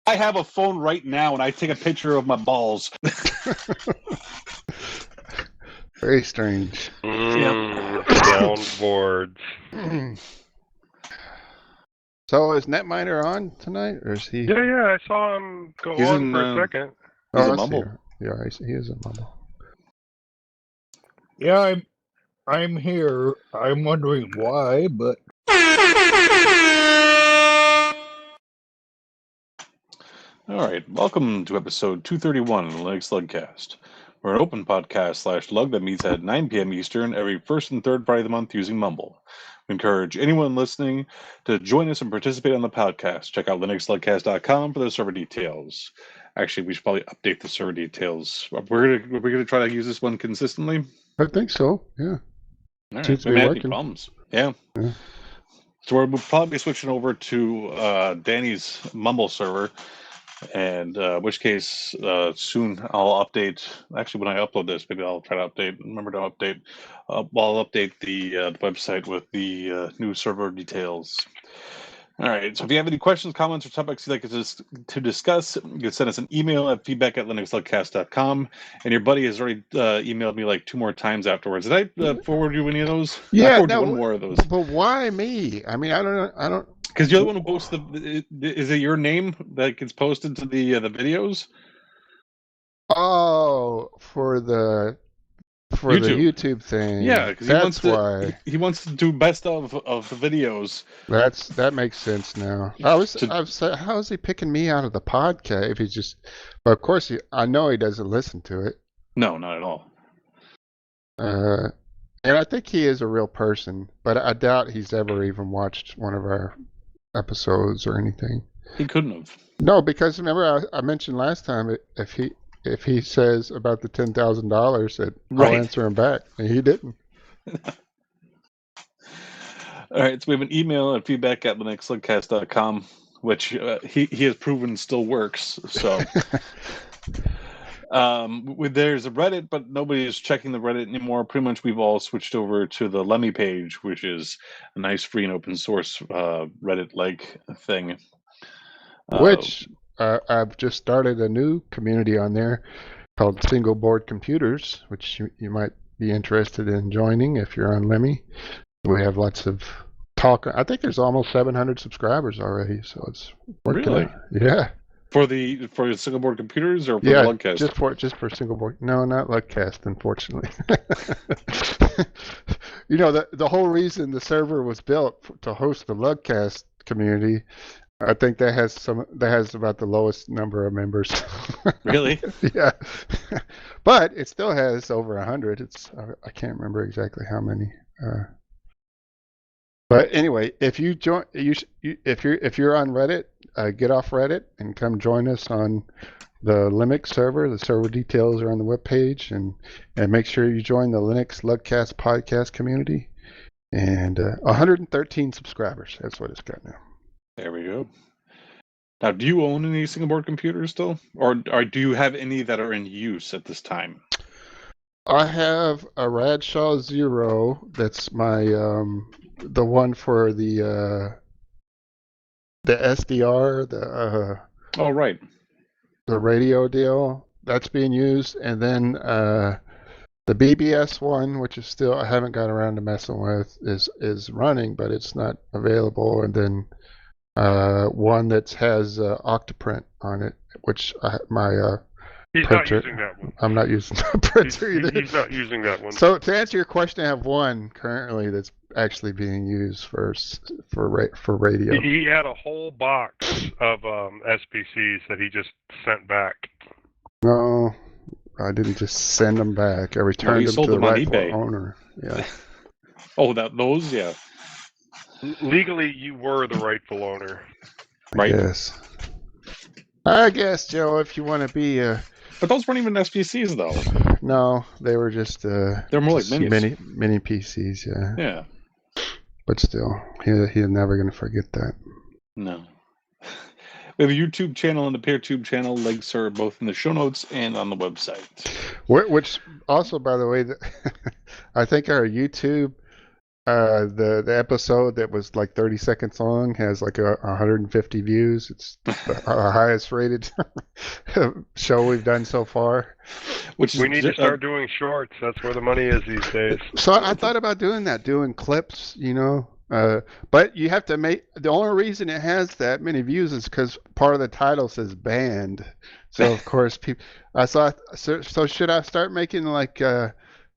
I have a phone right now, and I take a picture of my balls. Very strange. Soundboards. So is Netminer on tonight, or is he? Yeah, I saw him go on for a second. He's a I see. mumble. Yeah, he is a mumble. Yeah, I'm here. I'm wondering why, but All right, welcome to episode 231 of the Linux Lugcast. We're an open podcast /lug that meets at 9 p.m. Eastern every first and third Friday of the month using Mumble. We encourage anyone listening to join us and participate on the podcast. Check out linuxlugcast.com for the server details. Actually, we should probably update the server details. We're gonna try to use this one consistently. I think so. Yeah. All right, Seems to we be may have any working. problems. Yeah. Yeah. So we'll probably be switching over to Danny's Mumble server. And in which case, soon I'll update. Actually, when I upload this, maybe I'll try to update. Remember to update. I'll update the website with the new server details. All right. So if you have any questions, comments, or topics you'd like to discuss, you can send us an email at feedback@linuxlugcast.com. And your buddy has already emailed me like 2 more times afterwards. Did I forward you any of those? Yeah, I forwarded you one more of those. But why me? I mean, I don't. Because you're the one who posts is it your name that gets posted to the videos? Oh, for the YouTube thing. Yeah, because that's why he wants to do best of the videos. That makes sense now. I was how is he picking me out of the podcast? If he's just, but of course I know he doesn't listen to it. No, not at all. And I think he is a real person, but I doubt he's ever even watched one of our episodes or anything. He couldn't have. No, because remember I mentioned last time if he says about the $10,000 that I'll answer him back, and he didn't. All right, so we have an email at feedback@linuxlugcast.com, which he has proven still works. So there's a Reddit, but nobody is checking the Reddit anymore. Pretty much we've all switched over to the Lemmy page, which is a nice free and open source Reddit-like thing. Which I've just started a new community on there called Single Board Computers, which you might be interested in joining if you're on Lemmy. We have lots of talk. I think there's almost 700 subscribers already, so it's working. Really? Out. Yeah. For the Single Board Computers or for the Lugcast? just for Single Board. No, not Lugcast, unfortunately. You know, the whole reason the server was built to host the Lugcast community, I think that has about the lowest number of members. Really? Yeah. But it still has over 100. I can't remember exactly how many. But anyway, if you join, if you're on Reddit, get off Reddit and come join us on the Linux server. The server details are on the webpage, and make sure you join the Linux Lugcast podcast community. And 113 subscribers. That's what it's got now. There we go. Now, do you own any single board computers still? Or do you have any that are in use at this time? I have a Radshaw Zero. That's my the one for the SDR, oh, right. The radio deal. That's being used. And then the BBS one, which is still I haven't got around to messing with, is running, but it's not available. And then one that has Octoprint on it, which He's printer. not using that one. I'm not using the printer either. He's not using that one. So to answer your question, I have one currently that's actually being used for radio. He had a whole box of SPCs that he just sent back. No, I didn't just send them back. I returned them to the rightful owner. Yeah. Oh, those? Yeah. Legally, you were the rightful owner. Right. Yes. I guess, Joe, if you want to be But those weren't even SPCs, though. No, they were just they're more like minis. Mini PCs, yeah. Yeah. But still, he's never going to forget that. No. We have a YouTube channel and a PeerTube channel. Links are both in the show notes and on the website. Which also, by the way, I think our YouTube The episode that was like 30 seconds long has like 150 views. It's our highest rated show we've done so far. Which is We need to start doing shorts. That's where the money is these days. So I thought about doing that, doing clips, but you have to make, the only reason it has that many views is because part of the title says banned. So of course people, so should I start making like,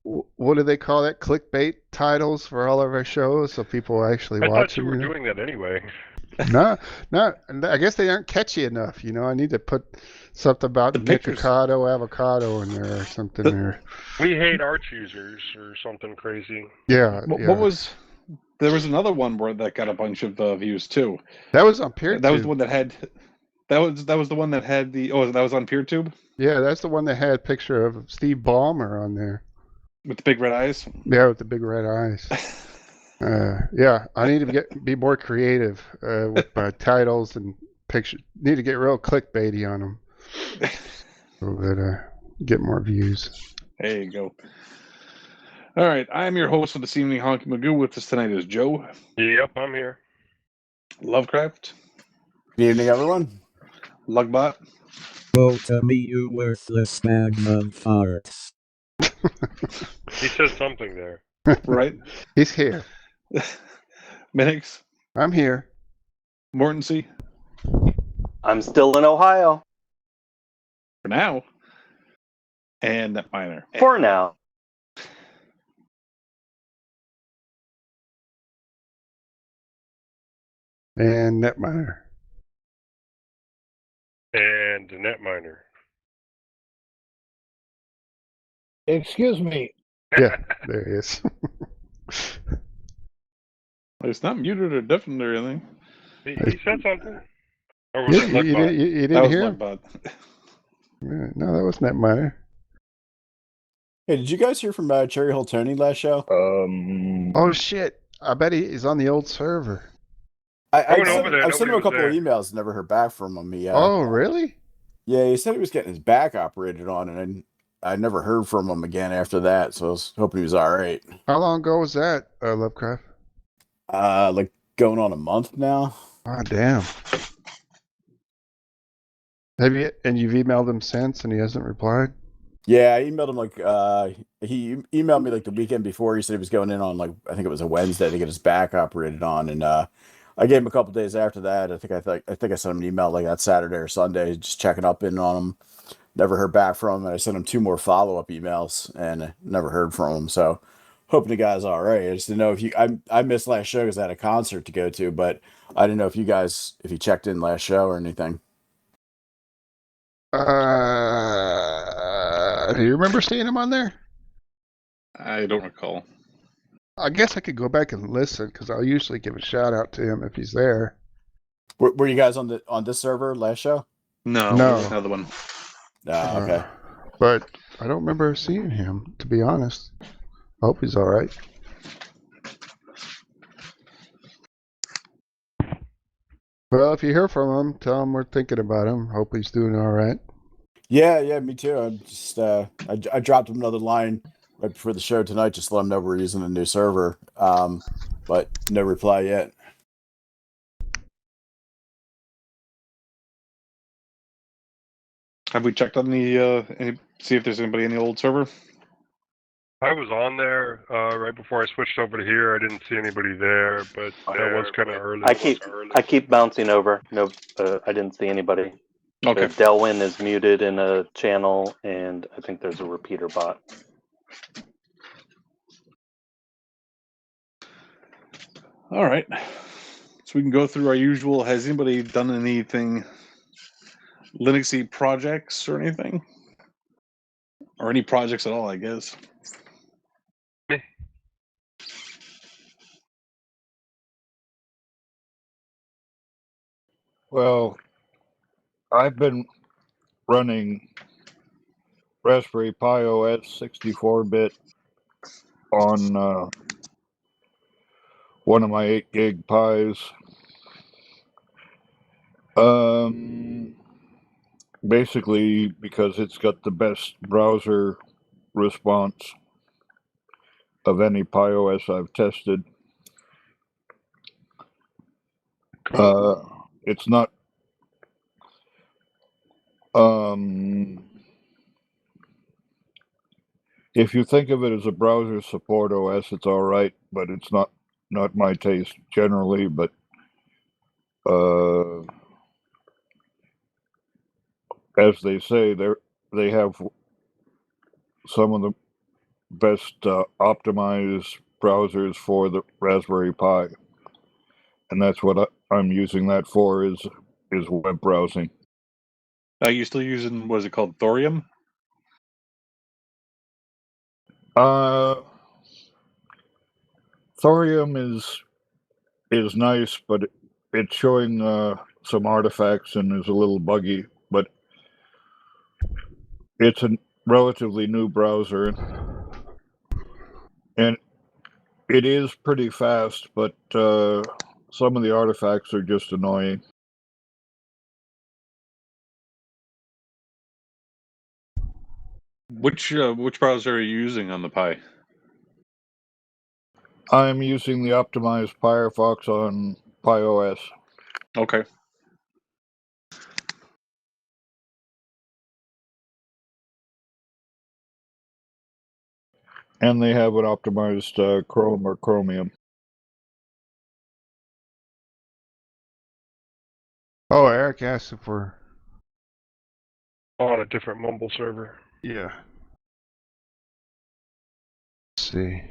what do they call that? Clickbait titles for all of our shows so people actually I watch thought you them. were doing that anyway. No, I guess they aren't catchy enough. I need to put something about The pictures. avocado in there or something there. We hate art users or something crazy. Yeah, What was? There was another one where that got a bunch of views too. that was on PeerTube. That was the one that had. That was the one that had the. Oh, that was on PeerTube Yeah, that's the one that had a picture of Steve Ballmer on there. with the big red eyes. Yeah, with the big red eyes. Yeah, I need to be more creative with my titles and pictures. Need to get real clickbaity on them so that get more views. There you go. All right, I'm your host for this evening, Honkey Magoo. With us tonight is Joe. Yep, I'm here. Lovecraft. Good evening, everyone. Lugbot. Woe to me, you worthless bags of farts. He said something there. Right. He's here. Minnix. I'm here. Mordancy. I'm still in Ohio. For now. And Netminer. For now. And Netminer. And the netminer. Excuse me. Yeah, there he is. It's not muted or deafened or anything. He said something. Or was You, it you, Lugbot? you That didn't was hear him? Lugbot. Yeah, no, that was Netminer. Hey, did you guys hear from Cherry Hill Tony last show? Oh shit! I bet he's on the old server. I've went sent, over there, I've sent him a nobody couple was of emails, never heard back from him. Oh really? Yeah, he said he was getting his back operated on, and I never heard from him again after that. So I was hoping he was all right. How long ago was that, Lovecraft? Like going on a month now. Oh damn. You've emailed him since, and he hasn't replied? Yeah, I emailed him he emailed me like the weekend before. He said he was going in on I think it was a Wednesday to get his back operated on, and I gave him a couple days after that. I think I sent him an email like that Saturday or Sunday, just checking up in on him. Never heard back from him, and I sent him 2 more follow-up emails, and never heard from him. So hoping the guy's all right. I just didn't know if I missed last show because I had a concert to go to, but I didn't know if you checked in last show or anything. Do you remember seeing him on there? I don't recall. I guess I could go back and listen because I'll usually give a shout out to him if he's there. Were you guys on this server last show? No. No. Another one. Okay. But I don't remember seeing him, to be honest. I hope he's all right. Well, if you hear from him, tell him we're thinking about him. Hope he's doing all right. Yeah, me too. I'm just I dropped him another line right before the show tonight, just to let him know we're using a new server. But no reply yet. Have we checked on see if there's anybody in the old server? I was on there right before I switched over to here. I didn't see anybody there, but that was kind of early. I keep bouncing over. No, I didn't see anybody. Okay. Delwyn is muted in a channel, and I think there's a repeater bot. All right. So we can go through our usual. Has anybody done anything Linuxy projects or anything? Or any projects at all, I guess. Well, I've been running Raspberry Pi OS 64-bit on one of my 8 gig Pis. Basically because it's got the best browser response of any Pi OS I've tested. code? It's not. If you think of it as a browser support OS, it's all right, but it's not my taste generally. But as they say, they have some of the best optimized browsers for the Raspberry Pi, and that's what I'm using that for is web browsing. Are you still using, what is it called, Thorium? Thorium is nice, but it's showing some artifacts and is a little buggy. But it's a relatively new browser, and it is pretty fast. But some of the artifacts are just annoying. Which browser are you using on the Pi? I'm using the optimized Firefox on Pi OS. Okay. And they have an optimized Chrome or Chromium. Oh, Eric asked if we're On a different mumble server. yeah. Let's see.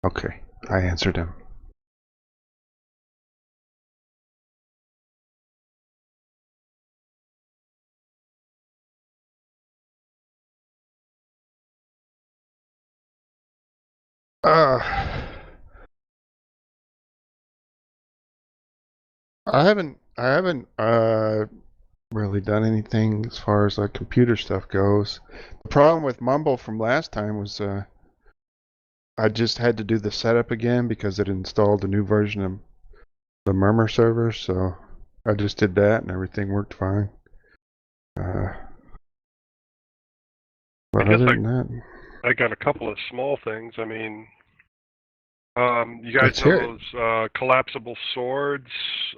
Okay, I answered him. I haven't really done anything as far as like computer stuff goes. The problem with Mumble from last time was I just had to do the setup again because it installed a new version of the Murmur server, so I just did that and everything worked fine. But other than that, I got a couple of small things. I mean, you guys Let's hear know those collapsible swords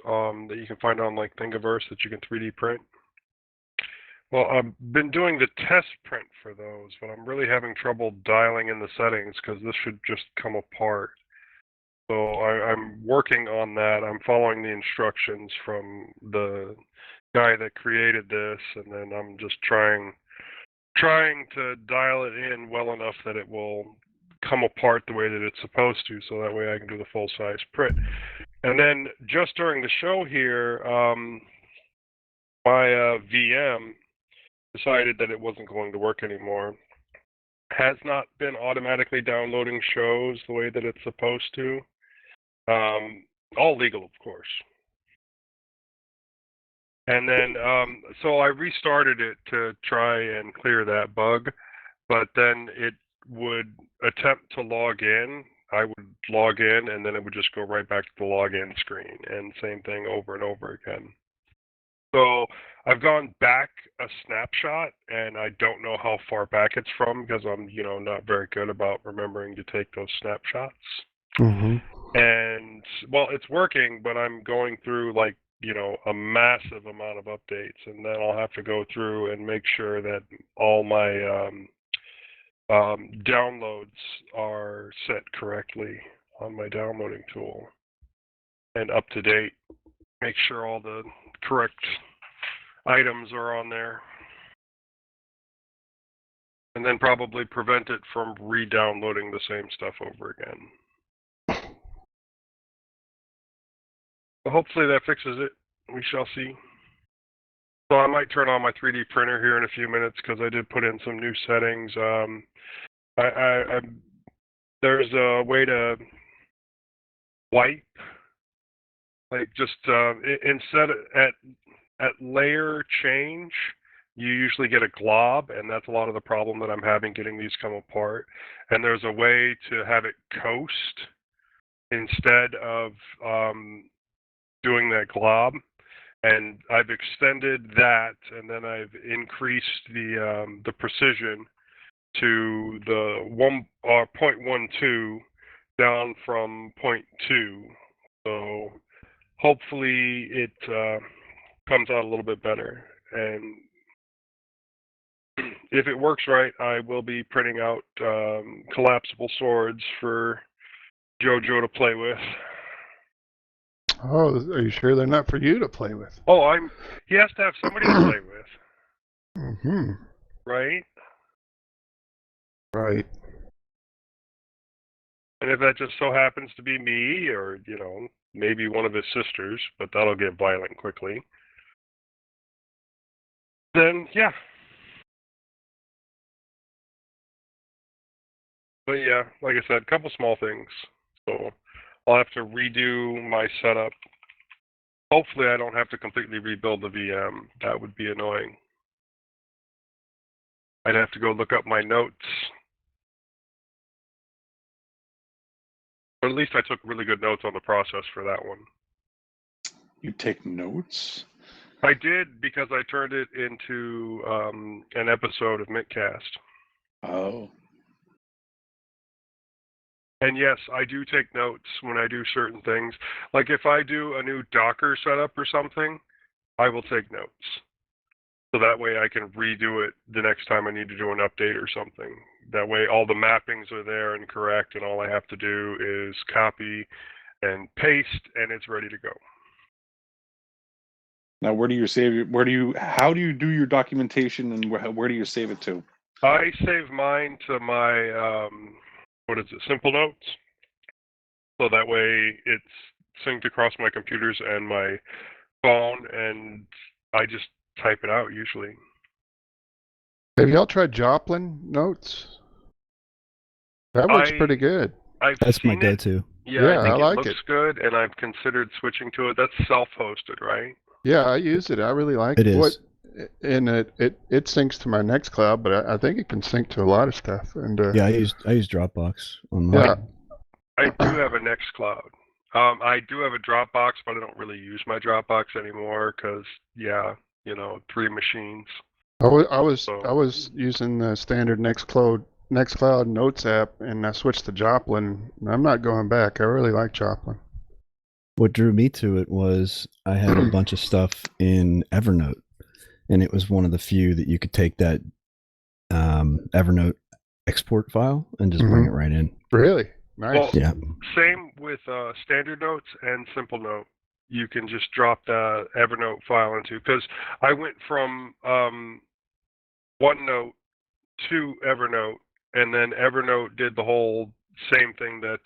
that you can find on like Thingiverse that you can 3D print? Well, I've been doing the test print for those, but I'm really having trouble dialing in the settings because this should just come apart. So I'm working on that. I'm following the instructions from the guy that created this, and then I'm just trying to dial it in well enough that it will come apart the way that it's supposed to, so that way I can do the full-size print. And then just during the show here, my VM decided that it wasn't going to work anymore. Has not been automatically downloading shows the way that it's supposed to. All legal, of course. And then, so I restarted it to try and clear that bug, but then it would attempt to log in. I would log in, and then it would just go right back to the login screen, and same thing over and over again. So I've gone back a snapshot, and I don't know how far back it's from because I'm, not very good about remembering to take those snapshots. mm-hmm. And, well, it's working, but I'm going through, like, a massive amount of updates, and then I'll have to go through and make sure that all my downloads are set correctly on my downloading tool and up to date. Make sure all the correct items are on there. And then probably prevent it from re-downloading the same stuff over again. But hopefully that fixes it. We shall see. So I might turn on my 3D printer here in a few minutes because I did put in some new settings. There's a way to wipe, like just instead at layer change, you usually get a glob, and that's a lot of the problem that I'm having getting these come apart. And there's a way to have it coast instead of doing that glob. And I've extended that, and then I've increased the precision to the 0.12 down from 0.2. So hopefully it comes out a little bit better. And if it works right, I will be printing out collapsible swords for JoJo to play with. Oh, are you sure they're not for you to play with? Oh, he has to have somebody to play with. Mm-hmm. Right? Right. And if that just so happens to be me, or, maybe one of his sisters, but that'll get violent quickly, then, yeah. But yeah, like I said, a couple small things. So I'll have to redo my setup. Hopefully I don't have to completely rebuild the VM. That would be annoying. I'd have to go look up my notes. But at least I took really good notes on the process for that one. You take notes? I did, because I turned it into an episode of Mitcast. Oh. And yes, I do take notes when I do certain things. Like if I do a new Docker setup or something, I will take notes. So that way I can redo it the next time I need to do an update or something. That way all the mappings are there and correct, and all I have to do is copy and paste, and it's ready to go. Now, where do you save it? How do you do your documentation, and where do you save it to? I save mine to my, Simple Notes. So that way it's synced across my computers and my phone, and I just type it out usually. Have y'all tried Joplin notes? That works pretty good. That's my go-to. Yeah, I think like it looks good, and I've considered switching to it. That's self-hosted, right? Yeah, I use it. I really like it. It is. And it syncs to my Nextcloud, but I think it can sync to a lot of stuff. And yeah, I use Dropbox on mine. Yeah, I do have a Nextcloud. I do have a Dropbox, but I don't really use my Dropbox anymore because, 3 machines. I was using the standard Nextcloud Notes app, and I switched to Joplin. I'm not going back. I really like Joplin. What drew me to it was I had a bunch of stuff in Evernote, and it was one of the few that you could take that Evernote export file and just bring it right in. Really? Nice. Well, yeah. Same with Standard Notes and Simple Note. You can just drop the Evernote file into, because I went from OneNote to Evernote, and then Evernote did the whole same thing that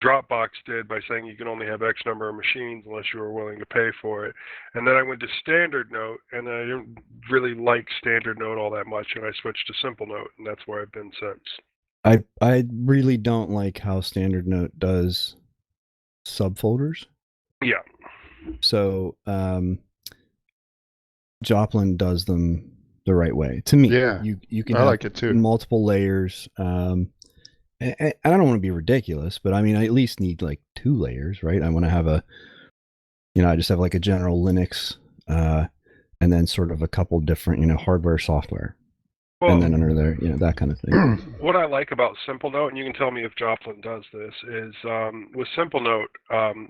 Dropbox did by saying you can only have X number of machines unless you were willing to pay for it. And then I went to Standard Note, and I didn't really like Standard Note all that much, and I switched to Simple Note, and that's where I've been since. I really don't like how Standard Note does subfolders. Yeah. So Joplin does them the right way. To me, Yeah, you can I have like it too. multiple layers. And I don't want to be ridiculous, but I mean, I at least need like 2 layers, right? I want to have I just have like a general Linux, and then sort of a couple different, hardware, software. Well, and then under there, that kind of thing. What I like about Simple Note, and you can tell me if Joplin does this, is with Simple Note,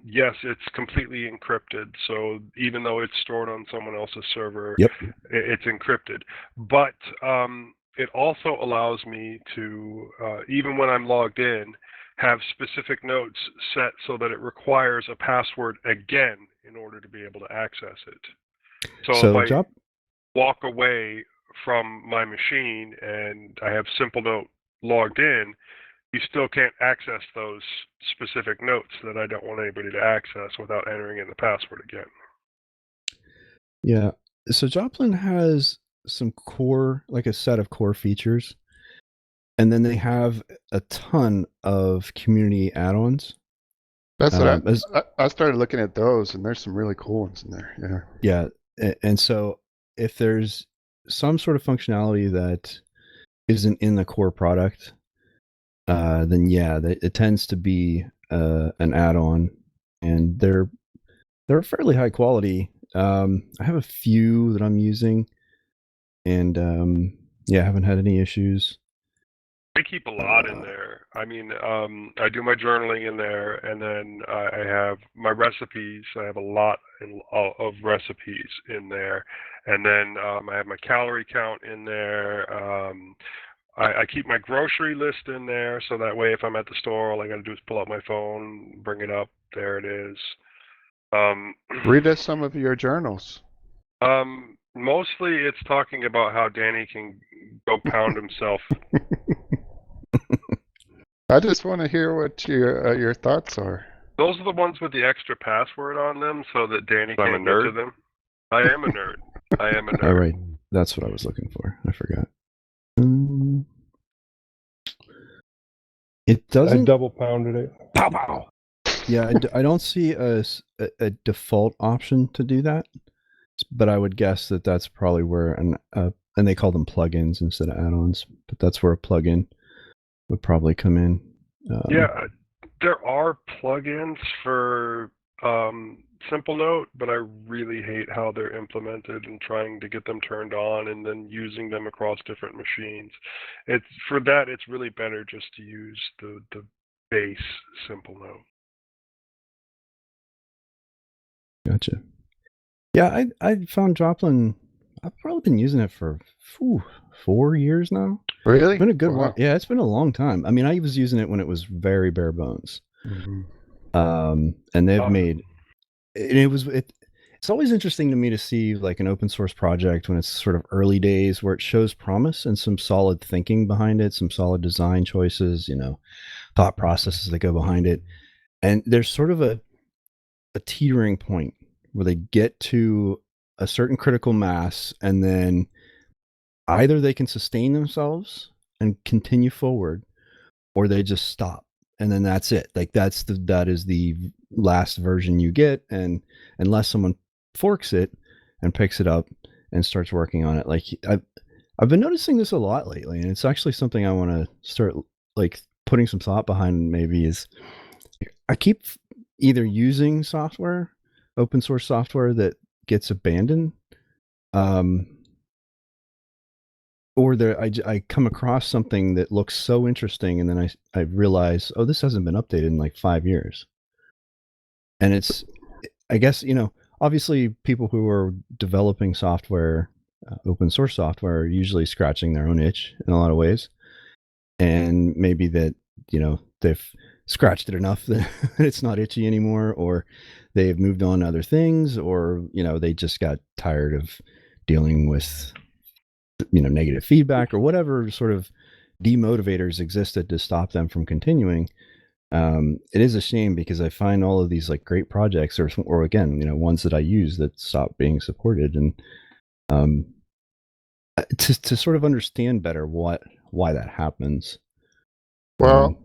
yes, it's completely encrypted. So even though it's stored on someone else's server, it's encrypted. But it also allows me to, even when I'm logged in, have specific notes set so that it requires a password again in order to be able to access it. So if I walk away from my machine and I have Simple Note logged in, you still can't access those specific notes that I don't want anybody to access without entering in the password again. Yeah. So Joplin has some core, like a set of core features, and then they have a ton of community add-ons. That's what I started looking at those, and there's some really cool ones in there. Yeah. And so if there's some sort of functionality that isn't in the core product, then it tends to be an add-on, and they're fairly high quality. I have a few that I'm using, and I haven't had any issues. They keep a lot in there. I mean, I do my journaling in there, and then I have my recipes. I have a lot of recipes in there, and then I have my calorie count in there. I keep my grocery list in there, so that way if I'm at the store, all I got to do is pull out my phone, bring it up. There it is. Read us some of your journals. Mostly it's talking about how Danny can go pound himself. I just want to hear what your thoughts are. Those are the ones with the extra password on them, so that Danny I'm a can't get nerd. to them. I am a nerd. I am a nerd. All right, that's what I was looking for. I forgot. It I doesn't. double pounded it. Pow pow. Yeah, I don't see a default option to do that, but I would guess that that's probably where and they call them plugins instead of add-ons, but that's where a plugin would probably come in. Yeah, there are plugins for Simple Note, but I really hate how they're implemented and trying to get them turned on and then using them across different machines. It's really better just to use the base Simple Note. Gotcha. Yeah, I found Joplin. I've probably been using it for 4 years now. Really? It's been a good Wow. one. Yeah, it's been a long time. I mean, I was using it when it was very bare bones. Mm-hmm. And they've made it's always interesting to me to see like an open source project when it's sort of early days where it shows promise and some solid thinking behind it, some solid design choices, thought processes that go behind it. And there's sort of a teetering point where they get to a certain critical mass and then either they can sustain themselves and continue forward or they just stop. And then that's it. Like that is the last version you get. And unless someone forks it and picks it up and starts working on it, like I've been noticing this a lot lately, and it's actually something I want to start like putting some thought behind. Maybe is I keep either using software, open source software that gets abandoned, or I come across something that looks so interesting, and then I realize, oh, this hasn't been updated in like 5 years. And it's, I guess, obviously people who are developing software, open source software, are usually scratching their own itch in a lot of ways. And maybe that, they've scratched it enough that it's not itchy anymore, or they've moved on to other things, or, they just got tired of dealing with negative feedback or whatever sort of demotivators existed to stop them from continuing. It is a shame because I find all of these like great projects or again, ones that I use that stop being supported, and to sort of understand better why that happens. Well,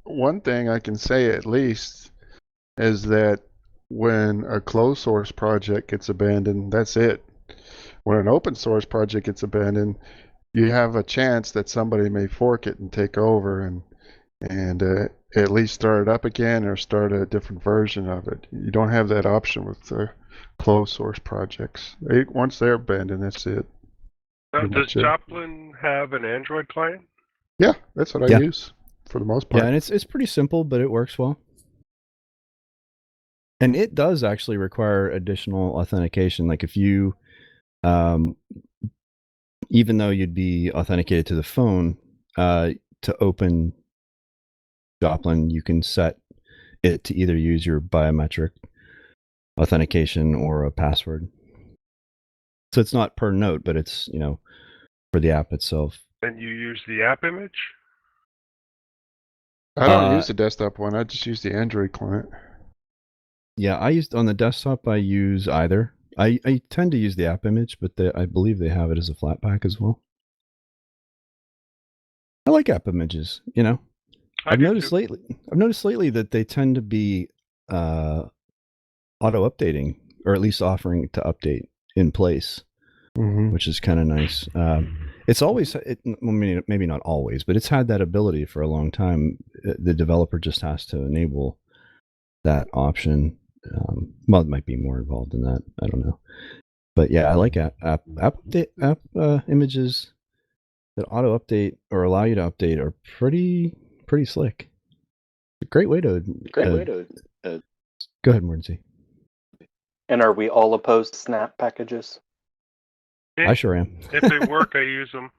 one thing I can say at least is that when a closed source project gets abandoned, that's it. When an open source project gets abandoned, you have a chance that somebody may fork it and take over and at least start it up again or start a different version of it. You don't have that option with the closed source projects. Once they're abandoned, that's it. Does Joplin have an Android client? Yeah, that's what I use for the most part. Yeah, and it's pretty simple, but it works well. And it does actually require additional authentication. Like if you, even though you'd be authenticated to the phone, to open Joplin, you can set it to either use your biometric authentication or a password. So it's not per note, but it's, for the app itself. And you use the app image? I don't use the desktop one. I just use the Android client. Yeah, on the desktop, I use either. I tend to use the app image, but I believe they have it as a Flatpak as well. I like app images, I've noticed lately that they tend to be auto updating, or at least offering to update in place, which is kind of nice. It's always, maybe not always, but it's had that ability for a long time. The developer just has to enable that option. Well, it might be more involved in that. I don't know, but yeah, I like app images that auto update or allow you to update are pretty pretty slick. A great way to. Go ahead, Mordancy. And are we all opposed to snap packages? I sure am. If they work, I use them.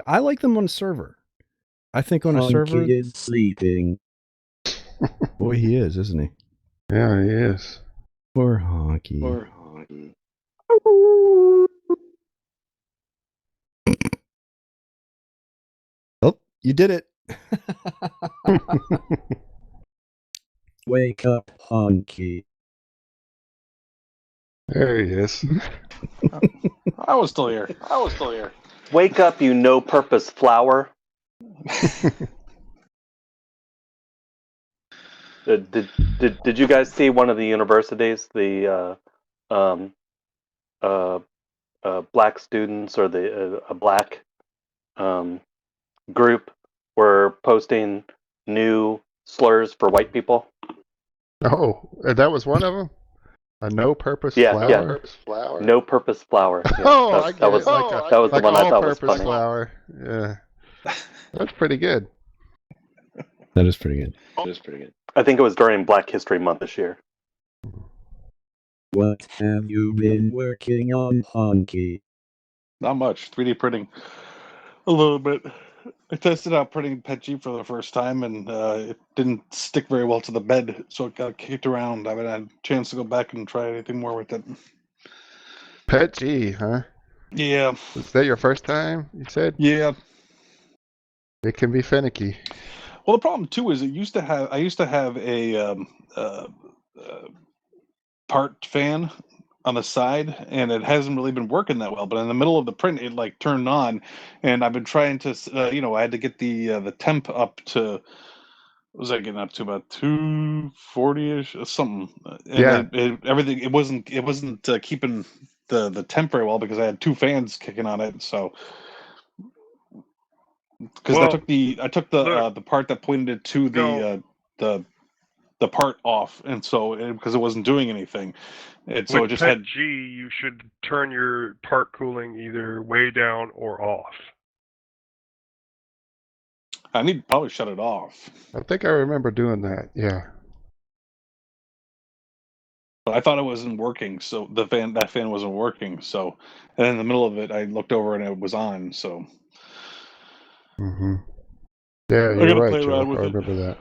I like them on a server. I think on a Honkey server. is sleeping. Boy, he is, isn't he? Yeah, he is. Poor Honkey. Oh, you did it. Wake up, Honkey. There he is. I was still here. Wake up, you no-purpose flower. Did you guys see one of the universities, the black students or the a black group were posting new slurs for white people? Oh, that was one of them? A no-purpose flower? No-purpose flower. Yeah, Oh, I get that was, it. Like that was like the one I thought was all-purpose funny. flower. Yeah. That's pretty good. That is pretty good. I think it was during Black History Month this year. What have you been working on, Honkey? Not much. 3D printing. A little bit. I tested out printing PETG for the first time, and it didn't stick very well to the bed, so it got kicked around. I haven't had a chance to go back and try anything more with it. PETG, huh? Yeah. Is that your first time, you said? Yeah. It can be finicky. Well, the problem too is I used to have a part fan on the side, and it hasn't really been working that well. But in the middle of the print, it like turned on, and I've been trying to, I had to get the temp up to. What was I getting up to? About 240-ish or something. And Yeah. everything. It wasn't keeping the temp very well because I had two fans kicking on it. So because Well, I took the part that pointed it to the part off, and so because it wasn't doing anything, and so with it just PET had. G, you should turn your part cooling either way down or off. I need to probably shut it off. I think I remember doing that. Yeah. But I thought it wasn't working, so that fan wasn't working. So, and in the middle of it, I looked over and it was on. So, Mm-hmm. Yeah, I you're gotta right, play Joe. around with I it. remember that.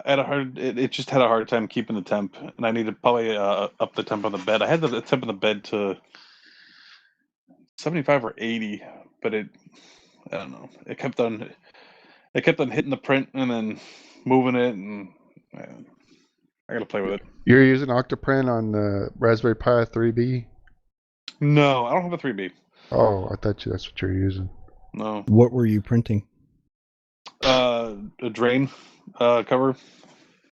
I had it just had a hard time keeping the temp, and I need to probably up the temp on the bed. I had the temp on the bed to 75 or 80, but I don't know. It kept on hitting the print and then moving it, and I gotta play with it. You're using Octoprint on the Raspberry Pi 3B? No, I don't have a 3B. Oh, I thought that's what you're using. No. What were you printing? A drain cover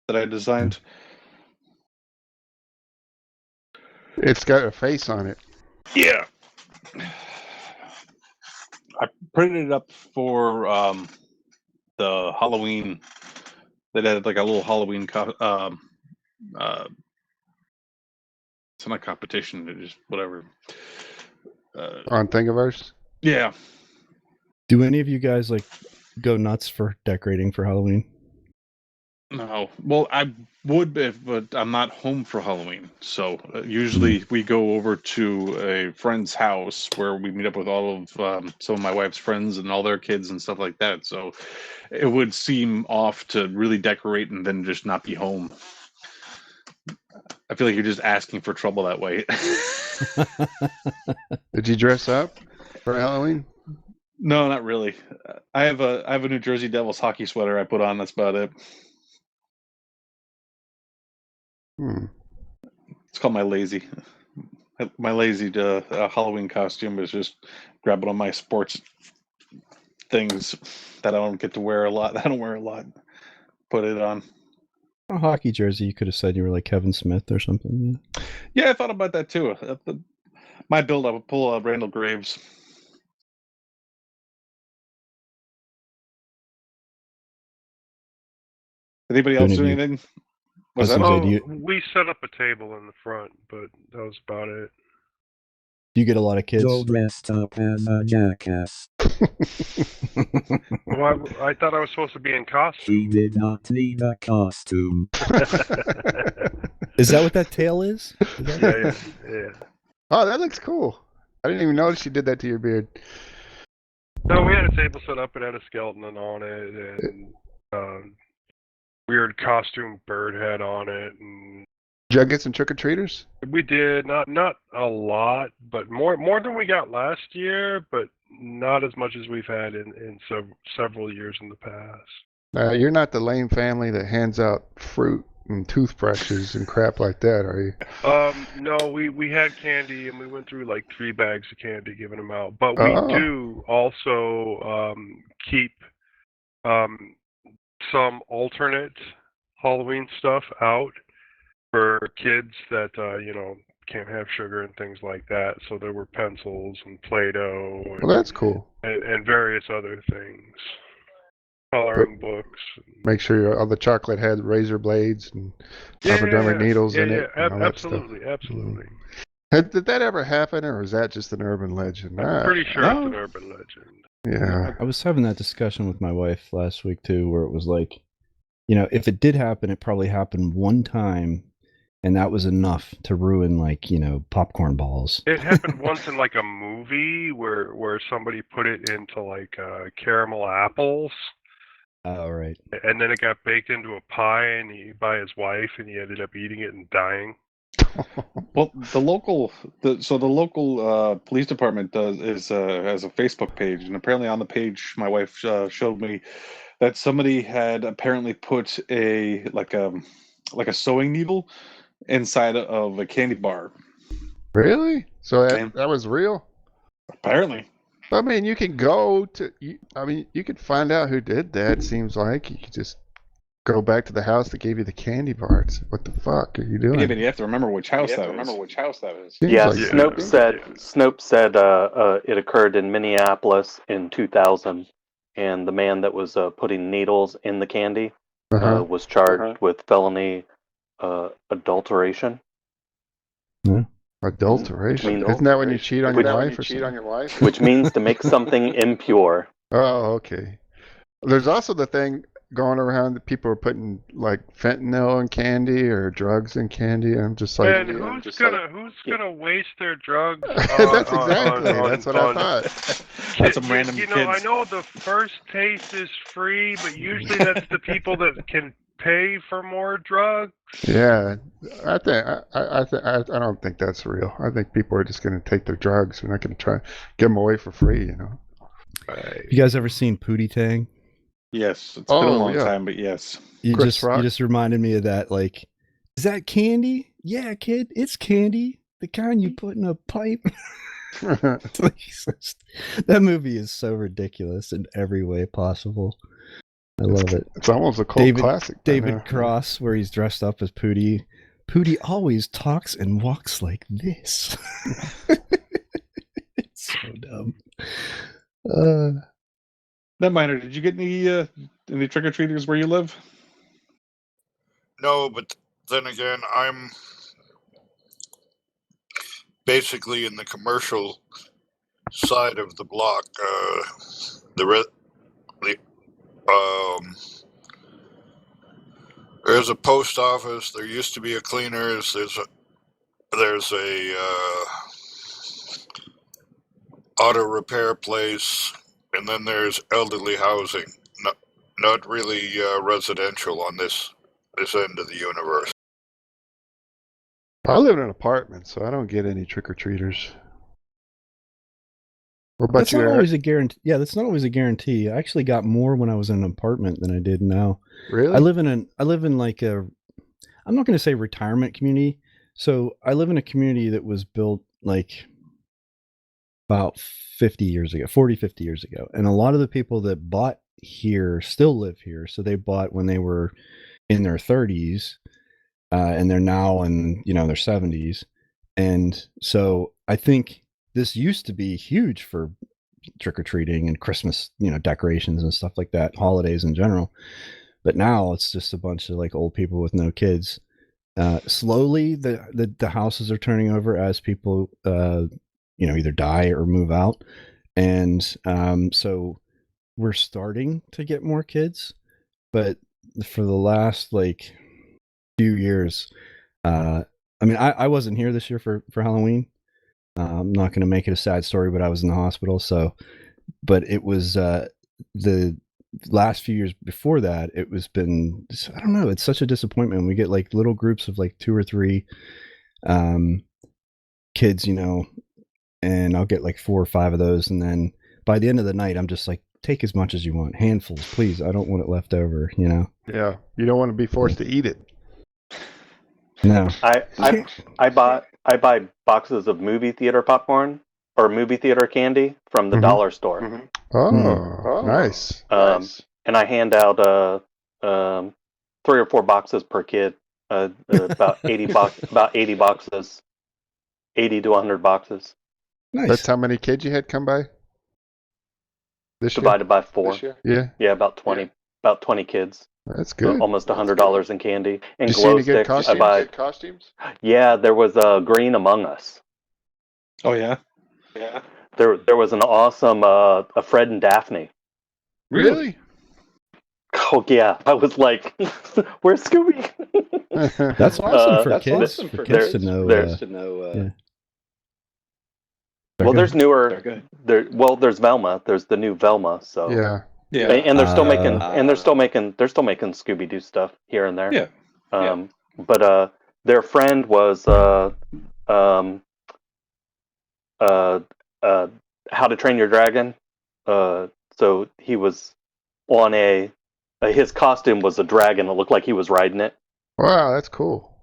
that I designed. It's got a face on it. Yeah. I printed it up for the Halloween. They had like a little Halloween it's not a competition, it's just whatever. On Thingiverse? Yeah. Do any of you guys like go nuts for decorating for Halloween? No. Well, I would, but I'm not home for Halloween. So usually we go over to a friend's house where we meet up with all of some of my wife's friends and all their kids and stuff like that. So it would seem off to really decorate and then just not be home. I feel like you're just asking for trouble that way. Did you dress up for Halloween? No, not really. I have a New Jersey Devils hockey sweater I put on. That's about it. It's called my lazy. My lazy Halloween costume is just grabbing on my sports things that I don't get to wear a lot. I don't wear a lot. Put it on. A hockey jersey, you could have said you were like Kevin Smith or something. Yeah, I thought about that too. My build, I would pull Randall Graves. Anybody else do anything? We set up a table in the front, but that was about it. Do you get a lot of kids? Joe dressed up as a jackass. Well, I thought I was supposed to be in costume. He did not need a costume. Is that what that tail is? Yeah. Oh, that looks cool. I didn't even notice you did that to your beard. No, we had a table set up. It had a skeleton on it, and weird costume bird head on it. And Did y'all get some trick-or-treaters? we did not a lot, but more than we got last year, but not as much as we've had in several years in the past. You're not the lame family that hands out fruit and toothbrushes and crap like that, are you? No, we had candy, and we went through like 3 bags of candy, giving them out. But we do also keep some alternate Halloween stuff out for kids that can't have sugar and things like that. So there were pencils and Play-Doh and, Well, that's cool. and various other things, coloring books. Make sure all the chocolate had razor blades and hypodermic needles in it. And all that Absolutely, stuff. absolutely. Did that ever happen, or is that just an urban legend? I'm pretty sure it's an urban legend. Yeah. I was having that discussion with my wife last week too, where it was like, if it did happen, it probably happened one time, and that was enough to ruin popcorn balls. It happened once in like a movie where somebody put it into like caramel apples. Oh, right. And then it got baked into a pie by his wife, and he ended up eating it and dying. Well, the local police department has a Facebook page, and apparently on the page, my wife showed me that somebody had apparently put a sewing needle inside of a candy bar. Really? So that was real? Apparently. I mean, you can you could find out who did that. It seems like you could just go back to the house that gave you the candy bars. What the fuck are you doing? Yeah, but you have to remember which house that is. Seems Yeah, like Snopes said it occurred in Minneapolis in 2000, and the man that was putting needles in the candy was charged with felony adulteration. Yeah. Adulteration? Isn't that when you cheat on your wife? Which means to make something impure. Oh, okay. There's also the thing going around that people are putting like fentanyl in candy or drugs in candy. I'm just like, and who's gonna waste their drugs? That's exactly. That's what I thought. That's some random kids. I know the first taste is free, but usually that's the people that can pay for more drugs. Yeah, I don't think that's real. I think people are just going to take their drugs. We're not going to try get them away for free. You guys ever seen Pootie Tang? Yes, it's been a long time, but yes. You just reminded me of that. Like, is that candy? Yeah, kid, it's candy. The kind you put in a pipe. That movie is so ridiculous in every way possible. I love it. It's almost a cult classic. David Cross, where he's dressed up as Pootie. Pootie always talks and walks like this. It's so dumb. That minor, did you get any trick-or-treaters where you live? No, but then again, I'm basically in the commercial side of the block. There's a post office. There used to be a cleaners. There's a auto repair place, and then there's elderly housing. Not really residential on this end of the universe. I live in an apartment, so I don't get any trick-or-treaters. What about that's you? Not always a guarantee. Yeah, that's not always a guarantee. I actually got more when I was in an apartment than I did now. Really? I live in like a, I'm not going to say retirement community. So I live in a community that was built like about 40, 50 years ago. And a lot of the people that bought here still live here. So they bought when they were in their 30s, and they're now in, their 70s. And so I think this used to be huge for trick-or-treating and Christmas, decorations and stuff like that, holidays in general. But now it's just a bunch of like old people with no kids. Slowly the houses are turning over as people either die or move out. And so we're starting to get more kids, but for the last like few years, I mean, I wasn't here this year for Halloween. I'm not going to make it a sad story, but I was in the hospital. So, but it was the last few years before that, I don't know. It's such a disappointment. We get like little groups of like 2 or 3 kids, and I'll get like 4 or 5 of those. And then by the end of the night, I'm just like, take as much as you want, handfuls, please. I don't want it left over, Yeah, you don't want to be forced to eat it. No. I buy boxes of movie theater popcorn or movie theater candy from the dollar store. Mm-hmm. Oh, nice. And I hand out 3 or 4 boxes per kid. About 80 boxes, 80 to 100 boxes. Nice. That's how many kids you had come by this divided by 4. year? Yeah, about 20. Yeah. About 20 kids. That's good. Almost $100 in candy and Did you glow see any good sticks. costumes? Yeah, there was Green Among Us. Oh yeah. Yeah. There was an awesome a Fred and Daphne. Really? Oh yeah, I was like, "Where's Scooby?" That's awesome for kids. For kids to know. Yeah. Well, there's newer. There's Velma. There's the new Velma. So yeah. And they're still making they're still making Scooby Doo stuff here and there. Yeah. But their friend was How to Train Your Dragon. So he was on his costume was a dragon. It looked like he was riding it. Wow, that's cool.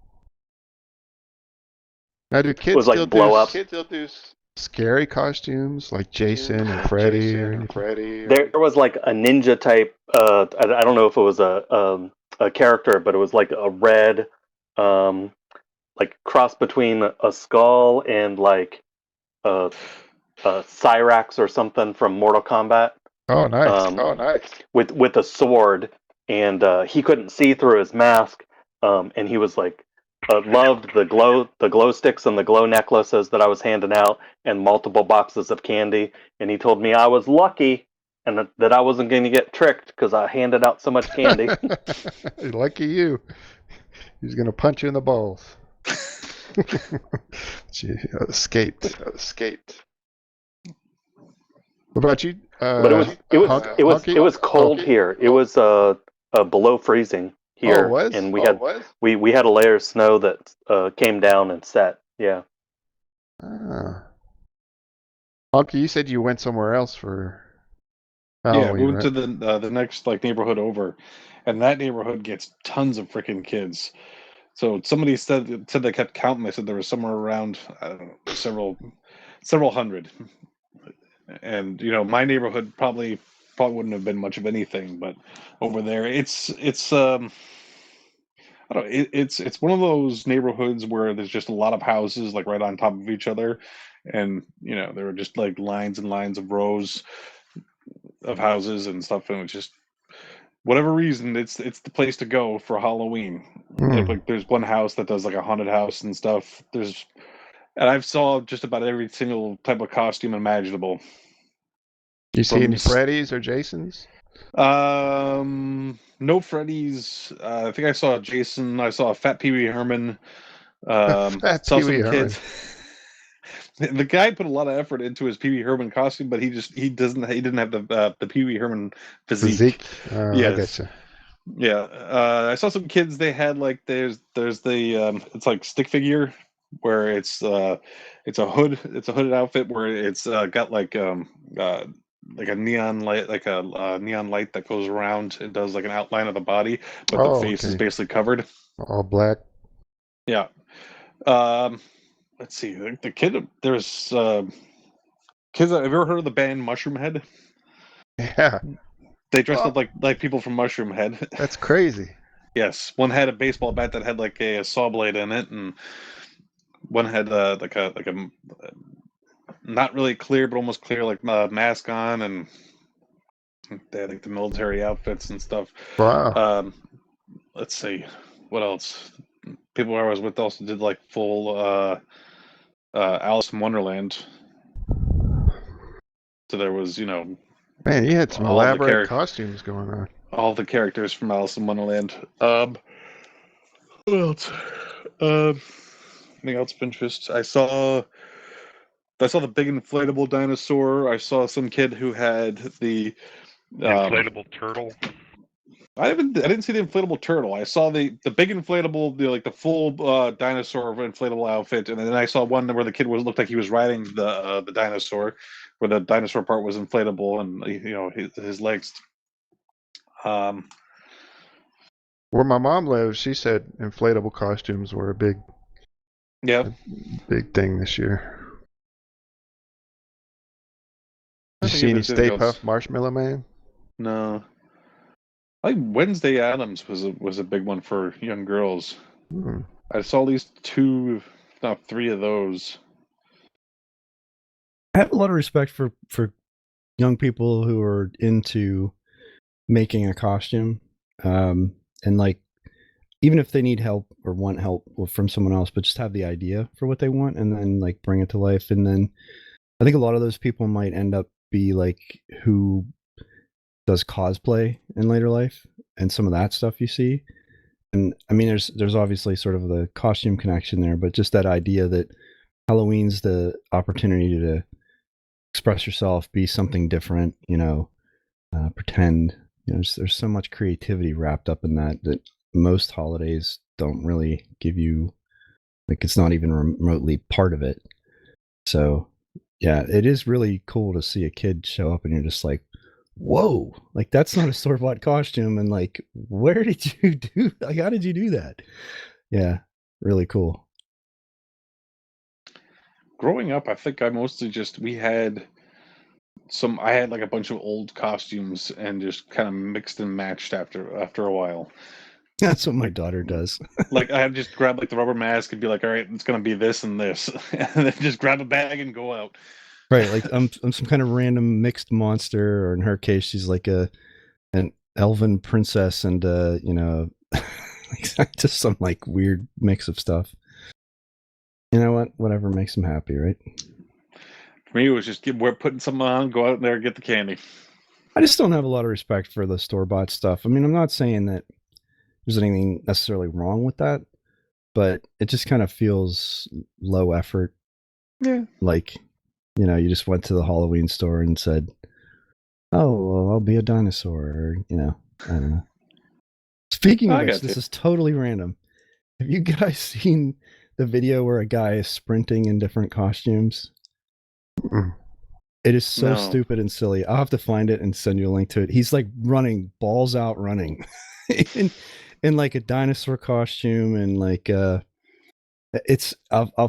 Now, do kids was like still blow up. Kids still do scary costumes like Jason and Freddy? There was like a ninja type. I don't know if it was a character, but it was like a red, like cross between a skull and like Cyrax or something from Mortal Kombat. Oh, nice. With a sword, and he couldn't see through his mask, and he was like loved the glow sticks and the glow necklaces that I was handing out, and multiple boxes of candy. And he told me I was lucky and that I wasn't going to get tricked because I handed out so much candy. Lucky you. He's going to punch you in the balls. Escaped. What about you? But it was cold here. It was below freezing here. Oh, it was? And we had a layer of snow that came down and set. Yeah. Honkey, you said you went somewhere else for Halloween, we went to the next like neighborhood over, and that neighborhood gets tons of freaking kids. So somebody said they kept counting. They said there was somewhere around I don't know, several hundred. And my neighborhood probably wouldn't have been much of anything, but over there it's I don't know, it's one of those neighborhoods where there's just a lot of houses like right on top of each other, and there were just like lines and lines of rows of houses and stuff, and it's just whatever reason it's the place to go for Halloween. Like there's one house that does like a haunted house and stuff. And I've saw just about every single type of costume imaginable. You see any Freddy's or Jasons? No Freddy's. I think I saw Jason. I saw a Fat Pee Wee Herman. Saw some kids. The guy put a lot of effort into his Pee Wee Herman costume, but he didn't have the Pee Wee Herman physique. I getcha. Yeah. I saw some kids. They had like there's the it's like stick figure where it's a hooded outfit where it's got like a neon light, like a neon light that goes around and does like an outline of the body, but the face is basically covered. All black. Yeah. Let's see. The kid. There's kids. Have you ever heard of the band Mushroom Head? Yeah. They dressed up like people from Mushroom Head. That's crazy. Yes. One had a baseball bat that had like a saw blade in it, and one had like a not really clear, but almost clear, like mask on, and they had like the military outfits and stuff. Wow. Let's see, what else? People I was with also did like full Alice in Wonderland. So there was, Man, you had some all the elaborate costumes going on. all the characters from Alice in Wonderland. What else? Anything else of interest? I saw the big inflatable dinosaur. I saw some kid who had the Inflatable turtle. I didn't see the inflatable turtle. I saw the big inflatable, like the full dinosaur inflatable outfit, and then I saw one where the kid looked like he was riding the dinosaur, where the dinosaur part was inflatable, and his legs. Where my mom lives, she said inflatable costumes were a big thing this year. Did you see any Stay Puft Marshmallow Man? No. I think Wednesday Addams was a big one for young girls. I saw at least 2, if not 3 of those. I have a lot of respect for young people who are into making a costume, and like, even if they need help or want help from someone else, but just have the idea for what they want and then like bring it to life. And then I think a lot of those people might end up be like who does cosplay in later life and some of that stuff you see. And I mean, there's obviously sort of the costume connection there, but just that idea that Halloween's the opportunity to express yourself, be something different, pretend. There's so much creativity wrapped up in that most holidays don't really give you, like, it's not even remotely part of it. So yeah, it is really cool to see a kid show up and you're just like, whoa, like that's not a store-bought costume, and like, where did you do, like, how did you do that? Yeah, really cool. Growing up, I think I mostly I had like a bunch of old costumes and just kind of mixed and matched after a while. That's what my daughter does. Like, I had just grab like the rubber mask and be like, all right, it's gonna be this and this, and then just grab a bag and go out. Right, like I'm some kind of random mixed monster, or in her case, she's like an elven princess, and just some like weird mix of stuff. You know what? Whatever makes them happy, right? For me, it was just we're putting something on, go out there and get the candy. I just don't have a lot of respect for the store-bought stuff. I mean, I'm not saying that there's anything necessarily wrong with that, but it just kind of feels low effort. Yeah. Like, you just went to the Halloween store and said, oh, well, I'll be a dinosaur, or, I don't know. Speaking of which, this is totally random. Have you guys seen the video where a guy is sprinting in different costumes? It is so stupid and silly. I'll have to find it and send you a link to it. He's like running, balls out running in like a dinosaur costume, and like I'll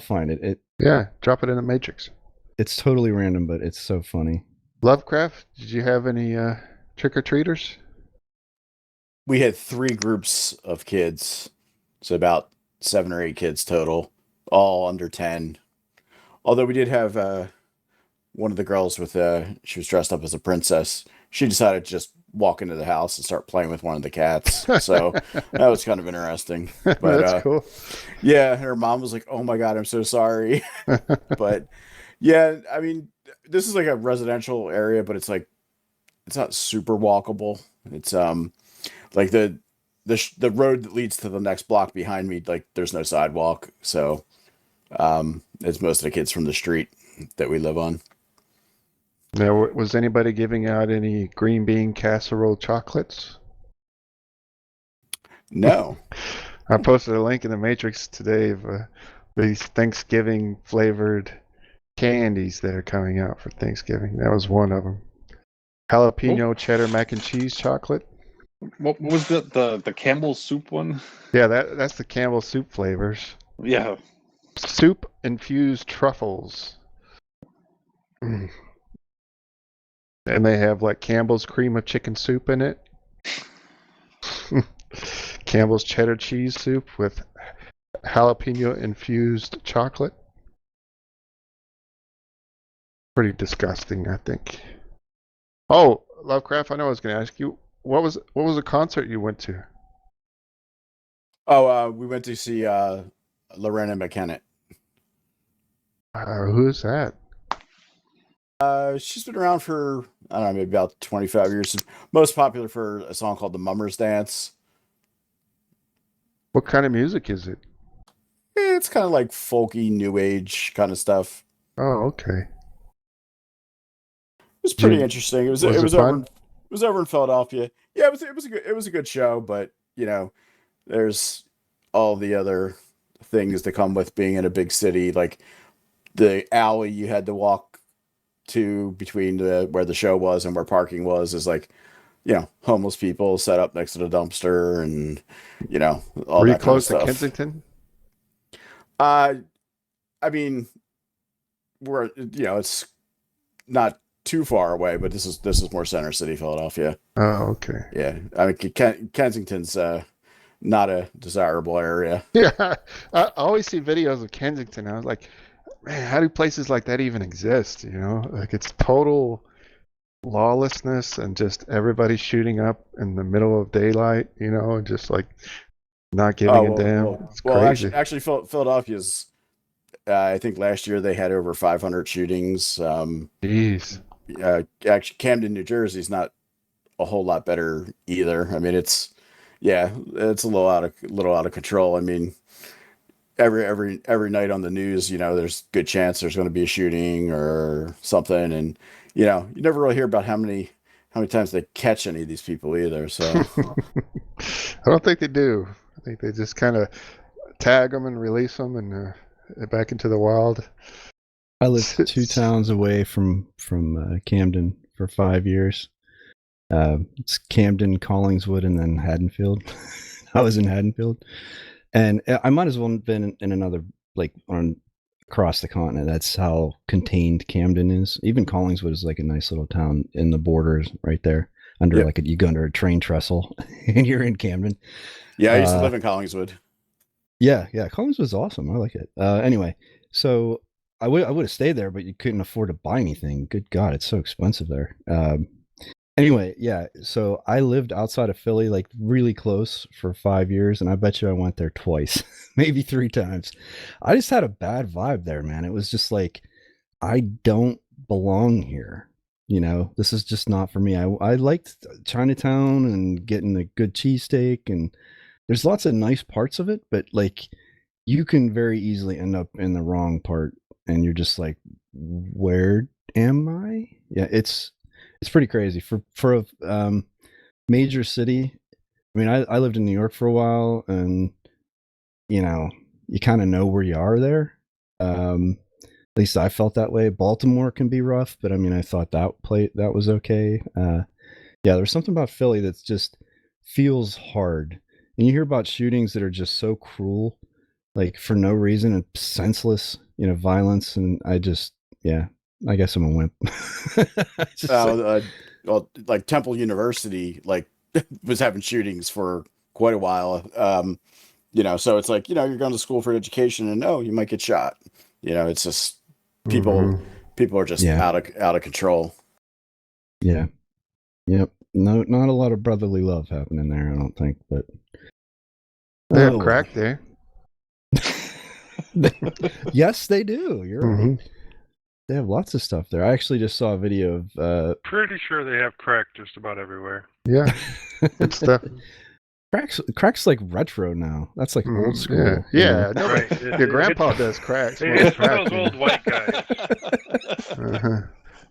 find it. Drop it in the Matrix. It's totally random, but it's so funny. Lovecraft, did you have any trick-or-treaters? We had 3 groups of kids, so about 7 or 8 kids total, all under 10. Although we did have one of the girls she was dressed up as a princess. She decided to just walk into the house and start playing with one of the cats. So that was kind of interesting. But that's cool. Yeah, her mom was like, "Oh my God, I'm so sorry." But yeah, I mean, this is like a residential area, but it's like, it's not super walkable. It's like the road that leads to the next block behind me, like there's no sidewalk. So it's most of the kids from the street that we live on. Now, was anybody giving out any green bean casserole chocolates? No. I posted a link in the Matrix today of these Thanksgiving flavored candies that are coming out for Thanksgiving. That was one of them. Jalapeno cheddar mac and cheese chocolate. What was the Campbell's soup one? Yeah, that's the Campbell's soup flavors. Yeah. Soup infused truffles. And they have like Campbell's cream of chicken soup in it. Campbell's cheddar cheese soup with jalapeno infused chocolate. Pretty disgusting, I think. Oh, Lovecraft, I know I was going to ask you, what was a concert you went to? Oh, we went to see Lorena McKennitt. Who's that? She's been around for, I don't know, maybe about 25 years. Most popular for a song called The Mummers Dance. What kind of music is it? It's kind of like folky, new age kind of stuff. Oh, okay. It was pretty interesting. It was fun? It was over in Philadelphia. Yeah, it was a good show, but you know, there's all the other things that come with being in a big city, like the alley you had to walk to between where the show was and where parking was is like, you know, homeless people set up next to the dumpster and, you know, all Were you that kind of close to stuff. Kensington? I mean, it's not too far away, but this is more center city Philadelphia. Oh, okay. Yeah, I mean Kensington's not a desirable area. Yeah, I always see videos of Kensington. I was like, man, how do places like that even exist? You know, like it's total lawlessness and just everybody shooting up in the middle of daylight. You know, and just like not giving a damn. It's crazy. Actually, Philadelphia's. I think last year they had over 500 shootings. Jeez. Actually, Camden, New Jersey is not a whole lot better either. I mean, it's a little out of control. I mean, every night on the news, you know, there's good chance there's going to be a shooting or something, and you know, you never really hear about how many times they catch any of these people either. So I don't think they do. I think they just kind of tag them and release them and back into the wild. I lived 2 towns away from Camden for 5 years. It's Camden, Collingswood, and then Haddonfield. I was in Haddonfield, and I might as well have been in another, like, on across the continent. That's how contained Camden is. Even Collingswood is like a nice little town in the borders right there. Under you go under a train trestle and you're in Camden. Yeah, I used to live in Collingswood. Yeah, Collingswood's awesome. I like it. Anyway, so I would have stayed there, but you couldn't afford to buy anything. Good God, it's so expensive there. Anyway, yeah. So I lived outside of Philly, like really close, for 5 years, and I bet you I went there twice, maybe 3 times. I just had a bad vibe there, man. It was just like, I don't belong here. You know, this is just not for me. I liked Chinatown and getting a good cheesesteak, and there's lots of nice parts of it, but like you can very easily end up in the wrong part, and you're just like, where am I? Yeah, it's pretty crazy for a major city. I mean, I lived in New York for a while, and you know, you kind of know where you are there. At least I felt that way. Baltimore can be rough, but I mean, I thought that was okay. Yeah, there's something about Philly that's just feels hard. And you hear about shootings that are just so cruel, like for no reason and senseless, you know, violence. And I guess I'm a wimp. Like Temple University, like was having shootings for quite a while. You know, so it's like, you know, you're going to school for education and you might get shot. You know, it's just people are just out of control. Yeah. Yep. No, not a lot of brotherly love happening there, I don't think, but they have crack there. Yes, they do. You're right. They have lots of stuff there. I actually just saw a video of pretty sure they have crack just about everywhere. Yeah. Good stuff. Crack's like retro now. That's like old school. Yeah. Right. Your grandpa does crack. It's for those old white guys.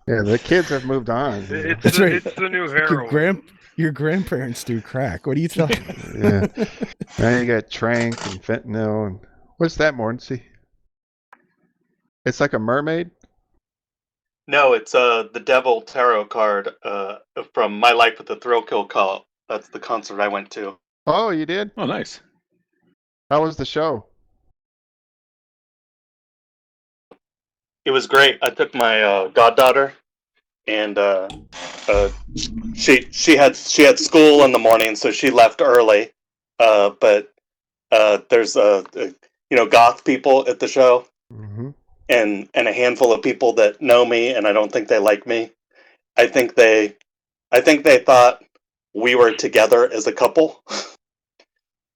Yeah, the kids have moved on. It's the new heroin. Your grandparents do crack. What are you talking about? Yeah. Now you got trank and fentanyl. And what's that, Mordancy? It's like a mermaid? No, it's the Devil tarot card from My Life with the Thrill Kill Call. That's the concert I went to. Oh, you did? Oh, nice. How was the show? It was great. I took my goddaughter, and she had school in the morning, so she left early. But there's goth people at the show, and a handful of people that know me, and I don't think they like me. I think they thought we were together as a couple.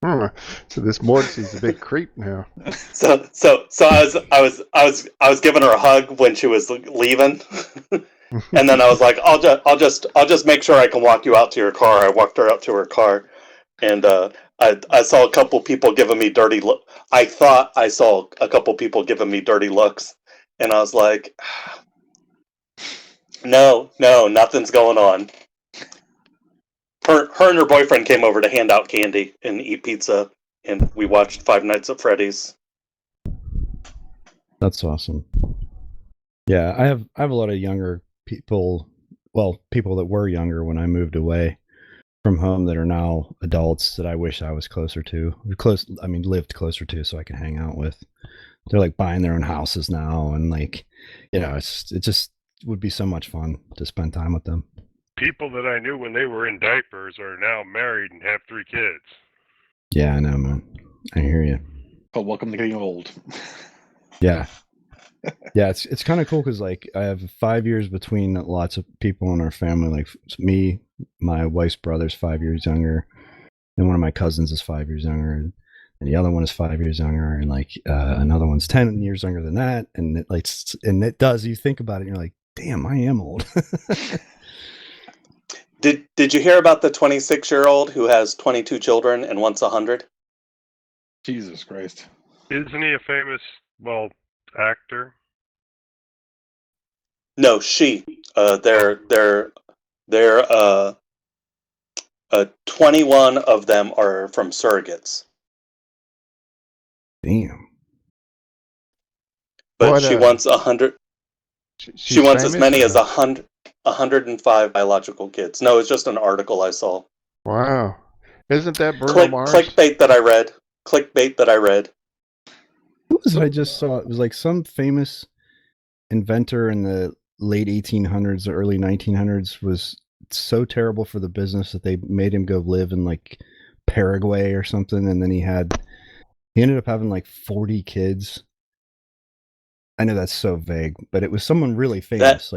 So this Mordancy's a big creep now. So I was giving her a hug when she was leaving, and then I was like, I'll just make sure I can walk you out to your car. I walked her out to her car, and I saw a couple people giving me dirty look. I thought I saw a couple people giving me dirty looks, and I was like, no, nothing's going on. Her and her boyfriend came over to hand out candy and eat pizza, and we watched Five Nights at Freddy's. That's awesome. Yeah, I have a lot of younger people. Well, people that were younger when I moved away from home that are now adults that I wish I was closer to. Lived closer to, so I can hang out with. They're like buying their own houses now, and like, it just would be so much fun to spend time with them. People that I knew when they were in diapers are now married and have 3 kids. Yeah, I know, man. I hear you. Oh, welcome to getting old. Yeah. Yeah, it's kind of cool because like I have 5 years between lots of people in our family. Like me, my wife's brother's 5 years younger, and one of my cousins is 5 years younger, and the other one is 5 years younger, and like another one's 10 years younger than that. And it does. You think about it, and you're like, damn, I am old. Did you hear about the 26-year-old who has 22 children and wants 100? Jesus Christ. Isn't he a famous, actor? No, she. They're 21 of them are from surrogates. Damn. But she wants 100. She wants as many as 105 biological kids. No, it's just an article I saw. Wow. Isn't that Bruno Mars? Clickbait that I read. Who was it I just saw? It was like some famous inventor in the late 1800s or early 1900s was so terrible for the business that they made him go live in like Paraguay or something, and then he ended up having like 40 kids. I know that's so vague, but it was someone really famous.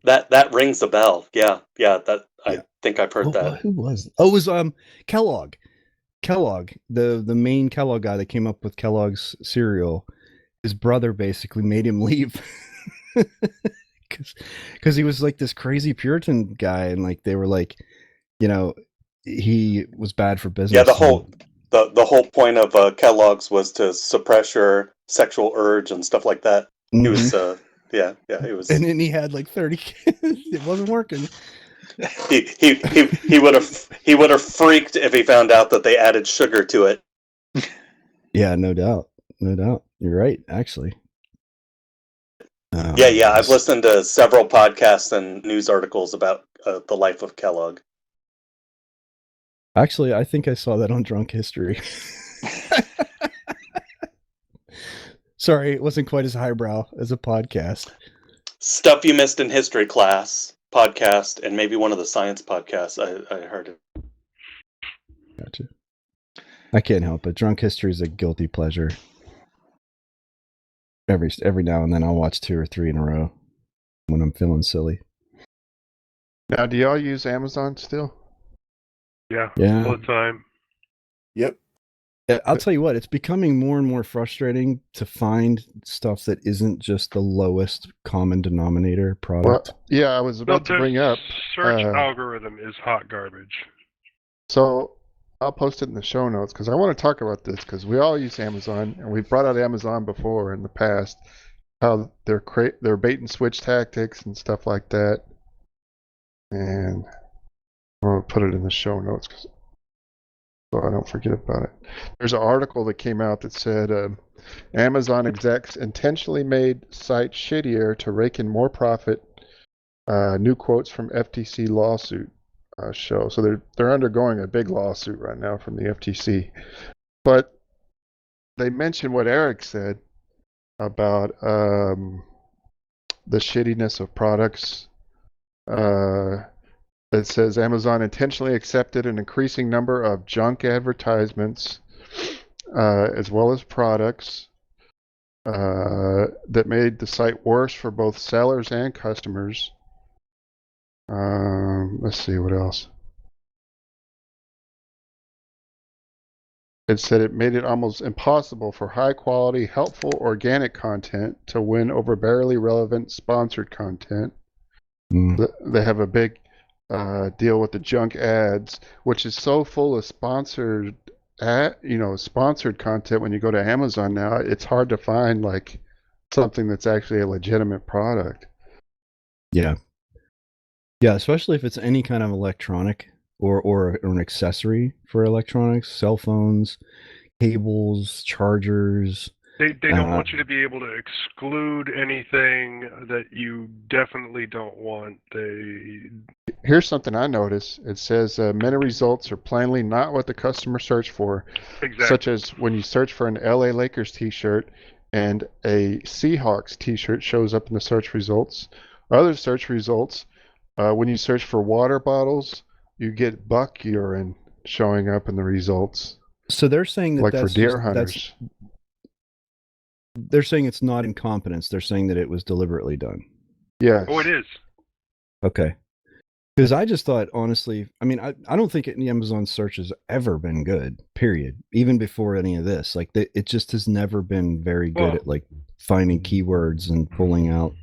That rings a bell. Yeah. I think I've heard that. Who was it? Oh, it was Kellogg. Kellogg, the main Kellogg guy that came up with Kellogg's cereal. His brother basically made him leave because he was like this crazy Puritan guy, and like they were like, he was bad for business. Yeah, the whole point of Kellogg's was to suppress your sexual urge and stuff like that. Mm-hmm. He was he was, and then he had like 30 kids. It wasn't working. He would have freaked if he found out that they added sugar to it. Yeah, no doubt. You're right, actually. Yeah. I've listened to several podcasts and news articles about the life of Kellogg. Actually, I think I saw that on Drunk History. Sorry, it wasn't quite as highbrow as a podcast. Stuff you missed in history class podcast, and maybe one of the science podcasts. I heard it. Gotcha. I can't help it. Drunk History is a guilty pleasure. Every now and then I'll watch 2 or 3 in a row when I'm feeling silly. Now, do y'all use Amazon still? Yeah. All the time. Yep. I'll tell you what, it's becoming more and more frustrating to find stuff that isn't just the lowest common denominator product. Well, yeah, I was about to bring up. Search algorithm is hot garbage. So I'll post it in the show notes because I want to talk about this because we all use Amazon, and we've brought out Amazon before in the past, how they're bait and switch tactics and stuff like that. And I'm going to put it in the show notes so I don't forget about it. There's an article that came out that said Amazon execs intentionally made site shittier to rake in more profit. New quotes from FTC lawsuit show. So they're undergoing a big lawsuit right now from the FTC. But they mentioned what Eric said about the shittiness of products. It says Amazon intentionally accepted an increasing number of junk advertisements as well as products that made the site worse for both sellers and customers. Let's see what else. It said it made it almost impossible for high-quality, helpful, organic content to win over barely relevant sponsored content. They have a big deal with the junk ads, which is so full of sponsored sponsored content. When you go to Amazon now, it's hard to find like something that's actually a legitimate product. Yeah, especially if it's any kind of electronic or an accessory for electronics, cell phones, cables, chargers. They don't want you to be able to exclude anything that you definitely don't want. Here's something I noticed. It says many results are plainly not what the customer searched for, Exactly. such as when you search for an LA Lakers t-shirt and a Seahawks t-shirt shows up in the search results. Other search results, when you search for water bottles, you get buck urine showing up in the results. So they're saying that like that's for deer just, hunters. They're saying it's not incompetence. They're saying that it was deliberately done. Yes. Oh, it is. Okay. Because I just thought, honestly, I mean, I don't think any Amazon search has ever been good, period. Even before any of this. Like, it just has never been very good at, like, finding keywords and pulling out.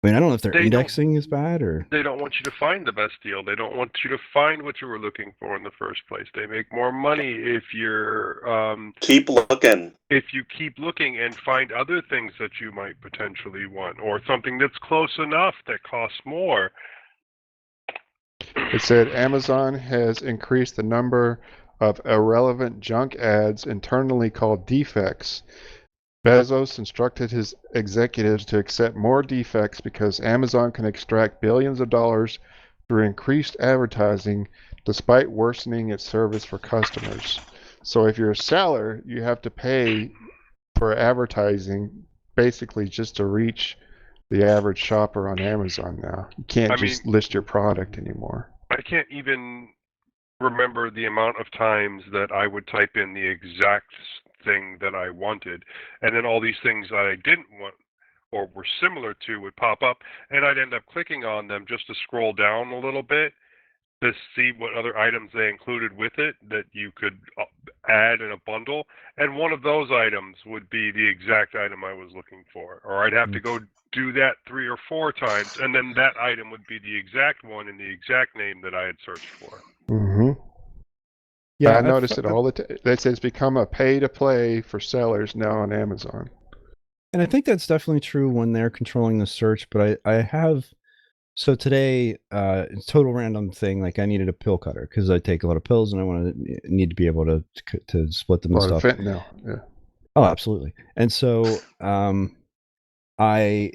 I mean, I don't know if their indexing is bad or... They don't want you to find the best deal. They don't want you to find what you were looking for in the first place. They make more money if you're... keep looking. If you keep looking and find other things that you might potentially want, or something that's close enough that costs more. It said Amazon has increased the number of irrelevant junk ads internally called defects. Bezos instructed his executives to accept more defects because Amazon can extract billions of dollars through increased advertising despite worsening its service for customers. So if you're a seller, you have to pay for advertising basically just to reach the average shopper on Amazon now. You can't just list your product anymore. I can't even remember the amount of times that I would type in the exact thing that I wanted, and then all these things that I didn't want or were similar to would pop up, and I'd end up clicking on them just to scroll down a little bit to see what other items they included with it that you could add in a bundle, and one of those items would be the exact item I was looking for, or I'd have to go do that 3 or 4 times, and then that item would be the exact one in the exact name that I had searched for. Mm-hmm. Yeah, I noticed it all the time. That says become a pay-to-play for sellers now on Amazon. And I think that's definitely true when they're controlling the search, but I have... So today, it's a total random thing. Like I needed a pill cutter because I take a lot of pills and I need to be able to split them and stuff. Fentanyl, yeah. Oh, absolutely. And so I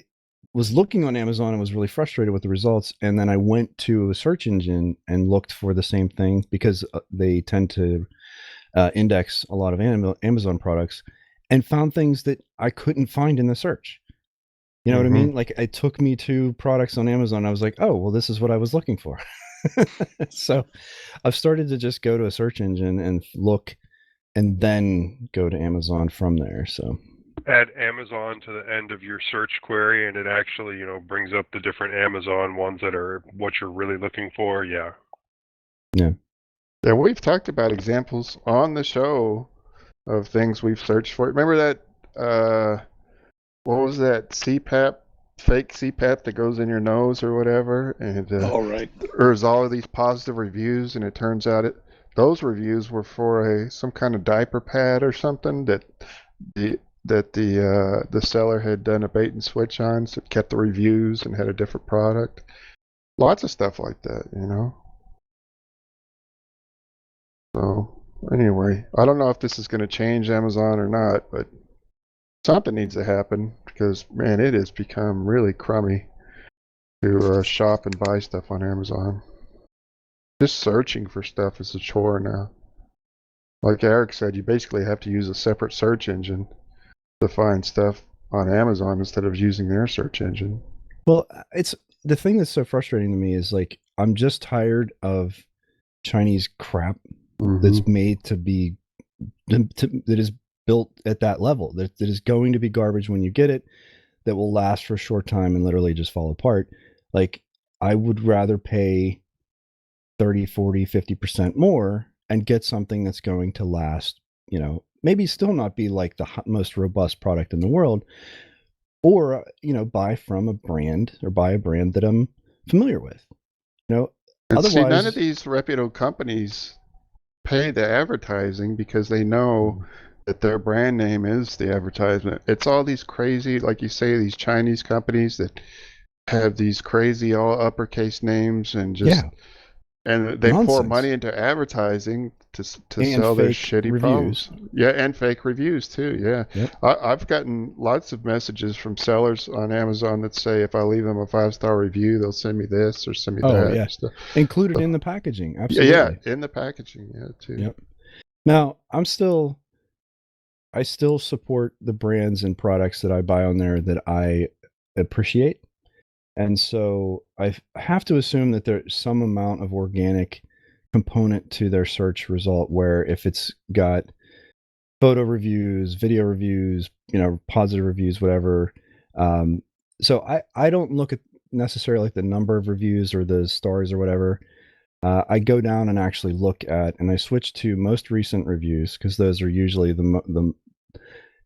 was looking on Amazon and was really frustrated with the results. And then I went to a search engine and looked for the same thing because they tend to index a lot of Amazon products and found things that I couldn't find in the search. You know what I mean? Like it took me to products on Amazon. I was like, oh, well, this is what I was looking for. So I've started to just go to a search engine and look and then go to Amazon from there. So add Amazon to the end of your search query and it actually, brings up the different Amazon ones that are what you're really looking for. Yeah. Yeah, we've talked about examples on the show of things we've searched for. Remember that what was that CPAP, fake CPAP that goes in your nose or whatever? And right. There's all of these positive reviews, and it turns out those reviews were for some kind of diaper pad or something that the seller had done a bait and switch on, so it kept the reviews and had a different product. Lots of stuff like that, So anyway, I don't know if this is going to change Amazon or not, but something needs to happen because, man, it has become really crummy to shop and buy stuff on Amazon. Just searching for stuff is a chore now. Like Eric said, you basically have to use a separate search engine to find stuff on Amazon instead of using their search engine. Well, it's the thing that's so frustrating to me is like I'm just tired of Chinese crap that's made to be that is built at that level, that is going to be garbage when you get it, that will last for a short time and literally just fall apart. Like I would rather pay 30, 40, 50% more and get something that's going to last maybe still not be like the most robust product in the world, or buy from a brand or buy a brand that I'm familiar with. And otherwise, see, none of these reputable companies pay the advertising because they know that their brand name is the advertisement. It's all these crazy, like you say, these Chinese companies that have these crazy all uppercase names and just and they pour money into advertising to sell their shitty reviews. problems. Yeah, and fake reviews too. Yeah, yep. I've gotten lots of messages from sellers on Amazon that say if I leave them a 5-star review, they'll send me this or send me that. Yeah, included in the packaging. Absolutely. Yeah, in the packaging. Yeah, too. Yep. Now I still support the brands and products that I buy on there that I appreciate. And so I have to assume that there's some amount of organic component to their search result, where if it's got photo reviews, video reviews, positive reviews, whatever. So I don't look at necessarily the number of reviews or the stars or whatever. I go down and actually look at, and I switch to most recent reviews because those are usually the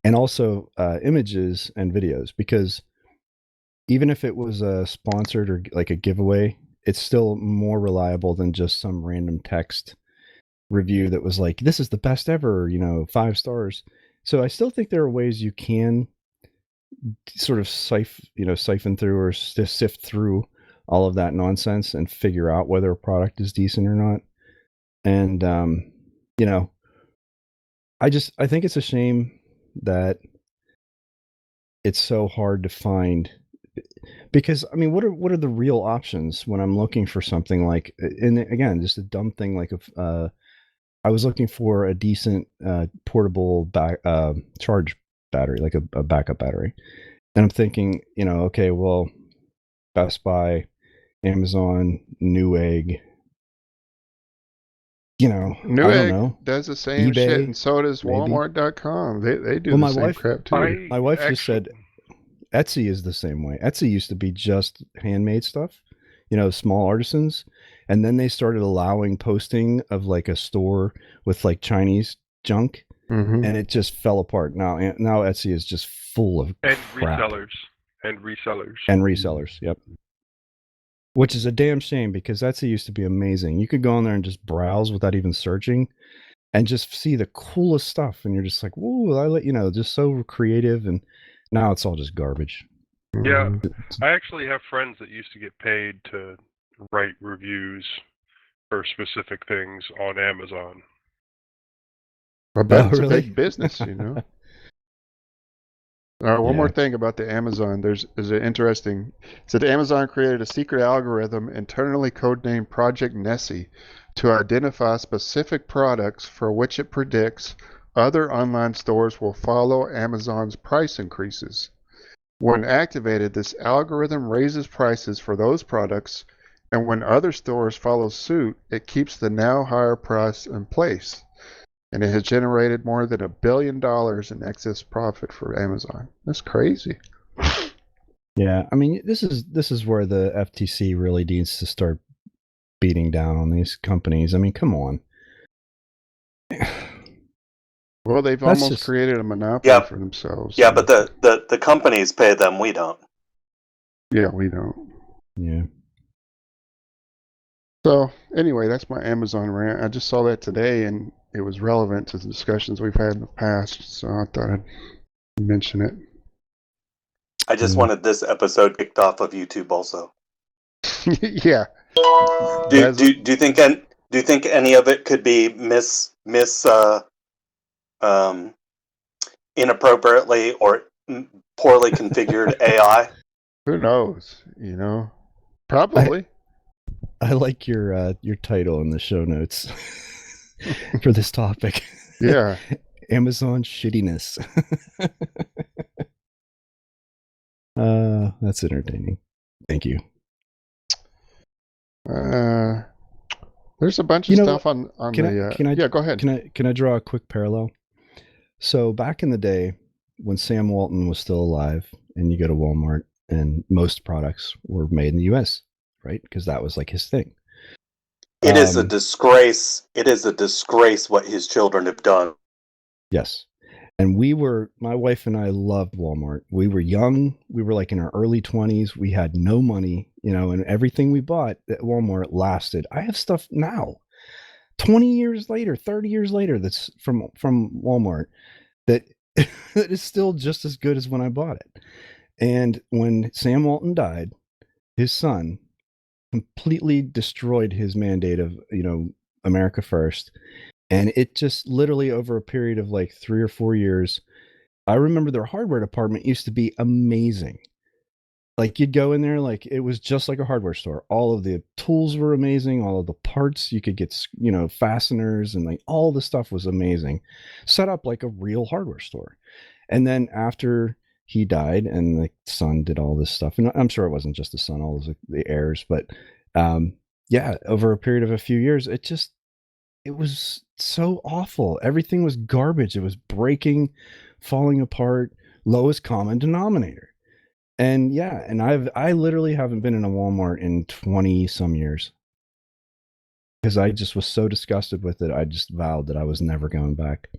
and also images and videos, because even if it was a sponsored or like a giveaway, it's still more reliable than just some random text review that was like, this is the best ever, 5 stars. So I still think there are ways you can sort of siphon through or sift through all of that nonsense and figure out whether a product is decent or not. And, I think it's a shame that it's so hard to find, because what are the real options when I'm looking for something like, and again, just a dumb thing like I was looking for a decent portable charge battery, like a backup battery, and I'm thinking, okay, well, Best Buy, Amazon, Newegg, Newegg does the same eBay, shit, and so does maybe. Walmart.com. They do the same crap too. My wife just said Etsy is the same way. Etsy used to be just handmade stuff, small artisans, and then they started allowing posting of like a store with like Chinese junk, and it just fell apart. Now Etsy is just full of crap. Resellers. Yep. Which is a damn shame, because Etsy used to be amazing. You could go on there and just browse without even searching and just see the coolest stuff. And you're just like, whoa, just so creative. And now it's all just garbage. Yeah. I actually have friends that used to get paid to write reviews for specific things on Amazon. I bet it's a big business, One more thing about the Amazon. There's an interesting. It said Amazon created a secret algorithm internally codenamed Project Nessie to identify specific products for which it predicts other online stores will follow Amazon's price increases. When activated, this algorithm raises prices for those products, and when other stores follow suit, it keeps the now higher price in place. And it has generated more than $1 billion in excess profit for Amazon. That's crazy. Yeah, this is where the FTC really needs to start beating down on these companies. Come on. Well, they've almost created a monopoly for themselves. Yeah, but the companies pay them. We don't. Yeah, we don't. Yeah. So anyway, that's my Amazon rant. I just saw that today, and it was relevant to the discussions we've had in the past, so I thought I'd mention it. I just wanted this episode kicked off of YouTube also. Yeah. Do you think any of it could be inappropriately or poorly configured AI? Who knows? Probably. I like your title in the show notes for this topic. Yeah. Amazon shittiness. That's entertaining. Thank you. There's a bunch of stuff on yeah, go ahead. Can I draw a quick parallel? So back in the day when Sam Walton was still alive, and you go to Walmart, and most products were made in the US, right? Because that was like his thing. It is a disgrace. It is a disgrace what his children have done Yes. And my wife and I loved Walmart. We were young. We were like in our early 20s. We had no money, and everything we bought at Walmart lasted. I have stuff now, 20 years later, 30 years later, that's from Walmart that that is still just as good as when I bought it. And when Sam Walton died, his son completely destroyed his mandate of, America First. And it just literally over a period of like 3 or 4 years, I remember their hardware department used to be amazing. Like you'd go in there, like it was just like a hardware store. All of the tools were amazing. All of the parts you could get, fasteners and like all the stuff was amazing. Set up like a real hardware store. And then after he died and the son did all this stuff, and I'm sure it wasn't just the son, all of the heirs, but yeah, over a period of a few years, it was so awful. Everything was garbage. It was breaking, falling apart, lowest common denominator. And yeah, and I literally haven't been in a Walmart in 20 some years because I just was so disgusted with it. I just vowed that I was never going back.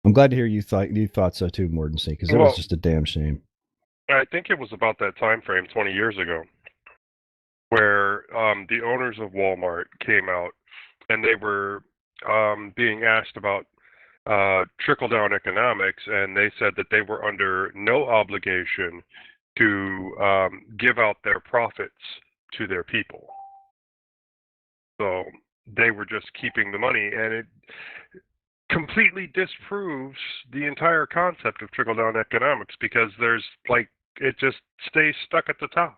I'm glad to hear you thought so too, mordancy, because it was just a damn shame. I think it was about that time frame 20 years ago where the owners of Walmart came out and they were being asked about trickle-down economics, and they said that they were under no obligation to give out their profits to their people. So they were just keeping the money, and it completely disproves the entire concept of trickle-down economics because it just stays stuck at the top.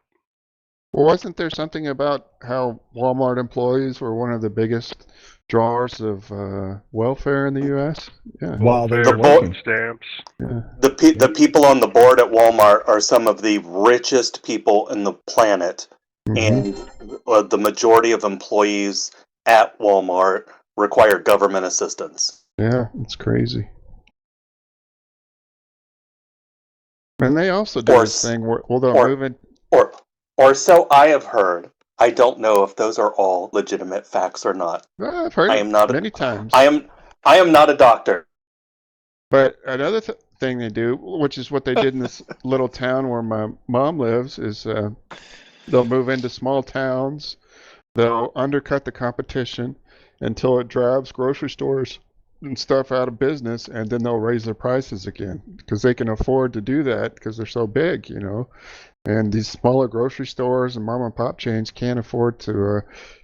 Well, wasn't there something about how Walmart employees were one of the biggest drawers of welfare in the U.S.? Yeah. While they The were working. Stamps. Yeah. The people on the board at Walmart are some of the richest people in the planet, and the majority of employees at Walmart require government assistance. Yeah, it's crazy. And they also do this thing where they'll move in. Or so I have heard. I don't know if those are all legitimate facts or not. I've heard it many times. I am not a doctor. But another thing they do, which is what they did in this little town where my mom lives, is they'll move into small towns. They'll undercut the competition until it drives grocery stores and stuff out of business, and then they'll raise their prices again because they can afford to do that because they're so big, And these smaller grocery stores and mom and pop chains can't afford to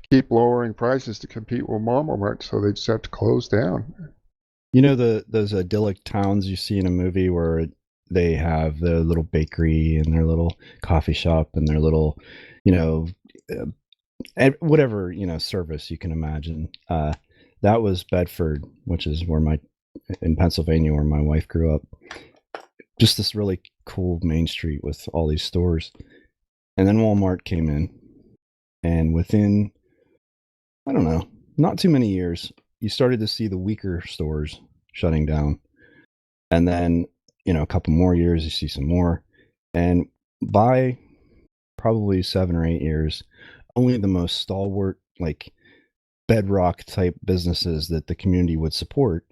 keep lowering prices to compete with Walmart, so they just have to close down. Those idyllic towns you see in a movie where they have their little bakery and their little coffee shop and their little, whatever, service you can imagine. That was Bedford, which is in Pennsylvania, where my wife grew up. Just this really cool main street with all these stores. And then Walmart came in, and within, I don't know, not too many years, you started to see the weaker stores shutting down. And then, a couple more years, you see some more. And by probably 7 or 8 years, only the most stalwart, like bedrock type businesses that the community would support,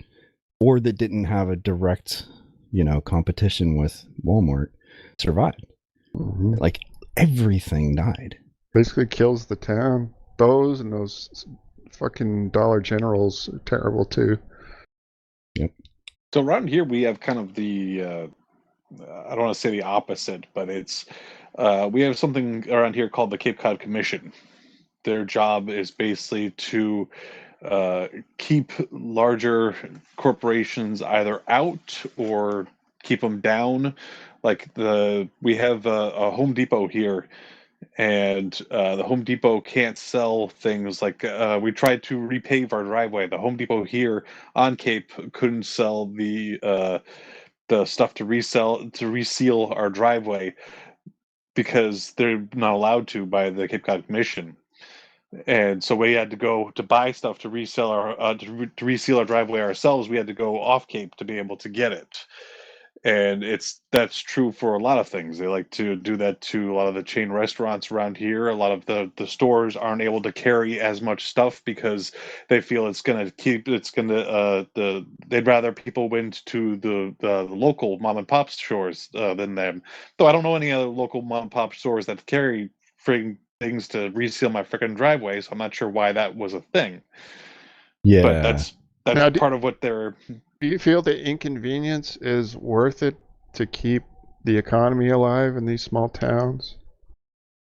or that didn't have a direct competition with Walmart, survived. Like everything died. Basically kills the town. Those fucking Dollar Generals are terrible too. Yep. So around here we have kind of the I don't want to say the opposite, but it's we have something around here called the Cape Cod Commission. Their job is basically to keep larger corporations either out or keep them down. Like we have a Home Depot here, and the Home Depot can't sell things like we tried to repave our driveway. The Home Depot here on Cape couldn't sell the stuff to reseal our driveway because they're not allowed to by the Cape Cod Commission. And so we had to go to buy stuff to resell to reseal our driveway ourselves. We had to go off Cape to be able to get it. And that's true for a lot of things. They like to do that to a lot of the chain restaurants around here. A lot of the stores aren't able to carry as much stuff because they feel they'd rather people went to the local mom and pop stores than them. Though I don't know any other local mom and pop stores that carry frigging things to reseal my freaking driveway, so I'm not sure why that was a thing. Yeah. But that's Now, part of what they're. Do you feel the inconvenience is worth it to keep the economy alive in these small towns?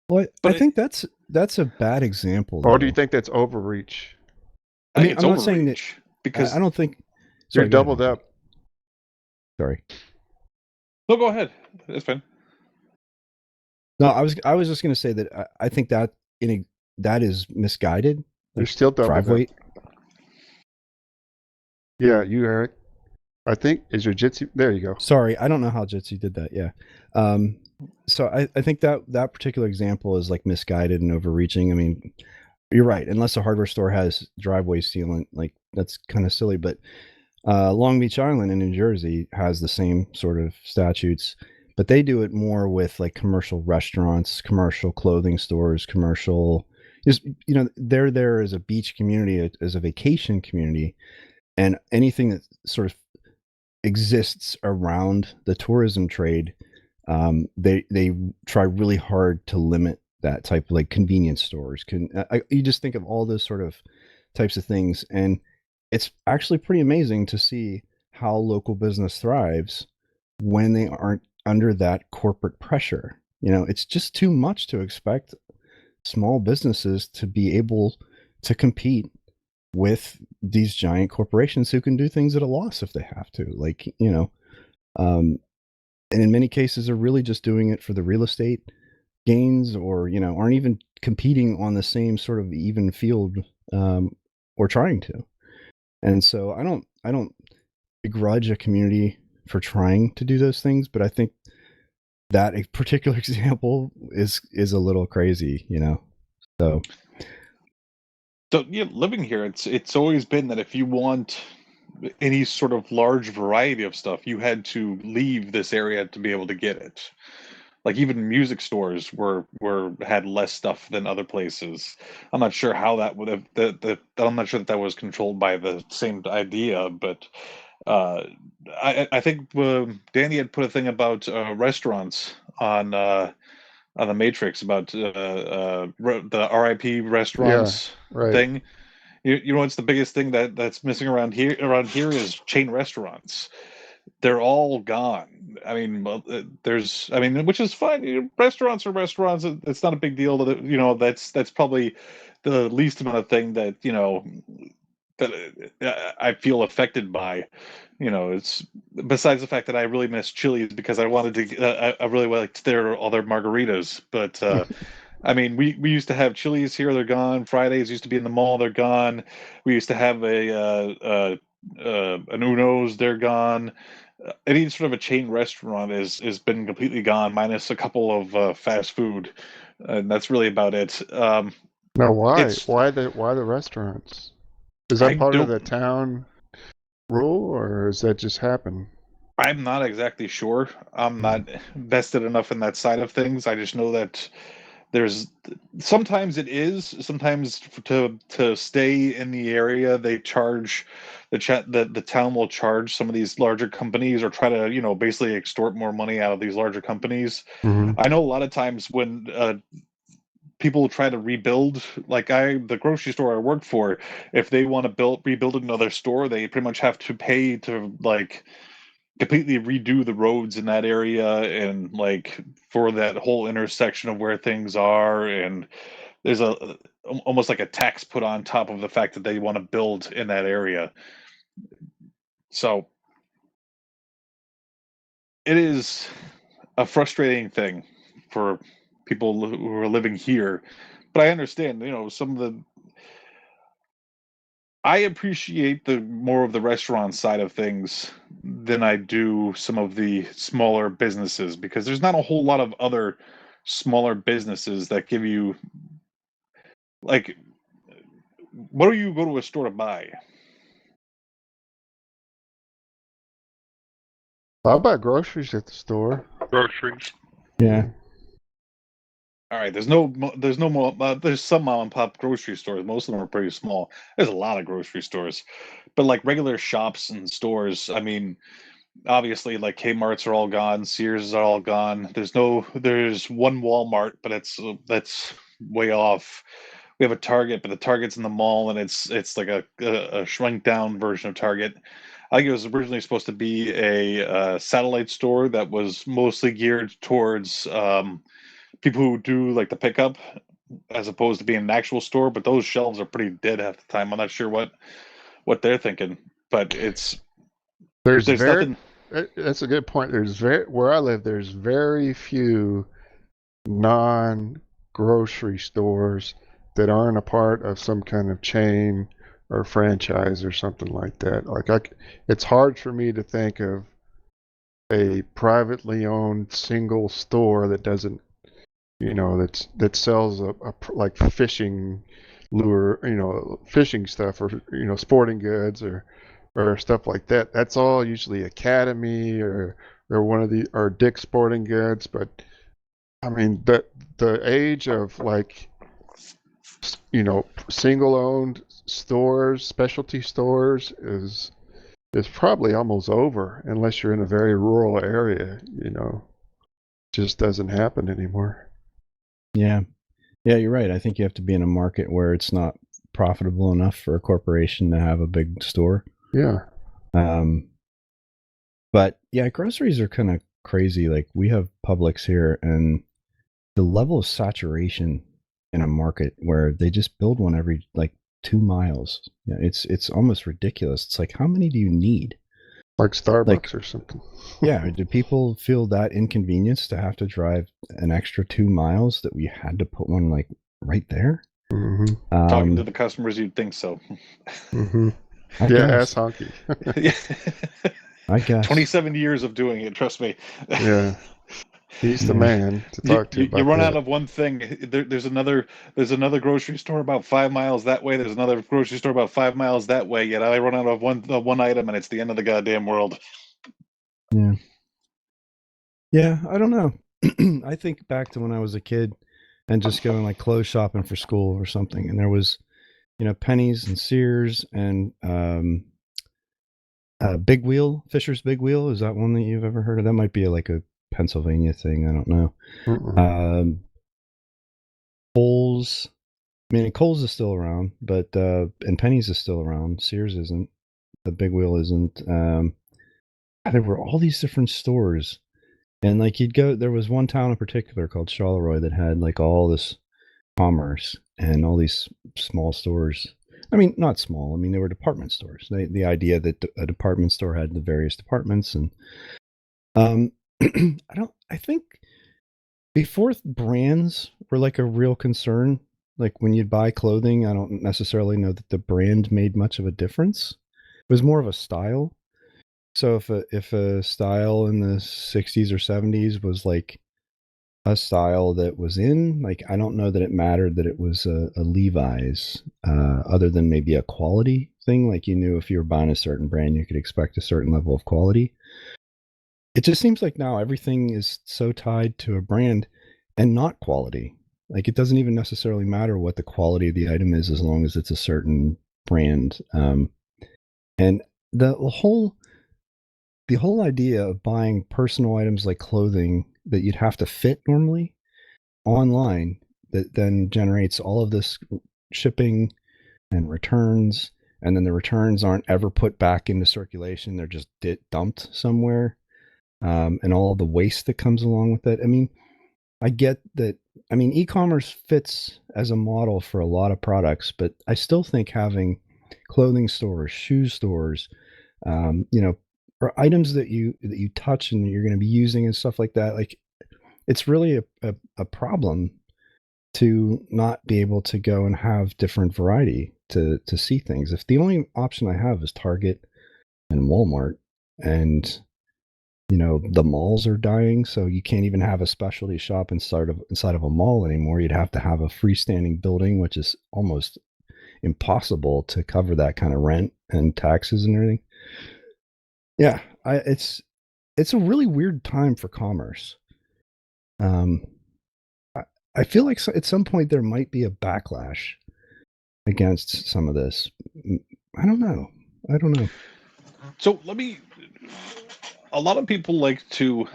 Well, But I think that's a bad example. Or do you though. think that's overreach? I mean, it's I'm not saying that overreach because I don't think You're sorry, go ahead, doubled Honkey. up. Sorry. No, go ahead. That's fine. No, I was just going to say that I think that that is misguided. You're still doubled driveway. up. Yeah, you, Eric. I think is your Jitsi. There you go. Sorry, I don't know how Jitsi did that. Yeah. So I think that particular example is like misguided and overreaching. I mean, you're right. Unless a hardware store has driveway sealant, like that's kind of silly. But Long Beach Island in New Jersey has the same sort of statutes, but they do it more with like commercial restaurants, commercial clothing stores, commercial. Just they're there as a beach community, as a vacation community, and anything that sort of exists around the tourism trade, they try really hard to limit that type of like convenience stores. You just think of all those sort of types of things, and it's actually pretty amazing to see how local business thrives when they aren't under that corporate pressure. It's just too much to expect small businesses to be able to compete with these giant corporations who can do things at a loss if they have to, and in many cases are really just doing it for the real estate gains, or aren't even competing on the same sort of even field, or trying to. And so I don't begrudge a community for trying to do those things, but I think that a particular example is a little crazy. So yeah, living here, it's always been that if you want any sort of large variety of stuff, you had to leave this area to be able to get it. Like even music stores had less stuff than other places. I'm not sure how that would have I'm not sure that was controlled by the same idea, but I think Danny had put a thing about restaurants on the Matrix about the RIP Yeah, restaurants right. thing. You know what's the biggest thing that's missing around here? Around here is chain restaurants. They're all gone. I mean, which is fine. Restaurants are restaurants. It's not a big deal. That's probably the least amount of thing that that I feel affected by. It's besides the fact that I really miss Chili's because I wanted to. I really liked all their margaritas, but. I mean, we used to have Chili's here. They're gone. Fridays used to be in the mall. They're gone. We used to have an Uno's. They're gone. Any sort of a chain restaurant is been completely gone, minus a couple of fast food, and that's really about it. Now, why? It's Why the restaurants? Is I that part of don't. the town rule, or does that just happen? I'm not exactly sure. I'm not vested enough in that side of things. I just know that there's sometimes it is sometimes to stay in the area they charge the town will charge some of these larger companies or try to basically extort more money out of these larger companies. Mm-hmm. I know a lot of times when people try to rebuild, like the grocery store I worked for, if they want to rebuild another store, they pretty much have to pay to like completely redo the roads in that area and like for that whole intersection of where things are, and there's almost like a tax put on top of the fact that they want to build in that area. So it is a frustrating thing for people who are living here, but I understand some of the I appreciate the more of the restaurant side of things than I do some of the smaller businesses because there's not a whole lot of other smaller businesses that give you like what do you go to a store to buy? I buy groceries at the store. Groceries. Yeah. All right, there's some mom and pop grocery stores. Most of them are pretty small. There's a lot of grocery stores, but like regular shops and stores, I mean, obviously like Kmart's are all gone, Sears are all gone. There's one Walmart, but that's way off. We have a Target, but the Target's in the mall, and it's like a shrunk down version of Target. I think it was originally supposed to be a satellite store that was mostly geared towards people who do like the pickup, as opposed to being an actual store. But those shelves are pretty dead half the time. I'm not sure what they're thinking, but there's very. nothing. That's a good point. Where I live. There's very few non-grocery stores that aren't a part of some kind of chain or franchise or something like that. It's hard for me to think of a privately owned single store that doesn't, that sells like fishing lure, fishing stuff, or sporting goods, or stuff like that. That's all usually Academy or Dick's Sporting Goods. But I mean, the age of like, single owned stores, specialty stores is probably almost over, unless you're in a very rural area. Just doesn't happen anymore. Yeah. Yeah, you're right. I think you have to be in a market where it's not profitable enough for a corporation to have a big store. Yeah. But yeah, groceries are kind of crazy. Like, we have Publix here, and the level of saturation in a market where they just build one every like 2 miles. Yeah, it's almost ridiculous. It's like, how many do you need? Like Starbucks or something. Yeah, do people feel that inconvenience to have to drive an extra 2 miles that we had to put one like right there? Mm-hmm. Talking to the customers, you'd think so. Mm-hmm. I Yeah, guess. ask Honkey. Yeah. I guess 27 years of doing it. Trust me. Yeah. He's the man to talk to about You run that. out of one thing. There's another grocery store about 5 miles that way. There's another grocery store about 5 miles that way. Yet I run out of one item, and it's the end of the goddamn world. Yeah. Yeah, I don't know. I think back to when I was a kid and just going like clothes shopping for school or something, and there was, Penny's and Sears and Big Wheel, Fisher's Big Wheel. Is that one that you've ever heard of? That might be like a Pennsylvania thing. I don't know. Kohl's. I mean, Kohl's is still around, but and Penny's is still around. Sears isn't. The Big Wheel isn't. There were all these different stores, and like you'd go. There was one town in particular called Charleroi that had like all this commerce and all these small stores. I mean, not small. I mean, they were department stores. The idea that a department store had the various departments, and I think before brands were like a real concern, like when you'd buy clothing, I don't necessarily know that the brand made much of a difference. It was more of a style. So if a style in the 60s or 70s was like a style that was in, like, I don't know that it mattered that it was a Levi's, other than maybe a quality thing. Like, you knew if you were buying a certain brand, you could expect a certain level of quality. It just seems like now everything is so tied to a brand and not quality. Like, it doesn't even necessarily matter what the quality of the item is, as long as it's a certain brand. And the whole idea of buying personal items like clothing that you'd have to fit normally online, that then generates all of this shipping and returns, and then the returns aren't ever put back into circulation. They're just dumped somewhere, and all the waste that comes along with it. I mean, I get that. I mean, e-commerce fits as a model for a lot of products, but I still think having clothing stores, shoe stores, or items that you touch and you're going to be using and stuff like that, like, it's really a problem to not be able to go and have different variety to see things. If the only option I have is Target and Walmart, and the malls are dying, so you can't even have a specialty shop inside of a mall anymore. You'd have to have a freestanding building, which is almost impossible to cover that kind of rent and taxes and everything. Yeah, it's it's a really weird time for commerce. I feel like at some point there might be a backlash against some of this. I don't know. So a lot of people like to,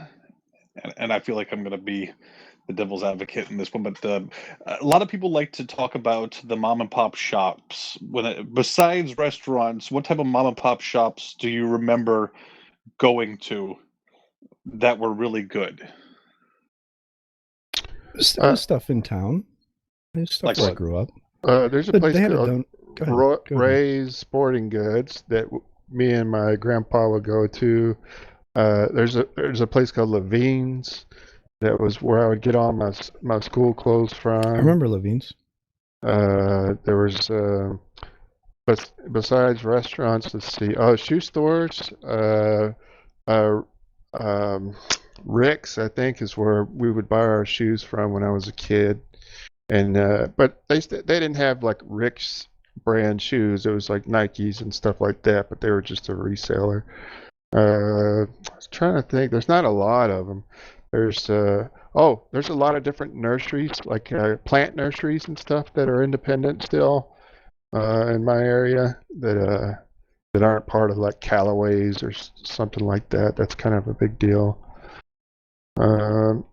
and I feel like I'm going to be the devil's advocate in this one, but a lot of people like to talk about the mom and pop shops. Besides restaurants, what type of mom and pop shops do you remember going to that were really good? There's stuff in town. There's stuff Like where I what? grew up. There's a place called Go ahead. Ray's Sporting Goods that me and my grandpa would go to. There's a place called Levine's that was where I would get all my school clothes from. I remember Levine's. There was but besides restaurants, let's see. Oh, shoe stores. Rick's, I think, is where we would buy our shoes from when I was a kid. And but they didn't have like Rick's brand shoes. It was like Nikes and stuff like that, but they were just a reseller. I was trying to think. There's not a lot of them. There's a lot of different nurseries, like plant nurseries and stuff that are independent still in my area that aren't part of like Callaway's or something like that. That's kind of a big deal.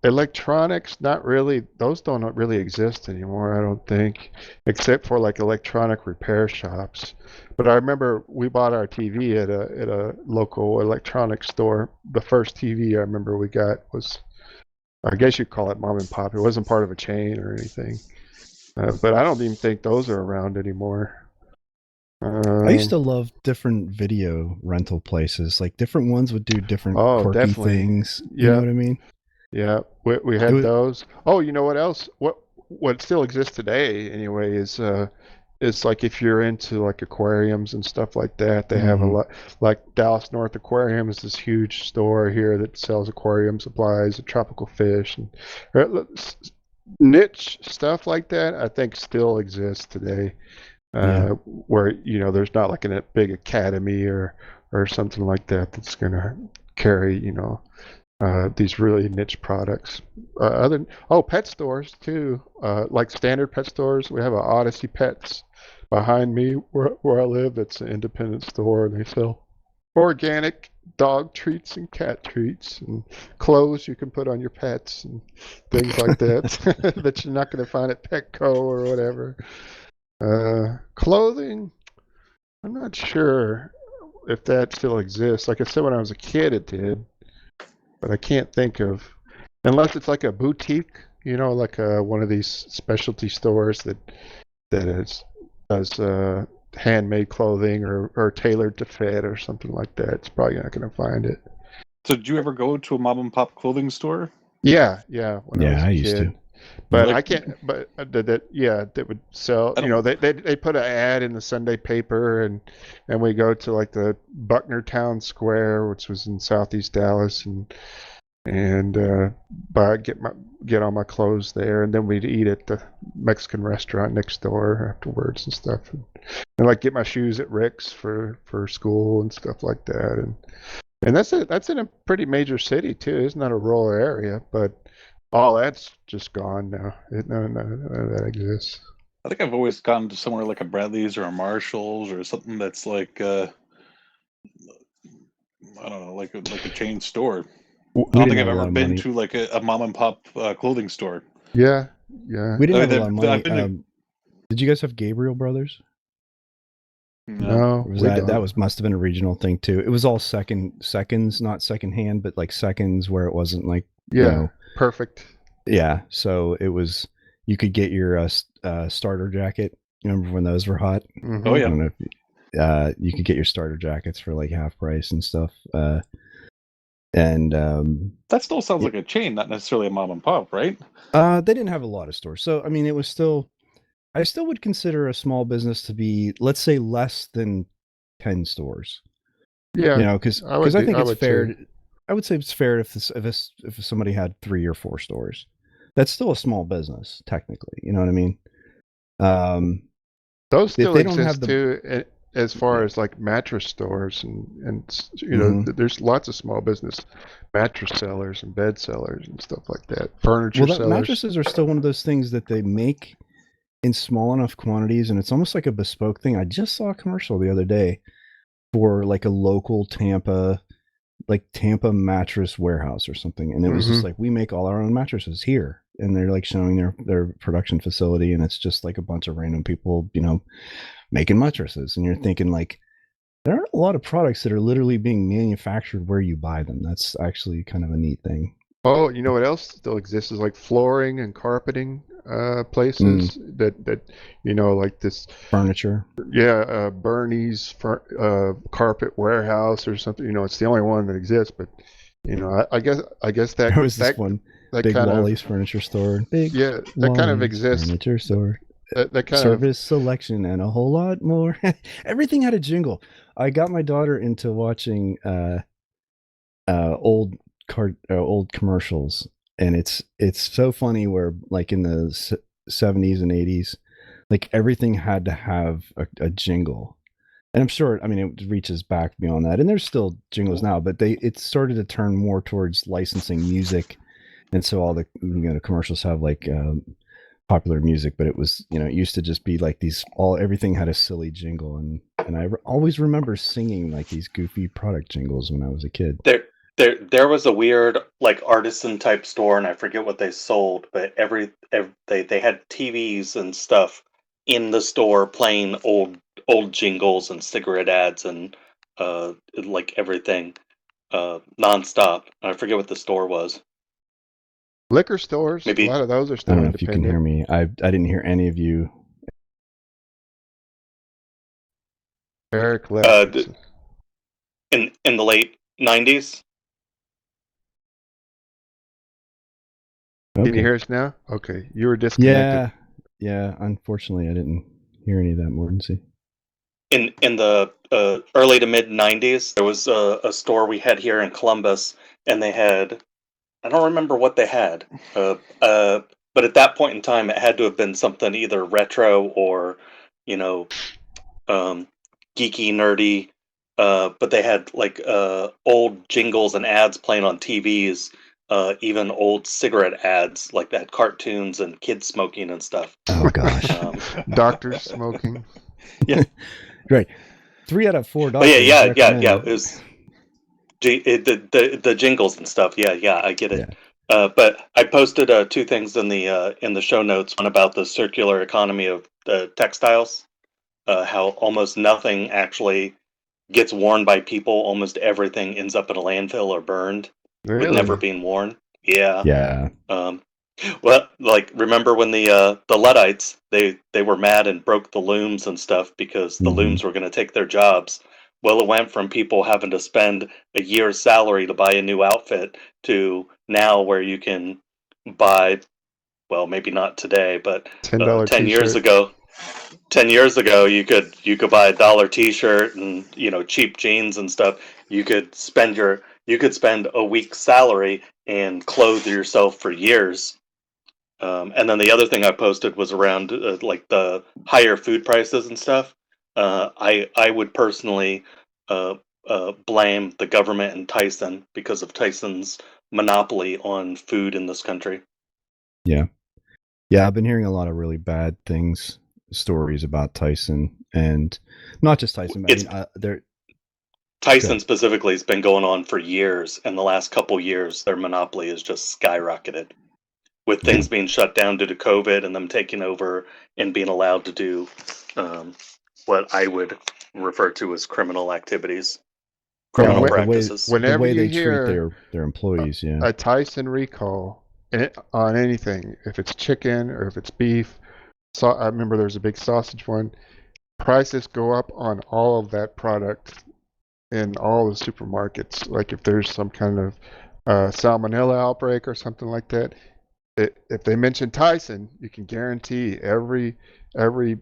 Electronics, not really. Those don't really exist anymore, I don't think, except for like electronic repair shops. But I remember we bought our TV at a local electronics store. The first TV I remember we got was, I guess you'd call it mom and pop. It wasn't part of a chain or anything. But I don't even think those are around anymore. I used to love different video rental places. Like different ones would do different quirky definitely. things. You know what I mean? Yeah, we had those. Oh, you know what else? What still exists today anyway is like if you're into like aquariums and stuff like that, they have a lot. Like Dallas North Aquarium is this huge store here that sells aquarium supplies and tropical fish and niche stuff like that. I think still exists today. Where there's not like a big academy or something like that that's gonna carry these really niche products. Pet stores too, like standard pet stores. We have an Odyssey Pets behind me where I live. It's an independent store, and they sell organic dog treats and cat treats and clothes you can put on your pets and things like that that you're not going to find at Petco or whatever. Clothing, I'm not sure if that still exists. Like I said, when I was a kid, it did, but I can't think of, unless it's like a boutique, like one of these specialty stores that does handmade clothing or tailored to fit or something like that. It's probably not going to find it. So, did you ever go to a mom and pop clothing store? Yeah. When I was a kid. Used to. But I can't. But that would sell. They put an ad in the Sunday paper, and we go to like the Buckner Town Square, which was in Southeast Dallas, and get all my clothes there, and then we'd eat at the Mexican restaurant next door afterwards and stuff, and like get my shoes at Rick's for school and stuff like that, and that's in a pretty major city too. It's not a rural area, but all that's just gone now. None of that exists. I think I've always gone to somewhere like a Bradley's or a Marshall's or something that's like I don't know, like a chain store. I don't think I've ever been to like a mom and pop clothing store. Yeah. We didn't have a lot of money. Did you guys have Gabriel Brothers? No. That must have been a regional thing too. It was all seconds, not secondhand, but like seconds where it wasn't like perfect. Yeah, so it was, you could get your starter jacket. You remember when those were hot? Mm-hmm. Oh yeah. I don't know if you could get your starter jackets for like half price and stuff. That still sounds like a chain, not necessarily a mom and pop, right? They didn't have a lot of stores, so I mean, it was still. I still would consider a small business to be, let's say, less than 10 stores. Yeah, because I think it's fair. I would say it's fair if somebody had 3 or 4 stores. That's still a small business, technically. You know what I mean? Those still exist too. as far as like mattress stores and you know, there's lots of small business mattress sellers and bed sellers and stuff like that. Furniture sellers. Mattresses are still one of those things that they make in small enough quantities, and it's almost like a bespoke thing. I just saw a commercial the other day for like a local Tampa mattress warehouse or something, and it was just like, we make all our own mattresses here, and they're like showing their production facility, and it's just like a bunch of random people, you know, making mattresses, and you're thinking like, there are a lot of products that are literally being manufactured where you buy them. That's actually kind of a neat thing. Oh, you know what else still exists is like flooring and carpeting places that you know, like this furniture. Yeah, Bernie's carpet warehouse or something. You know, it's the only one that exists. But you know, I guess that there was this one Big Wally's furniture store. That kind of exists. Furniture store. That kind service selection and a whole lot more. Everything had a jingle. I got my daughter into watching old commercials, and it's so funny where like in the 70s and 80s, like everything had to have a jingle. And I'm sure, I mean, it reaches back beyond that, and there's still jingles now, but it started to turn more towards licensing music, and so all the, you know, commercials have like popular music, but it was, you know, it used to just be like everything had a silly jingle, and I always remember singing like these goofy product jingles when I was a kid. There was a weird like artisan type store, and I forget what they sold, but they had TVs and stuff in the store playing old jingles and cigarette ads and like everything nonstop. I forget what the store was. Liquor stores, maybe a lot of those are still I don't know if you can hear me. I didn't hear any of you. Eric left. In the late 90s. Okay. Can you hear us now? Okay, you were disconnected. Yeah. Unfortunately, I didn't hear any of that, mordancy. In the early to mid 90s, there was a store we had here in Columbus, and they had, I don't remember what they had, but at that point in time, it had to have been something either retro or, you know, geeky, nerdy. But they had like old jingles and ads playing on TVs, even old cigarette ads like that, cartoons and kids smoking and stuff. Oh gosh, doctors smoking. Yeah, right. 3 out of 4 doctors. Yeah. It was the jingles and stuff. Yeah, I get it. Yeah. But I posted 2 things in the show notes. One about the circular economy of textiles, how almost nothing actually gets worn by people. Almost everything ends up in a landfill or burned, with never being worn. Yeah. Well, like, remember when the Luddites, they were mad and broke the looms and stuff because the looms were going to take their jobs. Well, it went from people having to spend a year's salary to buy a new outfit to now where you can buy, well, maybe not today, but $10 10 years ago. 10 years ago, you could buy a $1 T-shirt and, you know, cheap jeans and stuff. You could spend a week's salary and clothe yourself for years. And then the other thing I posted was around like the higher food prices and stuff. I would personally blame the government and Tyson because of Tyson's monopoly on food in this country. Yeah, I've been hearing a lot of really bad stories about Tyson, and not just Tyson. Tyson specifically has been going on for years, and the last couple years, their monopoly has just skyrocketed. With things being shut down due to COVID and them taking over and being allowed to do what I would refer to as criminal activities, criminal practices. Whenever the way you they hear treat their employees, a Tyson recall on anything, if it's chicken or if it's beef. So I remember there was a big sausage one. Prices go up on all of that product in all the supermarkets. Like if there's some kind of salmonella outbreak or something like that. If they mention Tyson, you can guarantee every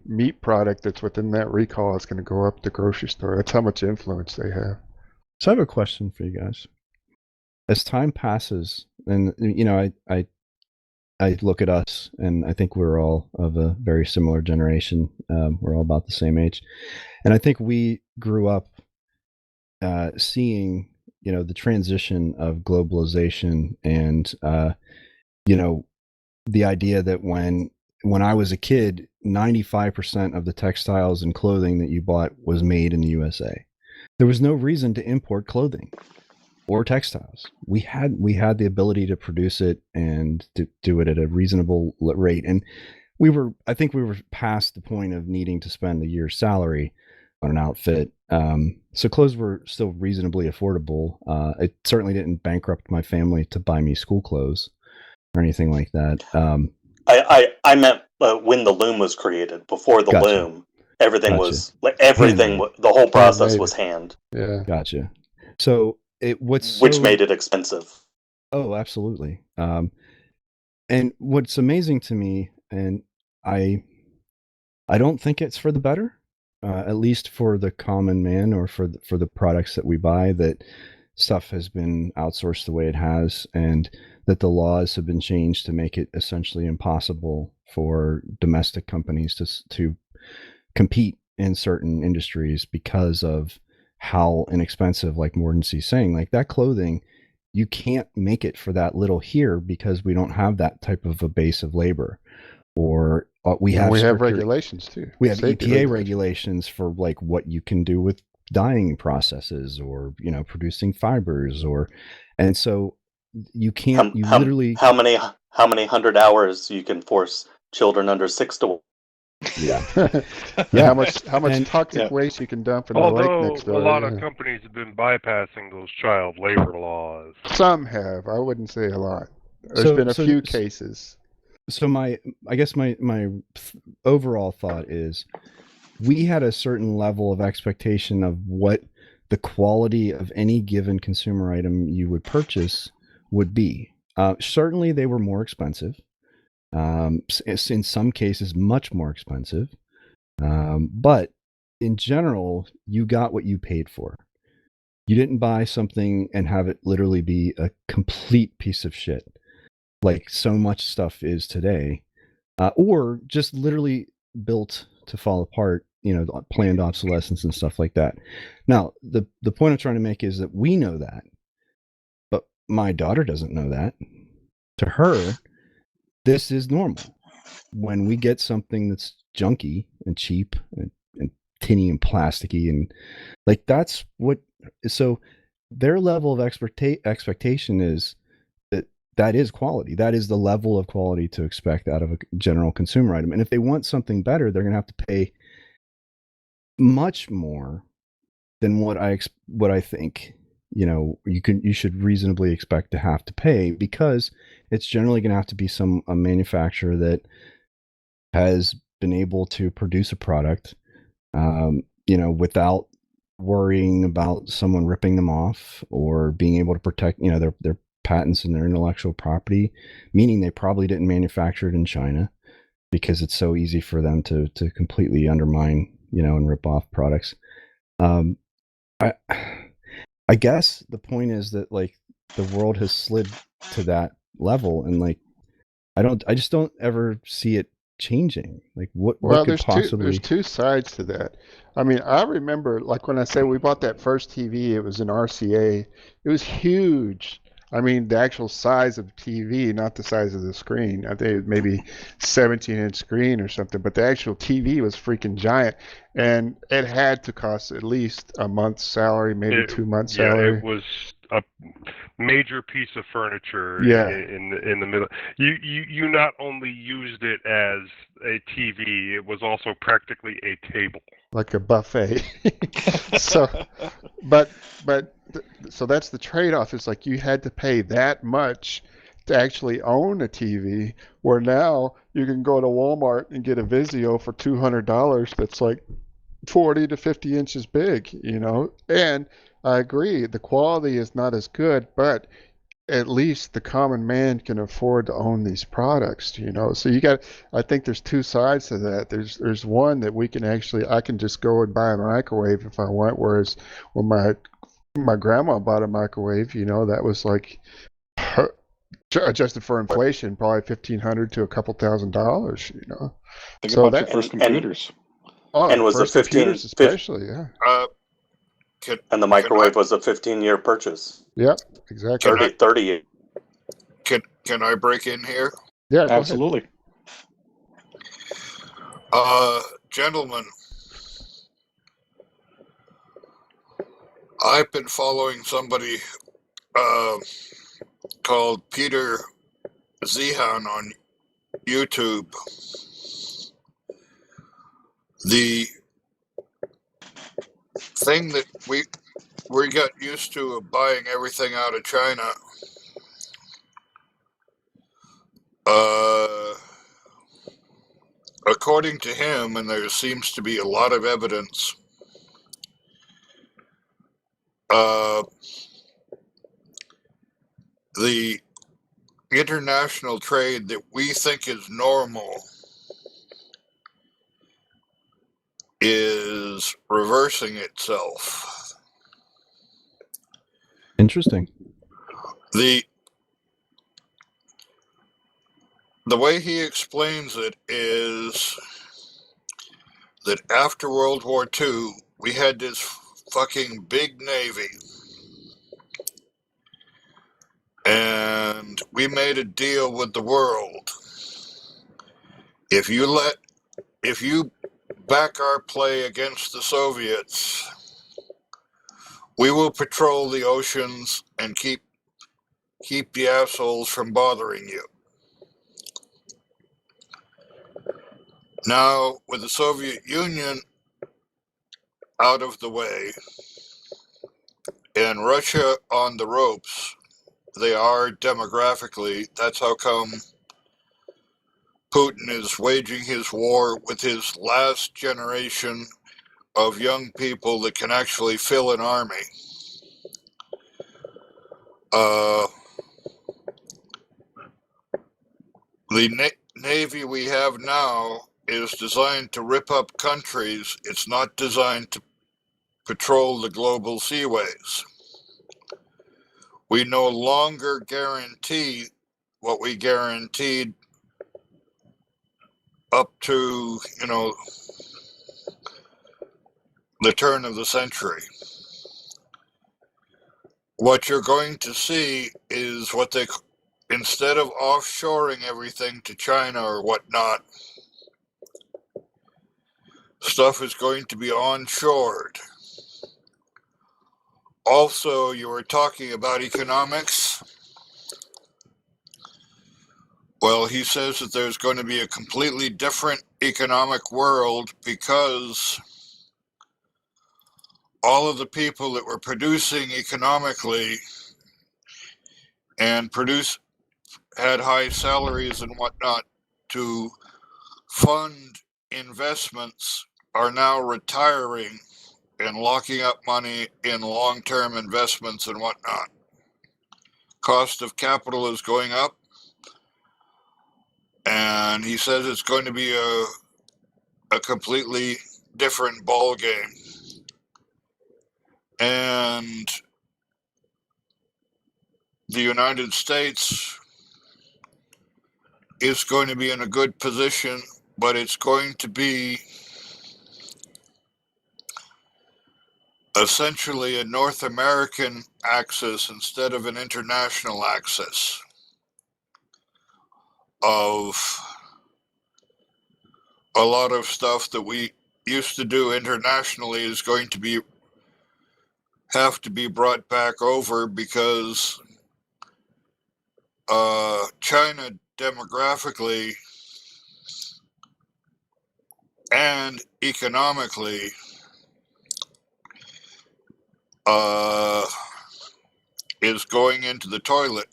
meat product that's within that recall is going to go up the grocery store. That's how much influence they have. So I have a question for you guys. As time passes, and you know, I I look at us, and I think we're all of a very similar generation. We're all about the same age, and I think we grew up seeing, the transition of globalization, and the idea that when I was a kid, 95% of the textiles and clothing that you bought was made in the USA. There was no reason to import clothing or textiles. We had the ability to produce it and to do it at a reasonable rate. And I think we were past the point of needing to spend a year's salary on an outfit. So clothes were still reasonably affordable. It certainly didn't bankrupt my family to buy me school clothes or anything like that. I meant when the loom was created. Before the Gotcha. loom, everything Gotcha. was everything. Handmade. The whole process Handmade. was hand. Yeah. Gotcha. So which made it expensive. Oh, absolutely. And what's amazing to me, and I don't think it's for the better, at least for the common man or for the products that we buy, that stuff has been outsourced the way it has, and that the laws have been changed to make it essentially impossible for domestic companies to compete in certain industries because of how inexpensive, like Mordancy's saying, like that clothing, you can't make it for that little here because we don't have that type of a base of labor. Or we have regulations too. We have EPA regulations for like what you can do with dyeing processes, or producing fibers, and so you can't. How many 100 hours you can force children under 6 to. Yeah. How much toxic waste you can dump in the lake next door. A lot of companies have been bypassing those child labor laws. Some have. I wouldn't say a lot. There's been a few cases. So I guess my overall thought is, we had a certain level of expectation of what the quality of any given consumer item you would purchase would be. Certainly they were more expensive. In some cases much more expensive, but in general you got what you paid for. You didn't buy something and have it literally be a complete piece of shit like so much stuff is today, or just literally built to fall apart, planned obsolescence and stuff like that. Now the point I'm trying to make is that we know that, but my daughter doesn't know that. To her, this is normal. When we get something that's junky and cheap and tinny and plasticky, and like that's what. So their level of expectation is that is quality. That is the level of quality to expect out of a general consumer item. And if they want something better, they're going to have to pay much more than what I think you should reasonably expect to have to pay, because it's generally going to have to be a manufacturer that has been able to produce a product, without worrying about someone ripping them off, or being able to protect, their patents and their intellectual property, meaning they probably didn't manufacture it in China because it's so easy for them to completely undermine, and rip off products. I guess the point is that like the world has slid to that level, and like I just don't ever see it changing. Like what could possibly... there's two sides to that. I mean, I remember like when I say we bought that first TV, it was an RCA. It was huge. I mean, the actual size of TV, not the size of the screen. I think maybe 17-inch screen or something, but the actual TV was freaking giant, and it had to cost at least a month's salary, maybe 2 months' salary. Yeah, it was a major piece of furniture. In the middle. You not only used it as a TV, it was also practically a table, like a buffet. So that's the trade-off. It's like you had to pay that much to actually own a TV, where now you can go to Walmart and get a Vizio for $200 that's like 40 to 50 inches big, And I agree, the quality is not as good, but at least the common man can afford to own these products, So I think there's two sides to that. There's one that I can just go and buy a microwave if I want, whereas when my grandma bought a microwave, that was like Adjusted for inflation, probably $1,500 to a couple $1,000. You know. Think So about your that first computers. And was first it 15 computers especially, yeah. And the microwave was a 15-year purchase. Yep, exactly. 30. Can I break in here? Yeah, go Absolutely. Gentlemen, I've been following somebody called Peter Zehan on YouTube. The thing that we got used to of buying everything out of China, according to him, and there seems to be a lot of evidence, the international trade that we think is normal is reversing itself. Interesting. The way he explains it is that after World War II, we had this fucking big Navy. And we made a deal with the world. If you back our play against the Soviets, we will patrol the oceans and keep the assholes from bothering you. Now, with the Soviet Union out of the way and Russia on the ropes, they are demographically, that's how come Putin is waging his war with his last generation of young people that can actually fill an army. The Navy we have now is designed to rip up countries. It's not designed to patrol the global seaways. We no longer guarantee what we guaranteed up to, the turn of the century. What you're going to see is instead of offshoring everything to China or whatnot, stuff is going to be onshored. Also, you were talking about economics. Well, he says that there's going to be a completely different economic world because all of the people that were producing economically and had high salaries and whatnot to fund investments are now retiring and locking up money in long-term investments and whatnot. Cost of capital is going up, and he says it's going to be a completely different ball game. And the United States is going to be in a good position, but it's going to be essentially a North American axis instead of an international axis of a lot of stuff that we used to do internationally is going to have to be brought back over because China demographically and economically is going into the toilet.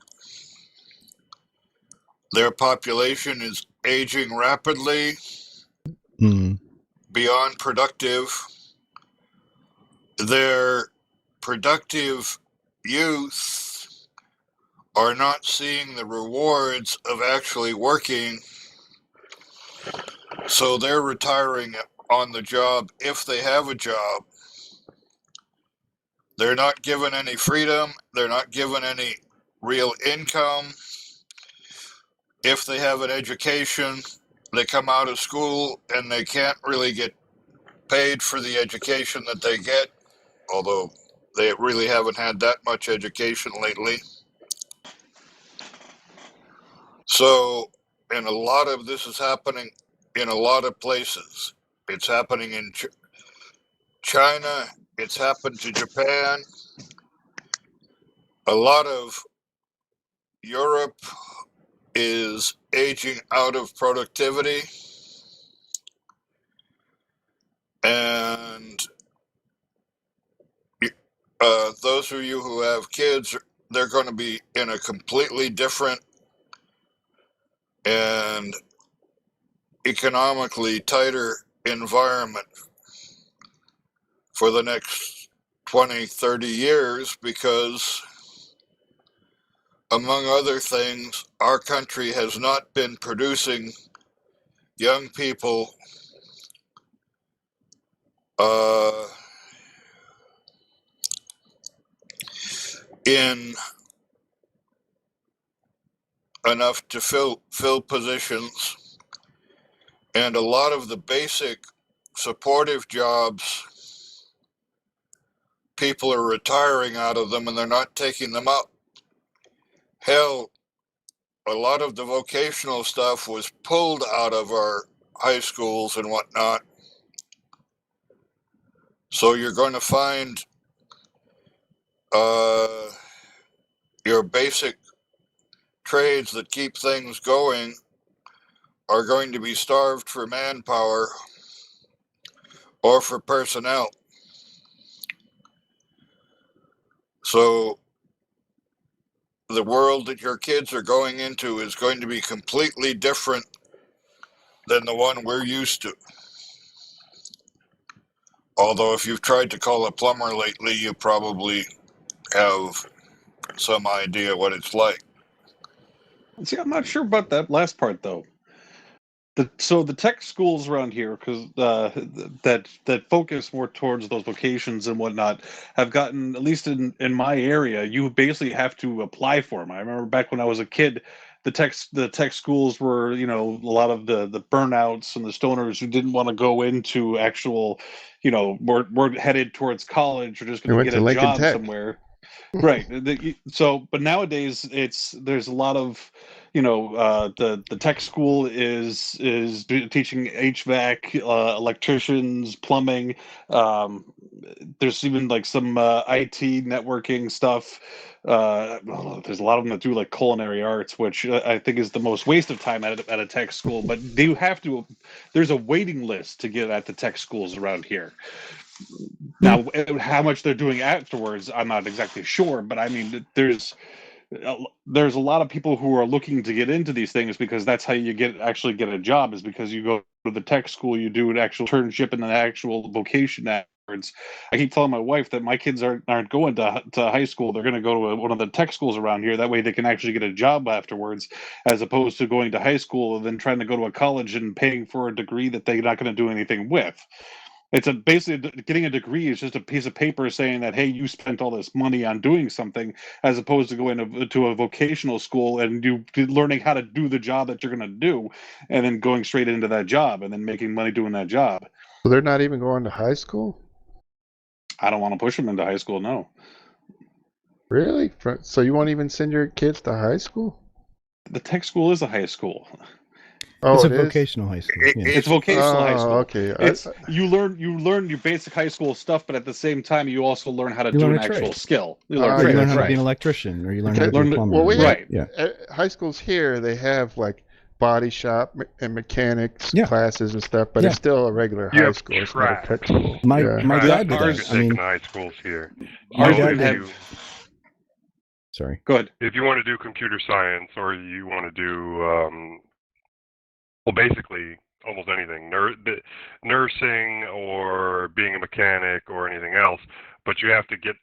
Their population is aging rapidly, beyond productive. Their productive youth are not seeing the rewards of actually working, so they're retiring on the job if they have a job. They're not given any freedom. They're not given any real income. if they have an education, they come out of school and they can't really get paid for the education that they get, although they really haven't had that much education lately. So, and a lot of this is happening in a lot of places. It's happening in China. It's happened to Japan. A lot of Europe is aging out of productivity. And those of you who have kids, they're going to be in a completely different and economically tighter environment for the next 20, 30 years because, among other things, our country has not been producing young people in enough to fill positions, and a lot of the basic supportive jobs, people are retiring out of them and they're not taking them up. Hell, a lot of the vocational stuff was pulled out of our high schools and whatnot. So you're going to find your basic trades that keep things going are going to be starved for manpower or for personnel. So the world that your kids are going into is going to be completely different than the one we're used to. Although if you've tried to call a plumber lately, you probably have some idea what it's like. See, I'm not sure about that last part though. So the tech schools around here, because that focus more towards those vocations and whatnot, have gotten, at least in my area, you basically have to apply for them. I remember back when I was a kid, the tech schools were, a lot of the burnouts and the stoners who didn't want to go into actual, were headed towards college or just going to get a job somewhere. Right. But nowadays there's a lot of, the tech school is teaching HVAC, electricians, plumbing. There's even like some IT networking stuff. There's a lot of them that do like culinary arts, which I think is the most waste of time at a tech school. But there's a waiting list to get at the tech schools around here. Now, how much they're doing afterwards, I'm not exactly sure, but I mean, there's a lot of people who are looking to get into these things because that's how you actually get a job, is because you go to the tech school, you do an actual internship and an actual vocation afterwards. I keep telling my wife that my kids aren't going to high school. They're going to go to one of the tech schools around here. That way they can actually get a job afterwards, as opposed to going to high school and then trying to go to a college and paying for a degree that they're not going to do anything with. It's basically getting a degree is just a piece of paper saying that, hey, you spent all this money on doing something, as opposed to going to a vocational school and you learning how to do the job that you're going to do, and then going straight into that job and then making money doing that job. So they're not even going to high school? I don't want to push them into high school, no. Really? So you won't even send your kids to high school? The tech school is a high school. Oh, it's a vocational high school. It's vocational high school. Okay. You learn your basic high school stuff, but at the same time, you also learn how to do an actual skill. You learn how to be an electrician, or you learn how to be a plumber. Well, high schools here, they have like body shop and mechanics classes and stuff, but it's still a regular high school. It's not a tech school. My dad did that. I mean, high schools here. Sorry. Go ahead. If you want to do computer science, or you want to do well, basically almost anything, nursing or being a mechanic or anything else, but you have to get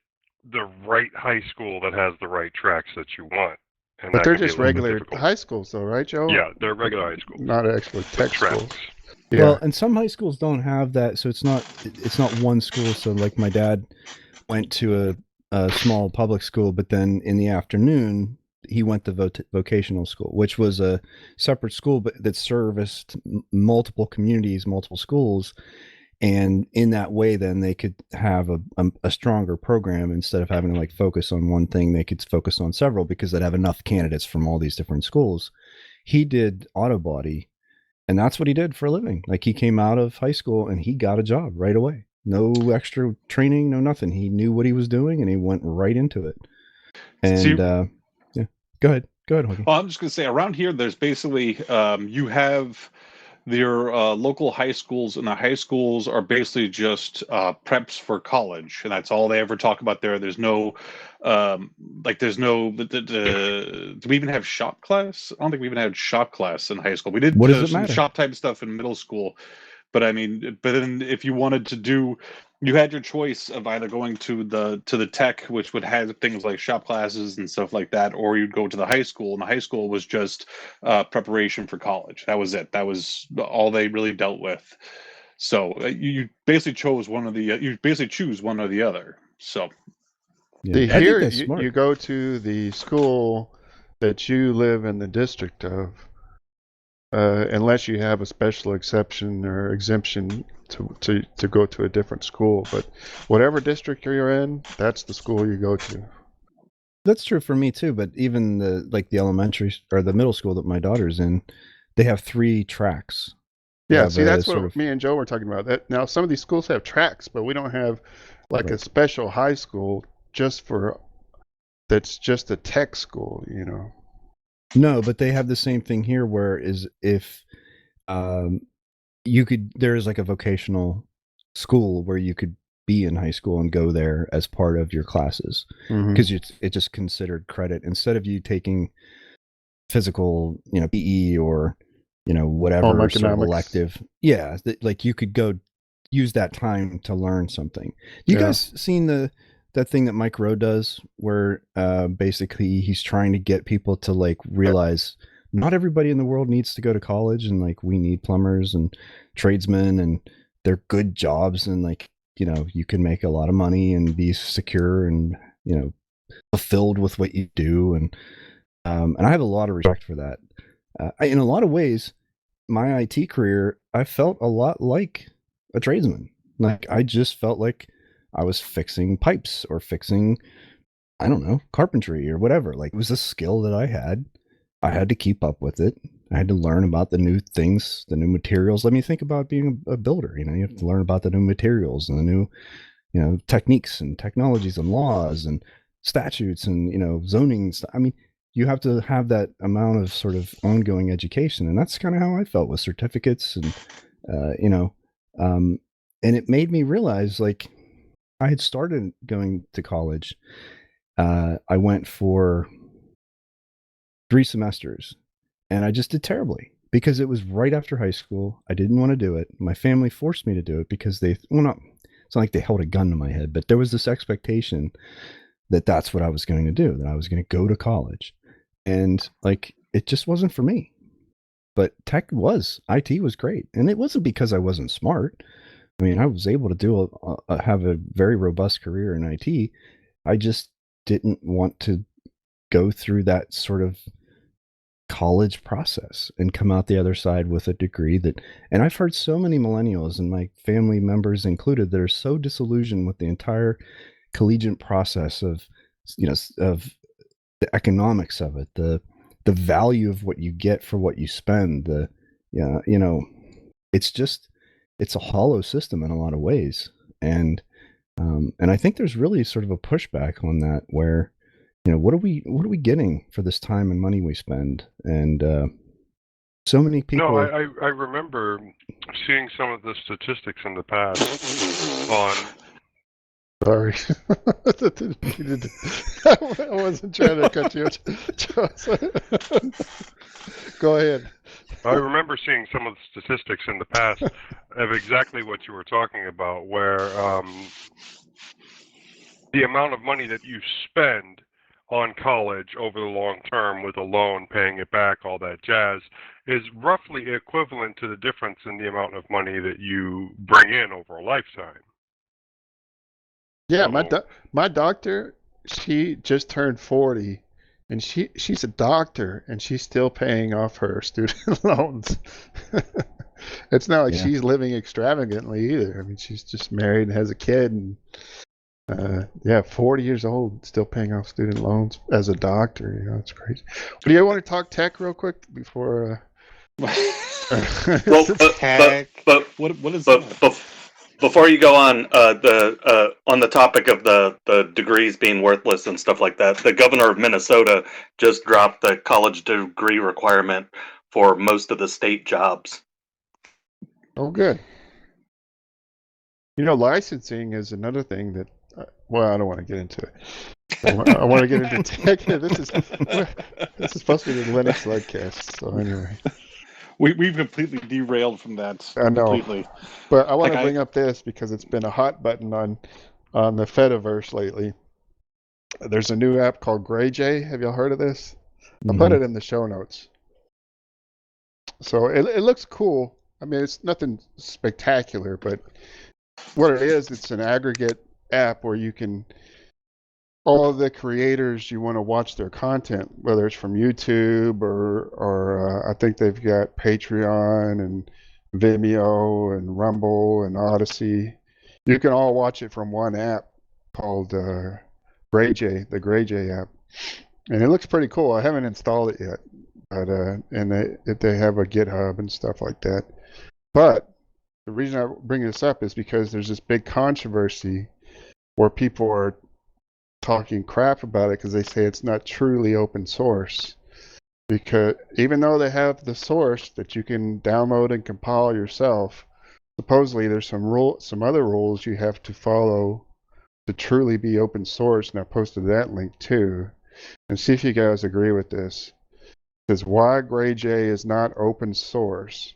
the right high school that has the right tracks that you want. And but they're just regular high schools, though, right, Joe? Yeah, they're regular high schools. Not actually tech schools. Yeah. Well, and some high schools don't have that, so it's not one school. So, like, my dad went to a small public school, but then in the afternoon he went to vocational school, which was a separate school, but that serviced multiple communities, multiple schools. And in that way, then they could have a stronger program. Instead of having to like focus on one thing, they could focus on several because they'd have enough candidates from all these different schools. He did auto body, and that's what he did for a living. Like, he came out of high school and he got a job right away. No extra training, no nothing. He knew what he was doing and he went right into it. And yeah, go ahead, Honkey. Well, I'm just going to say, around here, there's basically you have your local high schools, and the high schools are basically just preps for college, and that's all they ever talk about there. There's no there's no do we even have shop class? I don't think we even had shop class in high school. We did What does it some matter? shop type stuff in middle school, but I mean, but then if you wanted to do, you had your choice of either going to the tech, which would have things like shop classes and stuff like that, or you'd go to the high school, and the high school was just preparation for college. That was it. That was all they really dealt with. So you basically chose one of the. You basically choose one or the other. So Yeah, Here you go to the school that you live in the district of, unless you have a special exception or exemption to go to a different school. But whatever district you're in, that's the school you go to. That's true for me too. But even the elementary or the middle school that my daughter's in, they have 3 tracks. Yeah, see, that's what me and Joe were talking about. That now some of these schools have tracks, but we don't have like a special high school that's just a tech school, you know. No, but they have the same thing here, where is if there's like a vocational school where you could be in high school and go there as part of your classes, because it's just considered credit instead of you taking physical, PE or whatever sort of elective. Yeah, like you could go use that time to learn something. You guys seen that thing that Mike Rowe does, where basically he's trying to get people to like realize not everybody in the world needs to go to college, and like we need plumbers and tradesmen, and they're good jobs, and like you can make a lot of money and be secure and fulfilled with what you do, and I have a lot of respect for that. In a lot of ways, my IT career, I felt a lot like a tradesman. Like I just felt like I was fixing pipes or fixing, I don't know, carpentry or whatever. Like it was a skill that I had. I had to keep up with it. I had to learn about the new things, the new materials. Let me think about being a builder. You have to learn about the new materials and the new, techniques and technologies and laws and statutes and, zoning. I mean, you have to have that amount of sort of ongoing education. And that's kind of how I felt with certificates and, and it made me realize, like, I had started going to college. I went for 3 semesters and I just did terribly because it was right after high school. I didn't want to do it. My family forced me to do it because it's not like they held a gun to my head, but there was this expectation that that's what I was going to do, that I was going to go to college. And like, it just wasn't for me. But IT was great. And it wasn't because I wasn't smart. I mean, I was able to have a very robust career in IT. I just didn't want to go through that sort of college process and come out the other side with a degree and I've heard so many millennials, and my family members included, that are so disillusioned with the entire collegiate process of the economics of it, the value of what you get for what you spend, it's a hollow system in a lot of ways. And I think there's really sort of a pushback on that, where, what are we getting for this time and money we spend? And so many people. No, I remember seeing some of the statistics in the past on. Sorry. I wasn't trying to cut you off. Go ahead. I remember seeing some of the statistics in the past of exactly what you were talking about, where the amount of money that you spend on college over the long term with a loan, paying it back, all that jazz, is roughly equivalent to the difference in the amount of money that you bring in over a lifetime. Yeah, my doctor, she just turned 40, and she's a doctor, and she's still paying off her student loans. It's not like Yeah. she's living extravagantly either. I mean, she's just married and has a kid, and 40 years old, still paying off student loans as a doctor. You know, it's crazy. But do you want to talk tech real quick before? Well, Tech. What is that? Before you go on, on the topic of the degrees being worthless and stuff like that, the governor of Minnesota just dropped the college degree requirement for most of the state jobs. Oh, good. You know, licensing is another thing that. Well, I don't want to get into it. I want to get into tech. This is supposed to be the Linux Lugcast. So anyway, we've completely derailed from that. I know. Completely. But I want to bring up this because it's been a hot button on the Fediverse lately. There's a new app called GrayJ. Have y'all heard of this? I'll put it in the show notes. So it looks cool. I mean, it's nothing spectacular, but what it is, it's an aggregate app where you can, all of the creators you want to watch their content, whether it's from YouTube or I think they've got Patreon and Vimeo and Rumble and Odyssey. You can all watch it from one app called GrayJ, the GrayJ app, and it looks pretty cool. I haven't installed it yet, but and they have a GitHub and stuff like that. But the reason I bring this up is because there's this big controversy where people are talking crap about it because they say it's not truly open source. Because even though they have the source that you can download and compile yourself, supposedly there's some other rules you have to follow to truly be open source. And I posted that link too. And see if you guys agree with this. It says why GrayJ is not open source.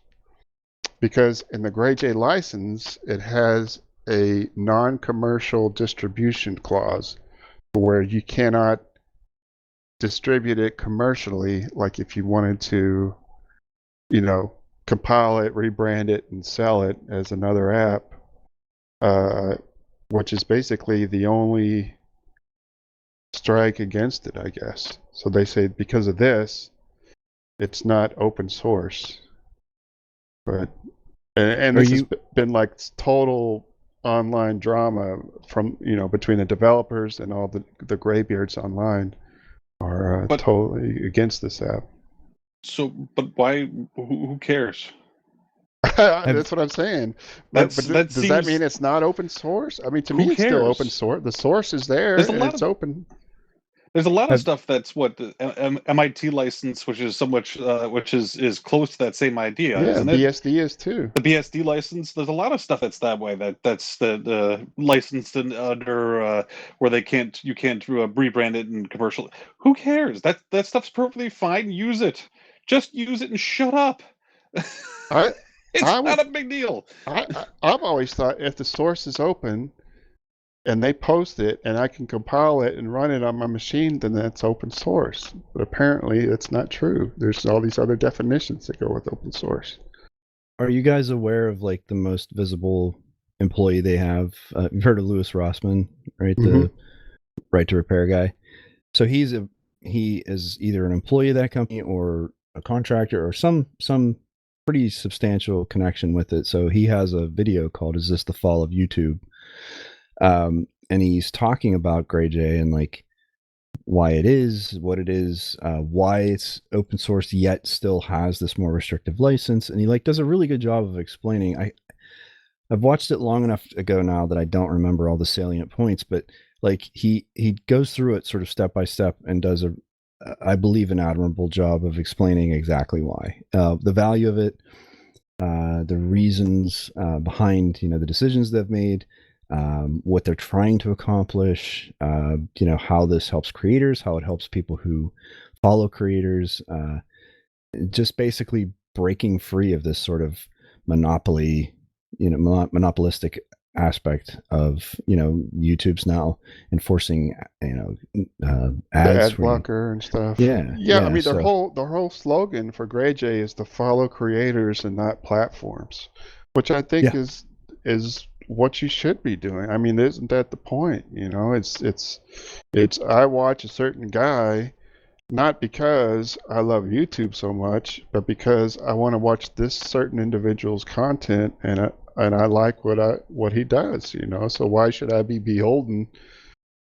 Because in the GrayJ license, it has a non-commercial distribution clause where you cannot distribute it commercially, like if you wanted to, compile it, rebrand it, and sell it as another app, which is basically the only strike against it, I guess. So they say because of this, it's not open source. But and this has been like total online drama from between the developers and all the graybeards online are totally against this app. So, but why? Who cares? That's what I'm saying. But does that mean it's not open source? I mean, to me, it's still open source. The source is there, and it's open. There's a lot of stuff that's the MIT license, which is which is close to that same idea, isn't it? BSD is too. The BSD license. There's a lot of stuff that's that way. That's the licensed under where you can't rebrand it in commercial. Who cares? That stuff's perfectly fine. Use it. Just use it and shut up. It's not a big deal. I've always thought if the source is open and they post it and I can compile it and run it on my machine, then that's open source. But apparently that's not true. There's all these other definitions that go with open source. Are you guys aware of like the most visible employee they have? You've heard of Louis Rossmann, right? The right to repair guy. So he is either an employee of that company or a contractor or some pretty substantial connection with it. So he has a video called "Is This the Fall of YouTube?" And he's talking about GrayJ and like why it is what it is, why it's open source yet still has this more restrictive license, and he like does a really good job of explaining. I've watched it long enough ago now that I don't remember all the salient points, but like he goes through it sort of step by step and does I believe an admirable job of explaining exactly why, the value of it, the reasons behind the decisions they've made, what they're trying to accomplish, how this helps creators, how it helps people who follow creators, just basically breaking free of this sort of monopoly, monopolistic aspect of YouTube's now enforcing ads, ad blocker and stuff. Yeah. I mean, their whole slogan for GrayJ is to follow creators and not platforms, which I think is what you should be doing. I mean, isn't that the point? It's I watch a certain guy not because I love YouTube so much, but because I want to watch this certain individual's content, and I like what he does, you know. So why should I be beholden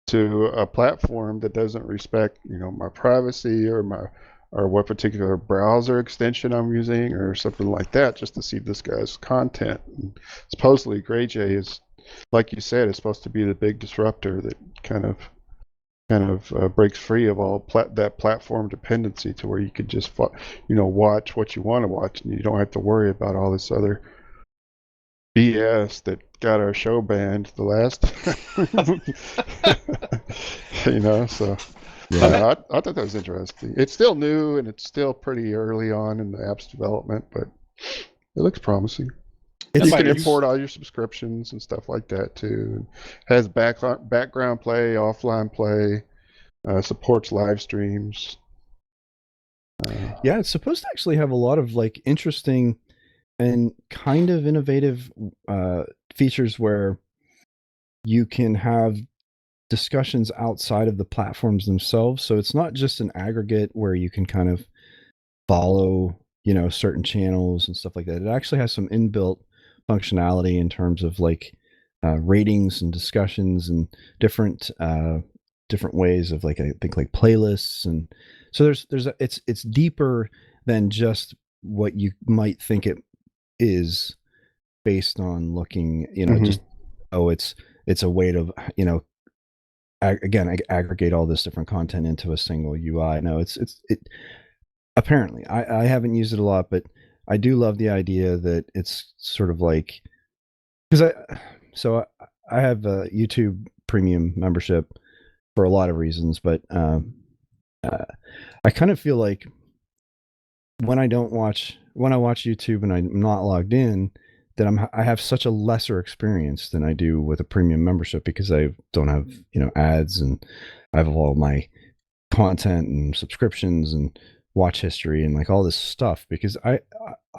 to a platform that doesn't respect, you know, my privacy or what particular browser extension I'm using or something like that, just to see this guy's content? And supposedly, GrayJ is, like you said, is supposed to be the big disruptor that kind of breaks free of all that platform dependency, to where you could just watch what you want to watch, and you don't have to worry about all this other BS that got our show banned the last you know. So Yeah. I thought that was interesting. It's still new and it's still pretty early on in the app's development, but it looks promising. You can import all your subscriptions and stuff like that too. Has background play, offline play, supports live streams. Yeah, it's supposed to actually have a lot of like interesting and kind of innovative features where you can have discussions outside of the platforms themselves. So it's not just an aggregate where you can kind of follow, you know, certain channels and stuff like that. It actually has some inbuilt functionality in terms of like ratings and discussions and different ways of, like, I think, like playlists. And so it's deeper than just what you might think it is based on looking, you know, just it's a way to, you know, aggregate all this different content into a single UI. No, it apparently, I haven't used it a lot, but I do love the idea that it's sort of like, because I have a YouTube premium membership for a lot of reasons, but I kind of feel like when I watch YouTube and I'm not logged in, that I have such a lesser experience than I do with a premium membership, because I don't have, you know, ads, and I have all my content and subscriptions and watch history and like all this stuff, because I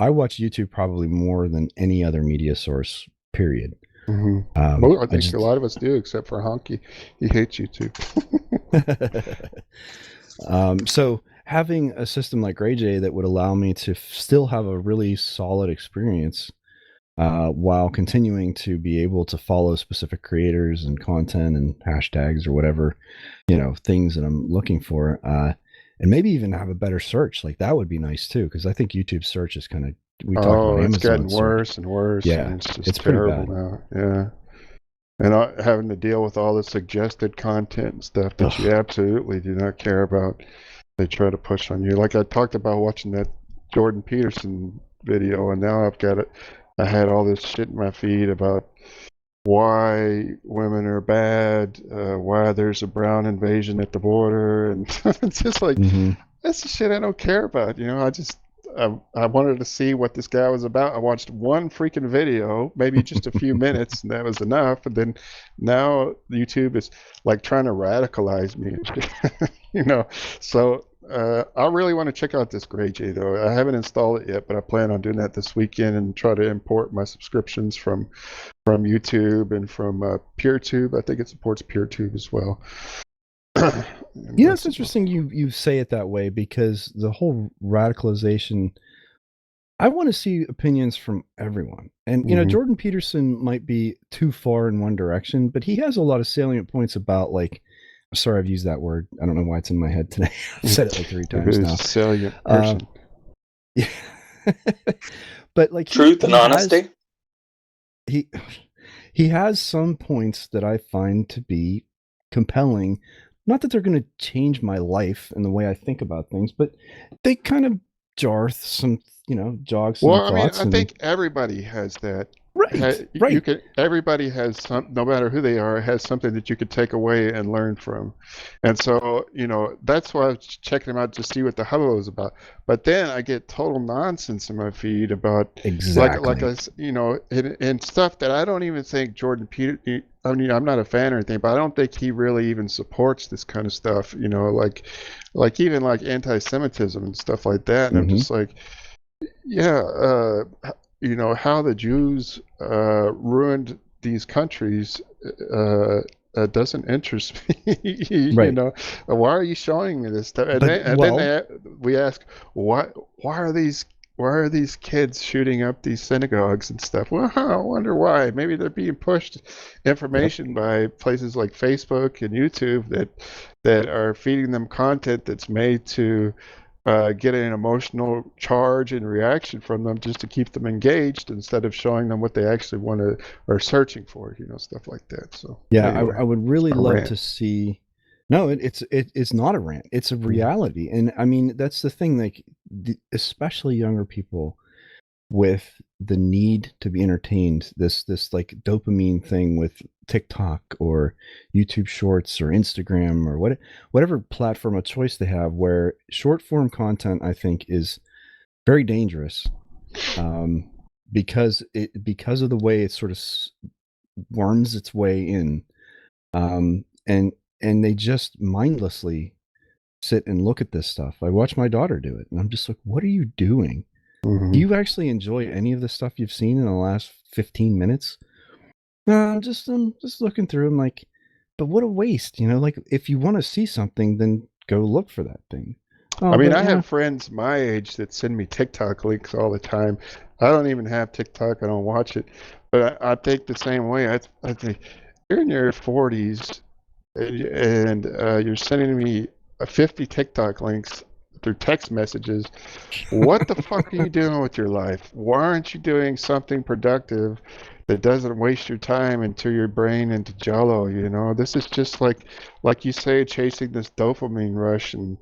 watch YouTube probably more than any other media source, period. Well, I think a lot of us do, except for Honkey. He hates YouTube. So having a system like GrayJ that would allow me to still have a really solid experience while continuing to be able to follow specific creators and content and hashtags or whatever, you know, things that I'm looking for, and maybe even have a better search, like that would be nice too, because I think YouTube search is kind of, we talked about Amazon. It's getting worse and worse. Yeah, and it's just it's pretty terrible bad now. Yeah. And having to deal with all the suggested content and stuff that you absolutely do not care about, they try to push on you. Like I talked about watching that Jordan Peterson video, and now I had all this shit in my feed about why women are bad, why there's a brown invasion at the border, and it's just like, that's the shit I don't care about. You know, I wanted to see what this guy was about. I watched one freaking video, maybe just a few minutes, and that was enough. And then now YouTube is like trying to radicalize me, you know. So I really want to check out this GrayJ though. I haven't installed it yet, but I plan on doing that this weekend and try to import my subscriptions from YouTube and from PeerTube. I think it supports PeerTube as well. Yeah, it's interesting you say it that way, because the whole radicalization, I want to see opinions from everyone. And, you know, Jordan Peterson might be too far in one direction, but he has a lot of salient points about, like, sorry, I've used that word. I don't know why it's in my head today. I've said it like 3 times now. Salient person. Yeah. But like truth and honesty. He has some points that I find to be compelling. Not that they're going to change my life and the way I think about things, but they kind of jog some thoughts. Well, I mean, I think everybody has that. Right. Everybody has no matter who they are, has something that you could take away and learn from. And so, you know, that's why I was checking them out to see what the hubbub was about. But then I get total nonsense in my feed about and stuff that I don't even think Jordan Peterson, I mean, I'm not a fan or anything, but I don't think he really even supports this kind of stuff, you know, like even like anti-Semitism and stuff like that. And I'm just like, yeah, you know, how the Jews ruined these countries doesn't interest me. You Right. know, why are you showing me this stuff? And, But, we ask, why are these kids shooting up these synagogues and stuff? Well, I wonder why. Maybe they're being pushed information by places like Facebook and YouTube that are feeding them content that's made to get an emotional charge and reaction from them just to keep them engaged instead of showing them what they actually want to are searching for, stuff like that. So yeah, anyway, I would really a love rant. to see. No, it's not a rant. It's a reality, and I mean that's the thing. Like, especially younger people with the need to be entertained. This like dopamine thing with TikTok or YouTube Shorts or Instagram or whatever platform of choice they have, where short form content I think is very dangerous, because of the way it sort of worms its way in, and they just mindlessly sit and look at this stuff. I watch my daughter do it, and I'm just like, what are you doing? Mhm. Do you actually enjoy any of the stuff you've seen in the last 15 minutes? No, I'm just looking through. I'm like, but what a waste, Like, if you want to see something, then go look for that thing. Oh, I mean, but I have friends my age that send me TikTok links all the time. I don't even have TikTok. I don't watch it, but I think the same way. I think you're in your 40s and you're sending me 50 TikTok links through text messages. What the fuck are you doing with your life? Why aren't you doing something productive that doesn't waste your time into your brain into jello? This is just like you say, chasing this dopamine rush. And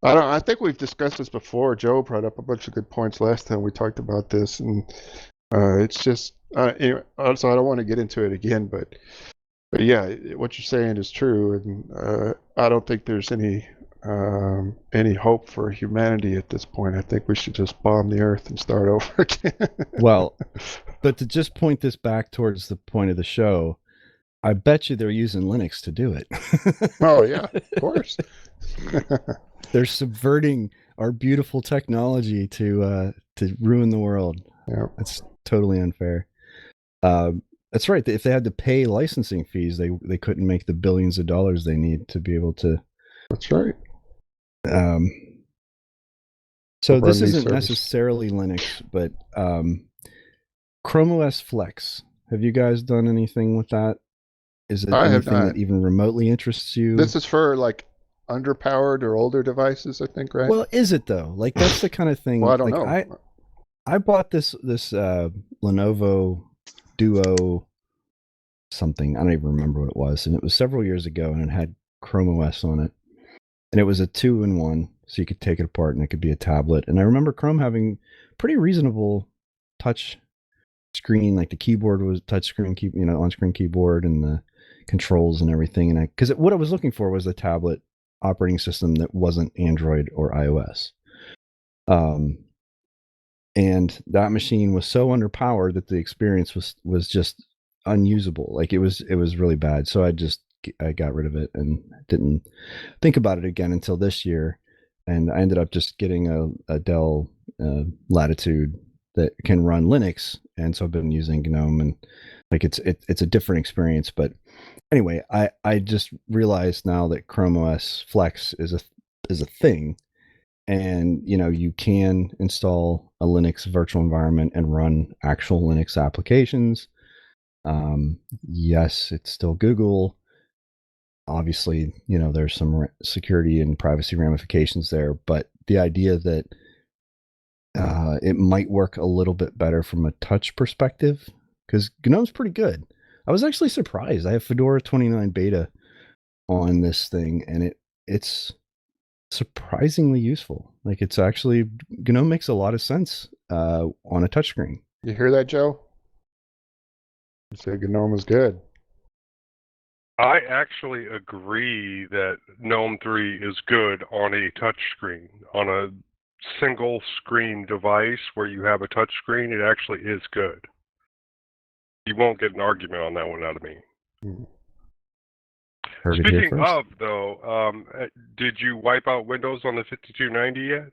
I think we've discussed this before. Joe brought up a bunch of good points last time we talked about this, and it's just anyway. So I don't want to get into it again, but yeah, what you're saying is true, and I don't think there's any hope for humanity at this point. I think we should just bomb the Earth and start over again. Well, but to just point this back towards the point of the show, I bet you they're using Linux to do it. Oh yeah, of course. They're subverting our beautiful technology to ruin the world. Yeah, that's totally unfair. That's right. If they had to pay licensing fees, they couldn't make the billions of dollars they need to be able to. That's right. So this isn't necessarily Linux, but Chrome OS Flex. Have you guys done anything with that? Is it anything that even remotely interests you? This is for like underpowered or older devices, I think, right? Well, is it though? Like that's the kind of thing. Well, I don't know. I bought this Lenovo Duo something. I don't even remember what it was, and it was several years ago, and it had Chrome OS on it, and it was a 2-in-1, so you could take it apart, and it could be a tablet. And I remember Chrome having pretty reasonable touch screen, like the keyboard was touch screen, on-screen keyboard, and the controls and everything. And because what I was looking for was a tablet operating system that wasn't Android or iOS. And that machine was so underpowered that the experience was just unusable. Like it was really bad. So I got rid of it and didn't think about it again until this year. And I ended up just getting a Dell Latitude that can run Linux. And so I've been using GNOME, and like it's a different experience. But anyway, I just realized now that Chrome OS Flex is a thing. And you can install a Linux virtual environment and run actual Linux applications. Yes, it's still Google. Obviously, there's some security and privacy ramifications there, but the idea that it might work a little bit better from a touch perspective, because GNOME's pretty good. I was actually surprised. I have Fedora 29 beta on this thing, and it's surprisingly useful. Like it's actually GNOME makes a lot of sense on a touchscreen. You hear that, Joe? You said GNOME is good. I actually agree that GNOME 3 is good on a touchscreen. On a single screen device where you have a touchscreen, it actually is good. You won't get an argument on that one out of me. Mm-hmm. Speaking of, though, did you wipe out Windows on the 5290 yet?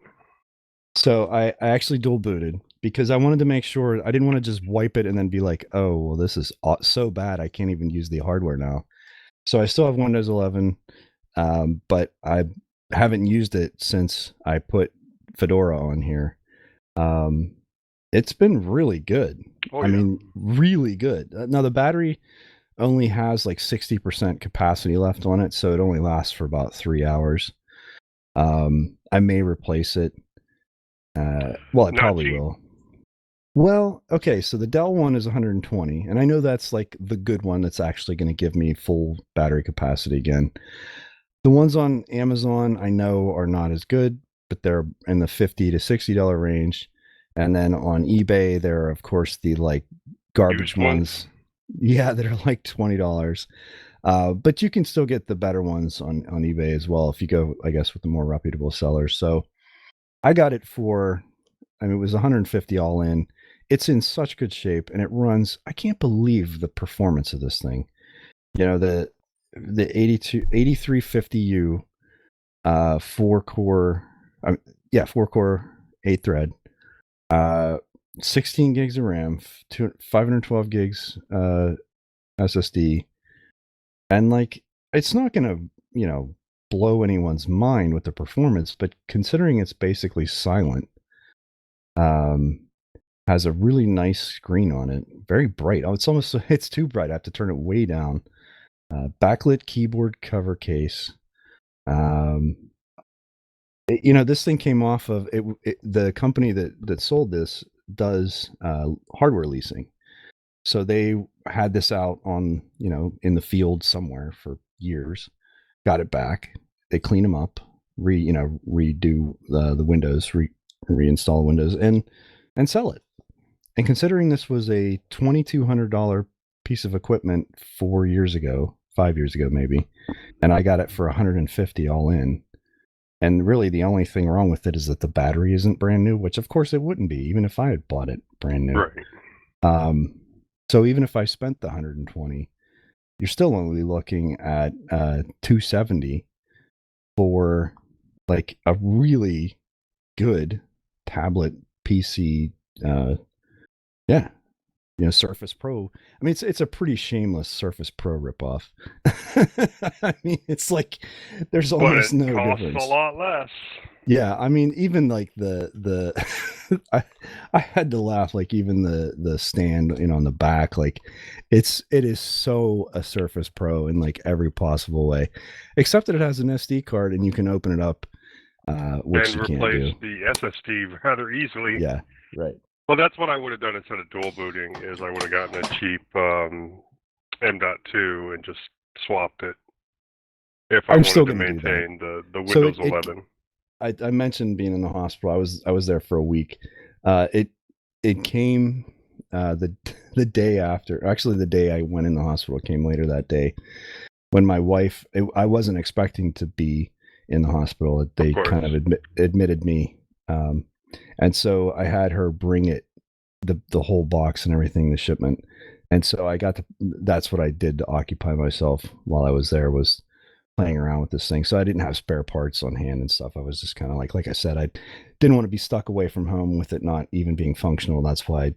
So I actually dual booted because I wanted to make sure. I didn't want to just wipe it and then be like, oh, well, this is so bad I can't even use the hardware now. So I still have Windows 11, but I haven't used it since I put Fedora on here. It's been really good. Oh, I yeah. mean, really good. Now the battery only has like 60% capacity left on it, so it only lasts for about 3 hours. I may replace it. Well, I Not probably cheap. will. Well, okay, so the Dell one is 120, and I know that's like the good one that's actually going to give me full battery capacity again. The ones on Amazon I know are not as good, but they're in the $50 to $60 range. And then on eBay, there are, of course, the like garbage Used ones. Yeah, that are like $20. But you can still get the better ones on eBay as well if you go, I guess, with the more reputable sellers. So I got it for, I mean, it was 150 all in. It's in such good shape, and it runs. I can't believe the performance of this thing. You know, the 8350U, 4-core, 4-core, 8-thread, 16 gigs of RAM, 512 gigs SSD, and like it's not gonna, blow anyone's mind with the performance, but considering it's basically silent, has a really nice screen on it, very bright. Oh, it's too bright. I have to turn it way down. Backlit keyboard cover case. This thing came off of it, the company that sold this does hardware leasing. So they had this out on, in the field somewhere for years, got it back. They clean them up, redo the windows, reinstall Windows and sell it. And considering this was a $2,200 piece of equipment 5 years ago maybe, and I got it for 150 all in. And really the only thing wrong with it is that the battery isn't brand new, which of course it wouldn't be, even if I had bought it brand new. Right. So even if I spent the 120, you're still only looking at 270 for like a really good tablet PC. Surface Pro. I mean, it's a pretty shameless Surface Pro ripoff. I mean, it's like there's almost no difference. But it costs a lot less. Yeah, I mean, even like the I had to laugh. Like even the stand, on the back, like it is so a Surface Pro in like every possible way, except that it has an SD card and you can open it up, which you can't do. And replace the SSD rather easily. Yeah, right. Well, that's what I would have done instead of dual booting. Is I would have gotten a cheap M.2 and just swapped it if I wanted to maintain the Windows 11. I mentioned being in the hospital. I was there for a week. It came the day after. Actually, the day I went in the hospital, it came later that day. When my wife, I wasn't expecting to be in the hospital. They kind of admitted me. And so I had her bring it, the whole box and everything, the shipment. And so that's what I did to occupy myself while I was there, was playing around with this thing. So I didn't have spare parts on hand and stuff. I was just kind of like I said, I didn't want to be stuck away from home with it not even being functional. That's why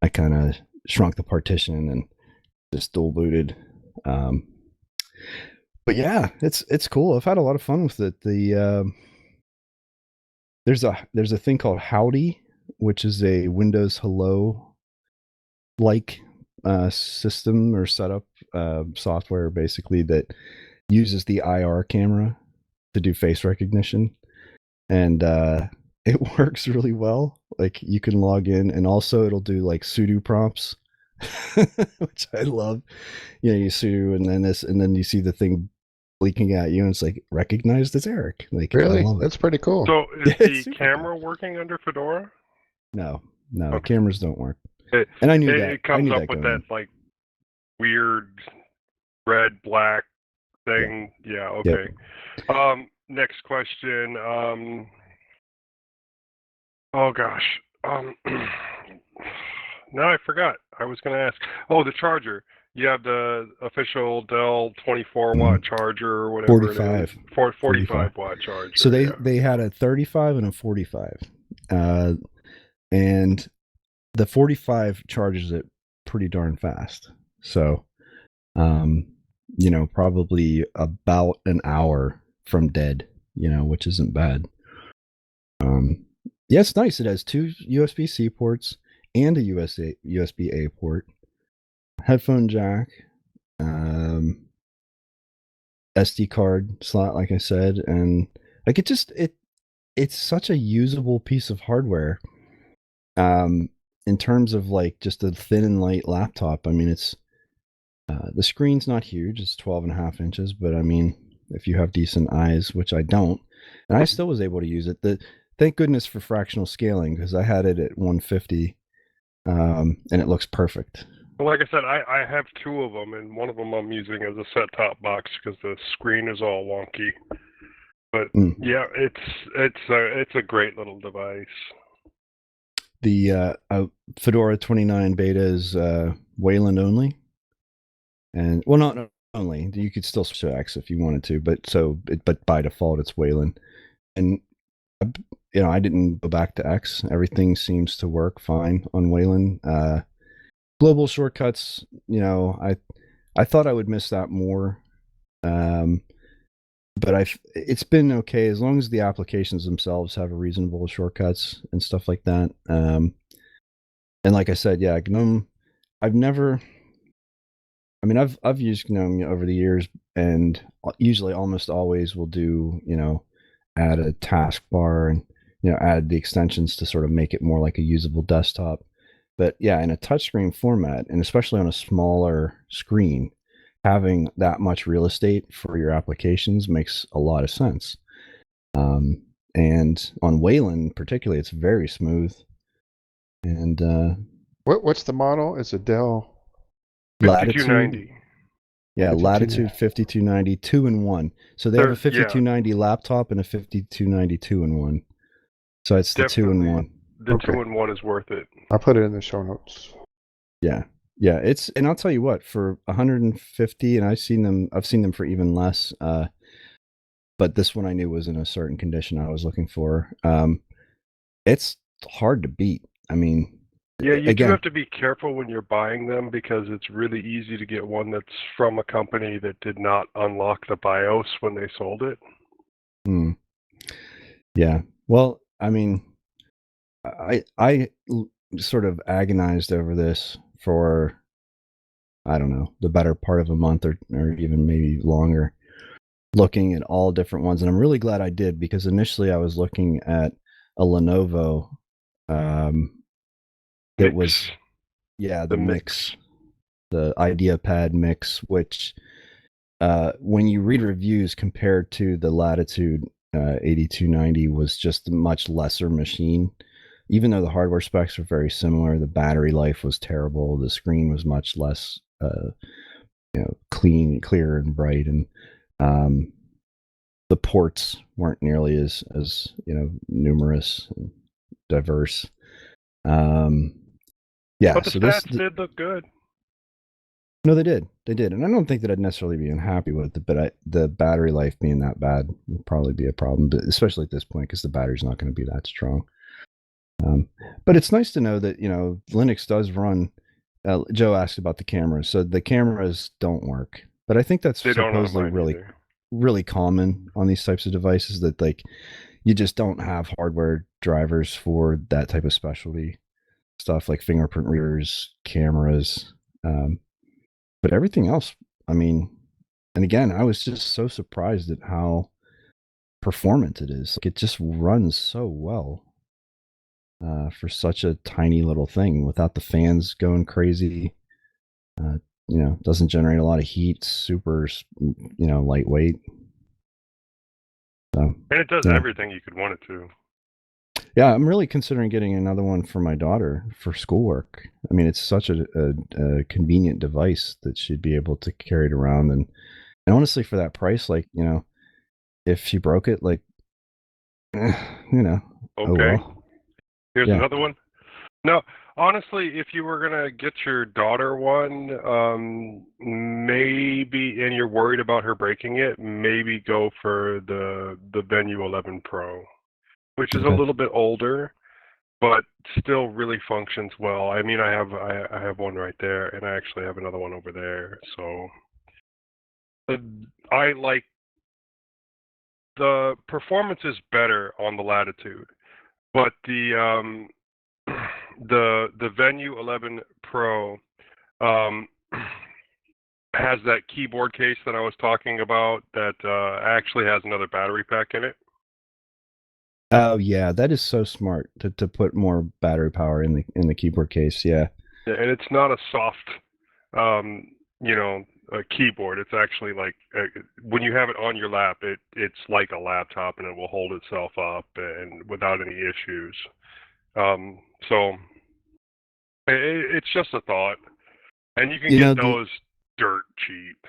I kind of shrunk the partition and just dual booted. But yeah, it's cool. I've had a lot of fun with it. There's a thing called Howdy, which is a Windows Hello like system or setup software, basically, that uses the IR camera to do face recognition, and it works really well. Like you can log in, and also it'll do like sudo prompts, which I love. You sudo, and then you see the thing blinking at you, and it's like recognized as Eric. Like, really, that's pretty cool. So is the camera working under Fedora? No, okay. Cameras don't work. And I knew that. It comes up with that like weird red black thing. Yeah, okay. Yep. Next question. Oh gosh. Now I forgot. I was going to ask. Oh, the charger. You have the official Dell 24-watt charger or whatever 45. it is. 45-watt charger. So they had a 35 and a 45. And the 45 charges it pretty darn fast. So probably about an hour from dead, which isn't bad. Yeah, it's nice. It has 2 USB-C ports and a USB-A port, headphone jack, SD card slot, like I said, and like it's such a usable piece of hardware. In terms of like just a thin and light laptop, I mean, it's the screen's not huge; it's 12.5 inches. But I mean, if you have decent eyes, which I don't, and I still was able to use it. Thank goodness for fractional scaling, because I had it at 150, and it looks perfect. Well, like I said, I have 2 of them, and one of them I'm using as a set-top box because the screen is all wonky. But yeah, it's a great little device. The Fedora 29 beta is Wayland only, and well, not only, you could still switch to X if you wanted to, but by default it's Wayland. And I didn't go back to X. Everything seems to work fine on Wayland. Global shortcuts, I thought I would miss that more, but it's been okay as long as the applications themselves have a reasonable shortcuts and stuff like that. And like I said, yeah, GNOME, I've used GNOME over the years, and usually almost always will do, add a taskbar and, add the extensions to sort of make it more like a usable desktop. But yeah, in a touchscreen format, and especially on a smaller screen, having that much real estate for your applications makes a lot of sense. And on Wayland particularly, it's very smooth. And what's the model? It's a Dell 5290. Yeah, Latitude 5290, 2-in-1. So they have a 5290 laptop and a 5290 2-in-1. So it's the 2-in-1. The 2-in-1 is worth it. I'll put it in the show notes. Yeah. And I'll tell you what, for 150, and I've seen them for even less. But this one I knew was in a certain condition I was looking for. It's hard to beat. I mean, yeah, you do have to be careful when you're buying them, because it's really easy to get one that's from a company that did not unlock the BIOS when they sold it. Yeah. Well, I mean, I sort of agonized over this for, I don't know, the better part of a month or even maybe longer, looking at all different ones. And I'm really glad I did, because initially I was looking at a Lenovo that was, the Mix, the IdeaPad Mix, which when you read reviews compared to the Latitude 8290 was just a much lesser machine. Even though the hardware specs are very similar, the battery life was terrible. The screen was much less, clear and bright, and the ports weren't nearly as numerous and diverse. Yeah, but the stats did look good. No, they did, and I don't think that I'd necessarily be unhappy with it, but the battery life being that bad would probably be a problem, but especially at this point, because the battery's not going to be that strong. But it's nice to know that, Linux does run. Joe asked about the cameras. So the cameras don't work, but I think that's supposedly really common on these types of devices, that like you just don't have hardware drivers for that type of specialty stuff, like fingerprint readers, cameras. But everything else, I mean, and again, I was just so surprised at how performant it is. Like, it just runs so well. For such a tiny little thing, without the fans going crazy, doesn't generate a lot of heat, super, lightweight. So, and it does everything you could want it to. Yeah, I'm really considering getting another one for my daughter for schoolwork. I mean, it's such a convenient device that she'd be able to carry it around, and honestly, for that price, like, if she broke it, like, Okay. Oh well. Here's another one. No, honestly, if you were gonna get your daughter one, maybe, and you're worried about her breaking it, maybe go for the Venue 11 Pro, which is a little bit older, but still really functions well. I mean, I have one right there, and I actually have another one over there. So I like the performance is better on the Latitude, but the Venue 11 Pro has that keyboard case that I was talking about that actually has another battery pack in it. Oh yeah, that is so smart to put more battery power in the keyboard case. Yeah. Yeah, and it's not a soft, a keyboard. It's actually like when you have it on your lap, it's like a laptop, and it will hold itself up and without any issues. So it's just a thought, and you can get those dirt cheap.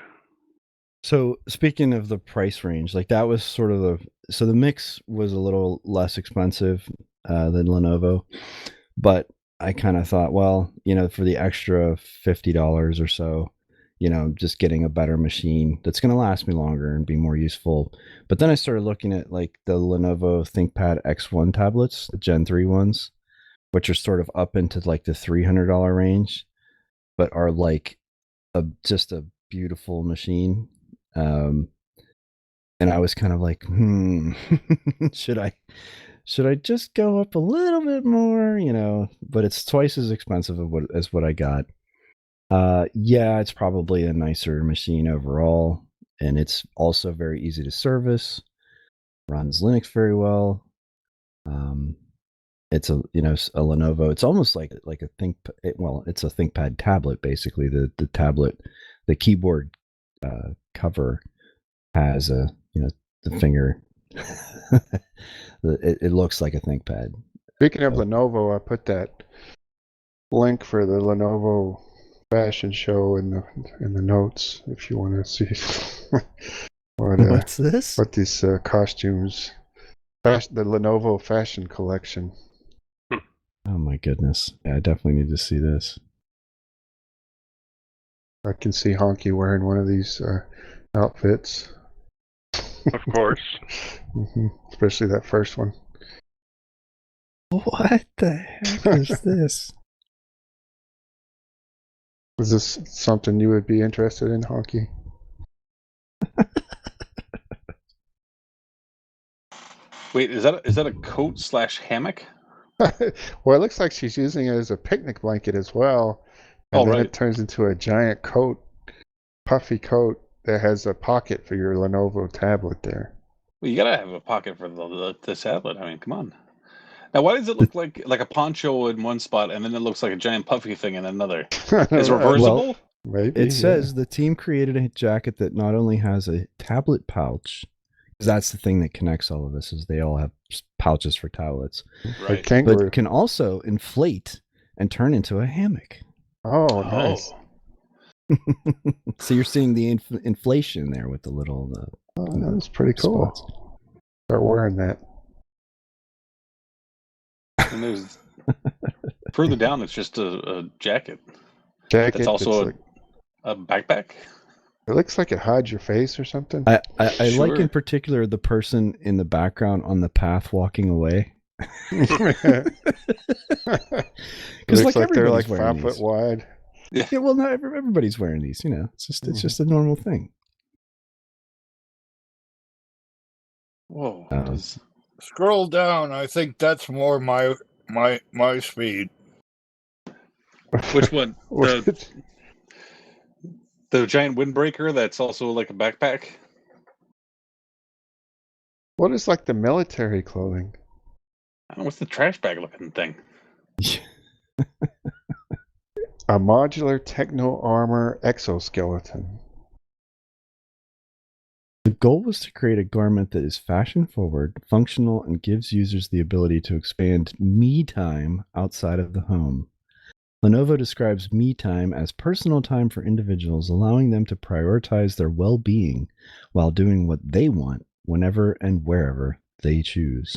So speaking of the price range, like that was sort of the Mix was a little less expensive than Lenovo, but I kind of thought, well, for the extra $50 or so, just getting a better machine that's going to last me longer and be more useful. But then I started looking at like the Lenovo ThinkPad X1 tablets, the Gen 3 ones, which are sort of up into like the $300 range, but are like just a beautiful machine. And I was kind of like, should I just go up a little bit more, but it's twice as expensive as what I got. Yeah, it's probably a nicer machine overall, and it's also very easy to service, runs Linux very well. It's a Lenovo. It's almost like a it's a ThinkPad tablet basically. The tablet, the keyboard cover has the finger. It looks like a ThinkPad. Speaking of Lenovo, I put that link for the Lenovo fashion show in the notes if you want to see what's this? What these costumes, the Lenovo fashion collection. Oh my goodness! Yeah, I definitely need to see this. I can see Honkey wearing one of these outfits. Of course. Especially that first one. What the heck is this? Is this something you would be interested in, Honkey? Wait, is that a coat / hammock? Well, it looks like she's using it as a picnic blanket as well. And then it turns into a giant coat, puffy coat that has a pocket for your Lenovo tablet there. Well, you gotta have a pocket for the tablet. I mean, come on. Now, why does it look like a poncho in one spot and then it looks like a giant puffy thing in another? Is it reversible? Well, maybe. It says the team created a jacket that not only has a tablet pouch, because that's the thing that connects all of this, is they all have pouches for tablets, right? But can also inflate and turn into a hammock. Oh, nice. So you're seeing the inflation there with the little. That's pretty cool. Spots. Start wearing that. And there's further down. It's just a jacket. It's also a backpack. It looks like it hides your face or something. I like in particular the person in the background on the path walking away. Because like they're like 5 foot wide. Yeah, well, not everybody's wearing these. It's just a normal thing. Whoa! Scroll down. I think that's more my speed. Which one? The giant windbreaker that's also like a backpack? What is like the military clothing? I don't know, what's the trash bag looking thing? A modular techno armor exoskeleton. The goal was to create a garment that is fashion forward, functional, and gives users the ability to expand me time outside of the home. Lenovo describes me time as personal time for individuals, allowing them to prioritize their well-being while doing what they want, whenever and wherever they choose.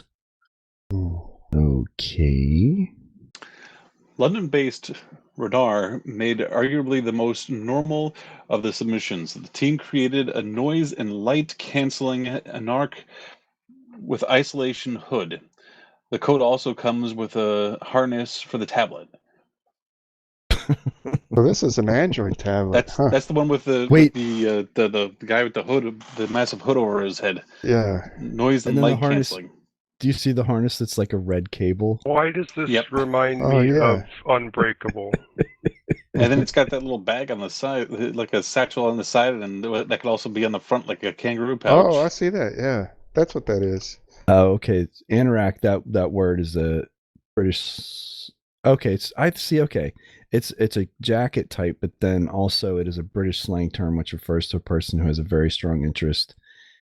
Okay. London-based Radar made arguably the most normal of the submissions. The team created a noise and light-canceling anarch with isolation hood. The code also comes with a harness for the tablet. Well, this is an Android tablet. That's the one with the Wait. with the guy with the hood, the massive hood over his head. Yeah. Noise and And then the light harness- canceling. Do you see the harness that's like a red cable? Why does this Yep. remind Oh, me yeah. of Unbreakable? And then it's got that little bag on the side, like a satchel on the side, and that could also be on the front, like a kangaroo pouch. Oh, I see that. Yeah, that's what that is. Oh, okay. Anorak. That word is a British. Okay, I see. Okay, it's a jacket type, but then also it is a British slang term which refers to a person who has a very strong interest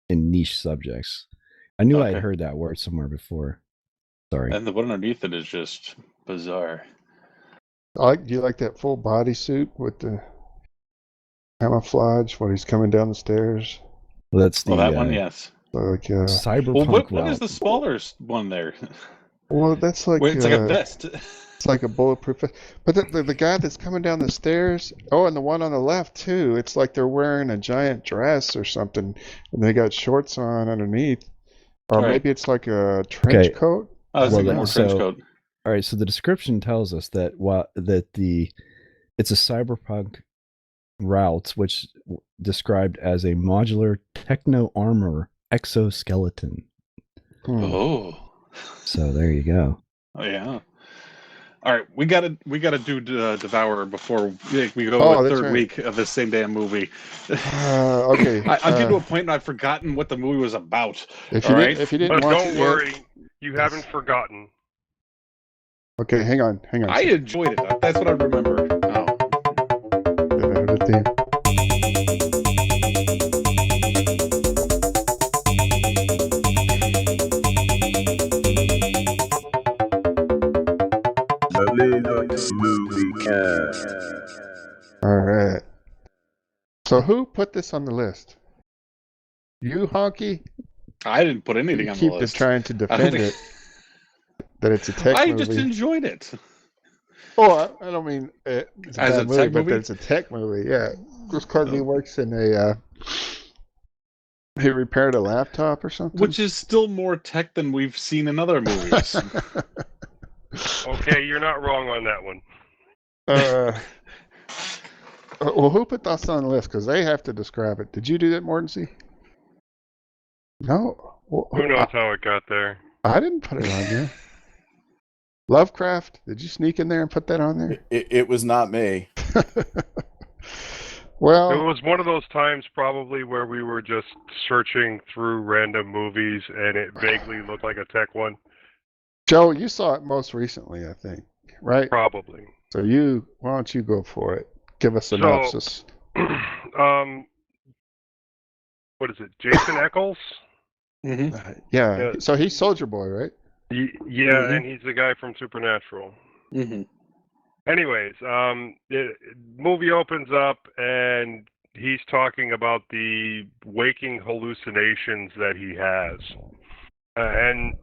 in niche subjects. I knew I had Okay. heard that word somewhere before. Sorry. And the one underneath it is just bizarre. Do you like that full bodysuit with the camouflage when he's coming down the stairs? Well, that's the That one, yes. Like, cyberpunk. Well, what route. is the smaller one there? well, that's like Where it's like a vest. It's like a bulletproof vest. But the guy that's coming down the stairs. Oh, and the one on the left too. It's like they're wearing a giant dress or something, and they got shorts on underneath, or Right. maybe it's like a trench coat. I was Well, thinking more trench so- coat. All right, so the description tells us that it's a cyberpunk route, which described as a modular techno armor exoskeleton. Oh. So there you go. Oh yeah. All right, we gotta do Devour before we go Oh, to the that's third right. week of this same damn movie. Okay. I'm getting to a point and I've forgotten what the movie was about. If all you right? didn't, if you didn't But watch don't it worry, yet, you haven't forgotten. okay, hang on. I enjoyed it. That's what I remember. Oh. The theme. The Linux Lugcast. All right. So who put this on the list? You, Honky? I didn't put anything You on the keep list. trying to I don't defend think- it. That it's a tech I movie. just enjoyed it. Oh, I don't mean it's a As bad a movie, tech but movie? that it's a tech movie. Yeah, just because he works in a, he repaired a laptop or something. Which is still more tech than we've seen in other movies. Okay, you're not wrong on that one. Well, who put this on the list? Because they have to describe it. Did you do that, Mordancy? No. Well, Who knows how it got there? I didn't put it on there. Lovecraft, did you sneak in there and put that on there? It was not me. Well, It was one of those times probably where we were just searching through random movies and it vaguely looked like a tech one. Joe, you saw it most recently, I think, right? Probably. So why don't you go for it? Give us a So- synopsis. What is it? Jason Eccles? Mm-hmm. Yeah. So he's Soldier Boy, right? Yeah, Mhm. and he's the guy from Supernatural. Mm-hmm. Anyways, the movie opens up and he's talking about the waking hallucinations that he has. And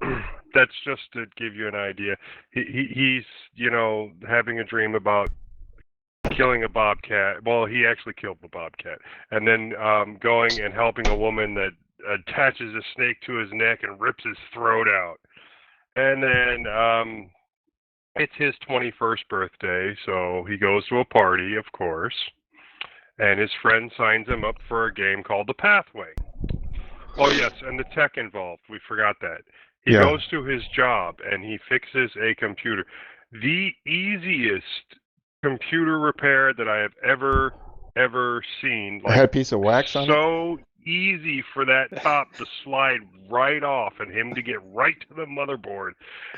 that's just to give you an idea. He's, having a dream about killing a bobcat. Well, he actually killed the bobcat. And then going and helping a woman that attaches a snake to his neck and rips his throat out. And then it's his 21st birthday, so he goes to a party, of course. And his friend signs him up for a game called The Pathway. Oh, yes, and the tech involved. We forgot that. He Yeah. goes to his job, and he fixes a computer. The easiest computer repair that I have ever seen. I had a piece of wax on it. So easy for that top to slide right off and him to get right to the motherboard.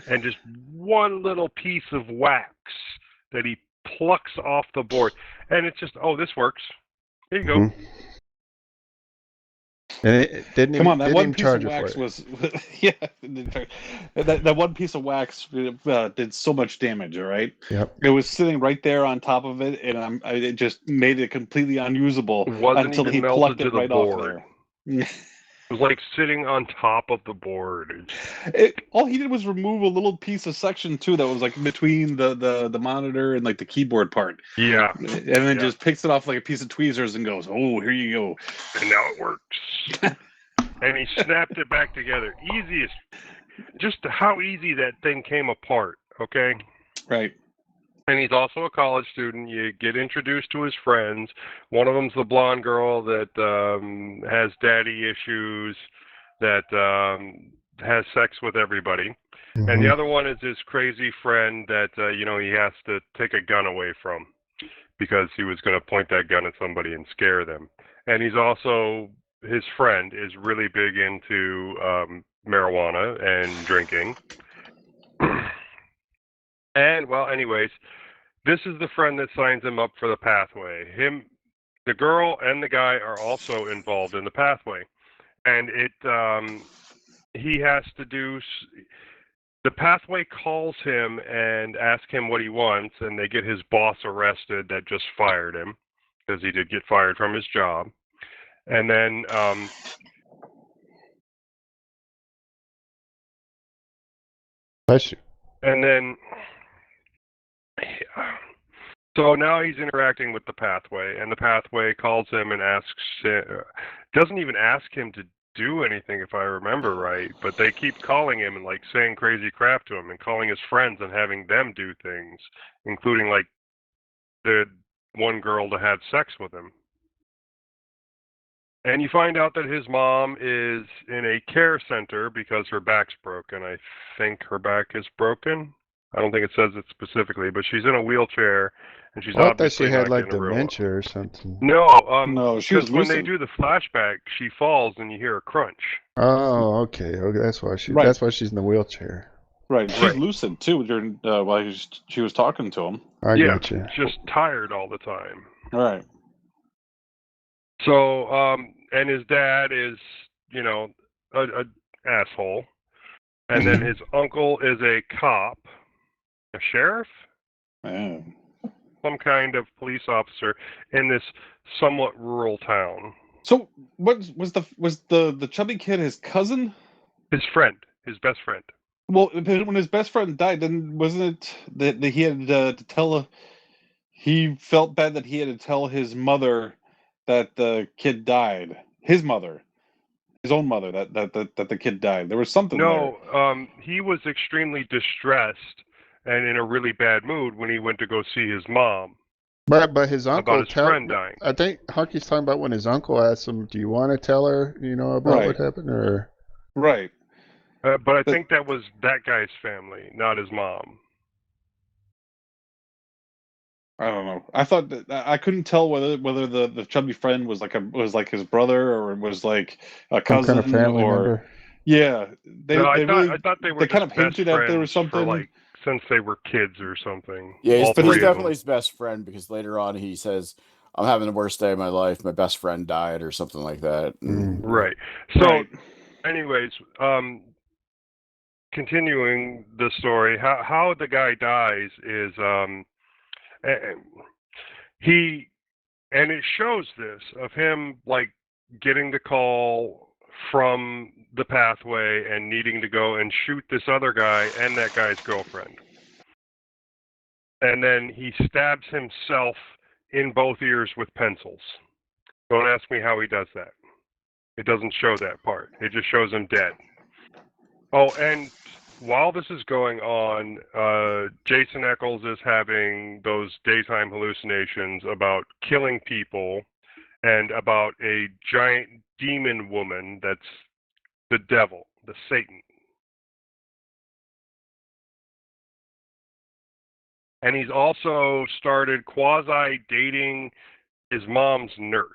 And just one little piece of wax that he plucks off the board. And it's just, oh, this works. Here you go. Mhm. And it didn't Come even, on, that didn't one even piece charge of you for wax it. was, yeah, that one piece of wax did so much damage. All right, Yep. it was sitting right there on top of it, and it just made it completely unusable It wasn't until even he melted plucked to it the right off board. there. It was like sitting on top of the board. All he did was remove a little piece of section too that was like between the monitor and like the keyboard part, Yeah, and then Yeah. just picks it off like a piece of tweezers and goes, "Oh, here you go." and now it works. And he snapped it back together. Easiest. Just how easy that thing came apart, okay? Right. And he's also a college student. You get introduced to his friends. One of them's the blonde girl that has daddy issues, that has sex with everybody. And the other one is his crazy friend that, he has to take a gun away from because he was going to point that gun at somebody and scare them. And he's also, his friend is really big into marijuana and drinking. And, well, anyways, this is the friend that signs him up for the pathway. The girl and the guy are also involved in the pathway. And he has to do, the pathway calls him and asks him what he wants, and they get his boss arrested that just fired him, because he did get fired from his job. And then Bless you. And then, so now he's interacting with the pathway, and the pathway calls him and doesn't even ask him to do anything, if I remember right, but they keep calling him and like saying crazy crap to him and calling his friends and having them do things, including like the one girl to have sex with him. And you find out that his mom is in a care center because her back's broken. I think her back is broken. I don't think it says it specifically, but she's in a wheelchair, and she's obviously she had not like getting dementia or something. No, No, she was because when they lucid. do the flashback, she falls and you hear a crunch. Oh, okay. That's why Right. That's why she's in the wheelchair. Right. She's lucid too during while she was talking to him. I got you. Just tired all the time. All right. So, and his dad is, a asshole. And then his uncle is a cop, a sheriff, some kind of police officer in this somewhat rural town. So, what was the chubby kid his cousin? His friend, his best friend. Well, when his best friend died, then wasn't it that he had to tell? He felt bad that he had to tell his mother that the kid died. His mother, his own mother, that the kid died. There was something there. No, he was extremely distressed and in a really bad mood when he went to go see his mom. But his uncle about his friend dying. I think Honkey's talking about when his uncle asked him, "Do you want to tell her, about what happened?" Or right. But I think that was that guy's family, not his mom. I don't know. I thought that I couldn't tell whether the chubby friend was like his brother or was like a cousin some kind of family or member. Yeah, I thought they were. They kind of hinted that there was something for, since they were kids or something. Yeah, he's three definitely his best friend because later on he says, "I'm having the worst day of my life. My best friend died," or something like that. Right. So, anyways, continuing the story, how the guy dies is it shows this of him like getting the call from the pathway and needing to go and shoot this other guy and that guy's girlfriend. And then he stabs himself in both ears with pencils. Don't ask me how he does that. It doesn't show that part. It just shows him dead. Oh, and while this is going on, Jason Eccles is having those daytime hallucinations about killing people and about a giant demon woman that's the devil, the Satan. And he's also started quasi-dating his mom's nurse,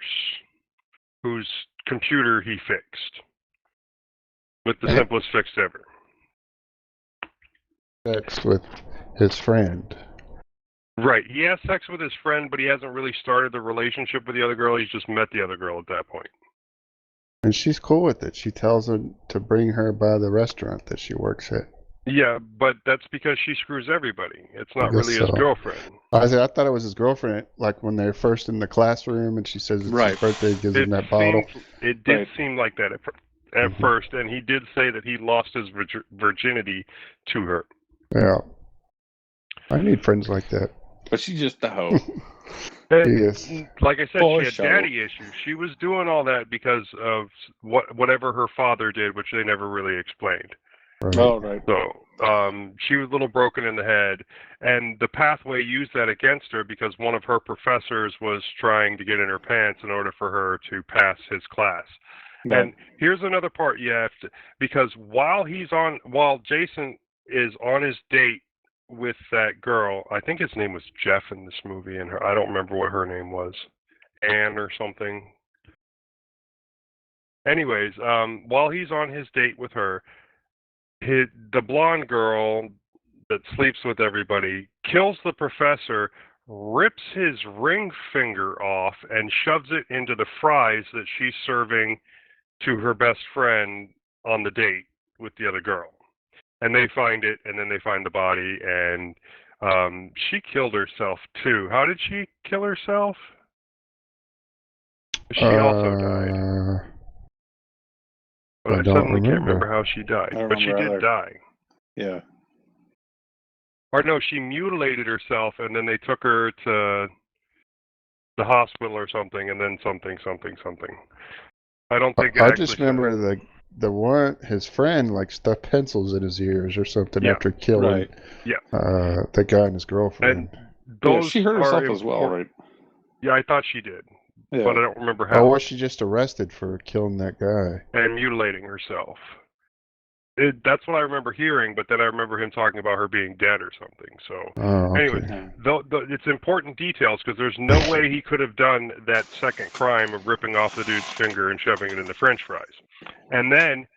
whose computer he fixed with the simplest fix ever. Sex with his friend. Right. He has sex with his friend, but he hasn't really started the relationship with the other girl. He's just met the other girl at that point. And she's cool with it. She tells him to bring her by the restaurant that she works at. Yeah, but that's because she screws everybody. It's not really his girlfriend. I thought it was his girlfriend, like when they're first in the classroom and she says it's his birthday, gives him that bottle. It did seem like that at first, and he did say that he lost his virginity to her. Yeah. I need friends like that. But she's just a hoe. Yes. Like I said, she had daddy issues. She was doing all that because of whatever her father did, which they never really explained. Right. Oh, right. So, she was a little broken in the head, and the pathway used that against her because one of her professors was trying to get in her pants in order for her to pass his class. Right. And here's another part you have to, because while Jason is on his date with that girl, I think his name was Jeff in this movie, and I don't remember what her name was, Anne or something. Anyways, while he's on his date with her, the blonde girl that sleeps with everybody kills the professor, rips his ring finger off, and shoves it into the fries that she's serving to her best friend on the date with the other girl. And they find it, and then they find the body, and she killed herself too. How did she kill herself? She also died. But I suddenly can't remember how she died. But she did die. Yeah. Or no, she mutilated herself, and then they took her to the hospital or something, and then something. I don't think. I just remember the one, his friend, like stuck pencils in his ears or something after killing the guy and his girlfriend. And she hurt herself as well, right? Yeah, I thought she did, but I don't remember how. Or was she just arrested for killing that guy? And mutilating herself. That's what I remember hearing, but then I remember him talking about her being dead or something. So, anyway, it's important details because there's no way he could have done that second crime of ripping off the dude's finger and shoving it in the French fries. And then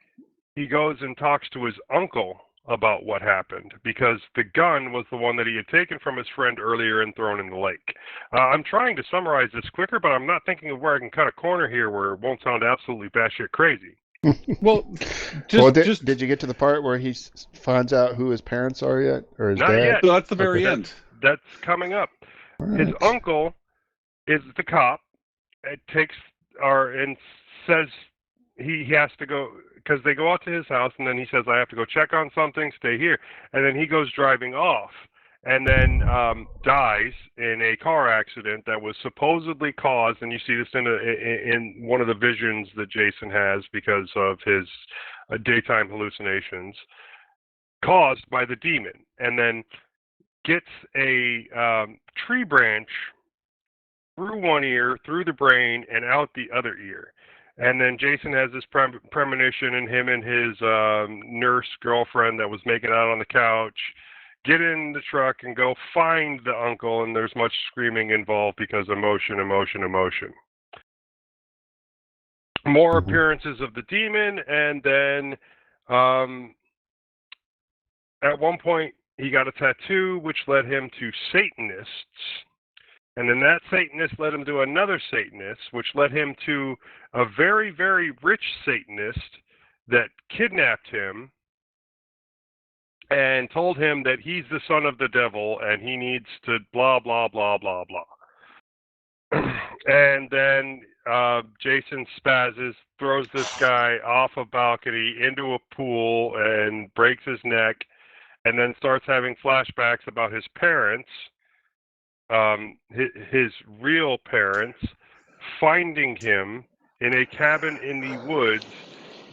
he goes and talks to his uncle about what happened because the gun was the one that he had taken from his friend earlier and thrown in the lake. I'm trying to summarize this quicker, but I'm not thinking of where I can cut a corner here where it won't sound absolutely batshit crazy. Well, did you get to the part where he finds out who his parents are yet, or his Not dad? yet. No, that's the very end. That's coming up. Right. His uncle is the cop. And says he has to go because they go out to his house, and then he says, "I have to go check on something. Stay here." And then he goes driving off, and then dies in a car accident that was supposedly caused. And you see this in one of the visions that Jason has because of his daytime hallucinations, caused by the demon. And then gets a tree branch through one ear, through the brain, and out the other ear. And then Jason has this premonition, and him and his nurse girlfriend that was making out on the couch get in the truck and go find the uncle, and there's much screaming involved because emotion. More appearances of the demon, and then at one point he got a tattoo, which led him to Satanists. And then that Satanist led him to another Satanist, which led him to a very, very rich Satanist that kidnapped him and told him that he's the son of the devil and he needs to blah, blah, blah, blah, blah. And then Jason spazzes, throws this guy off a balcony into a pool and breaks his neck, and then starts having flashbacks about his parents. His real parents finding him in a cabin in the woods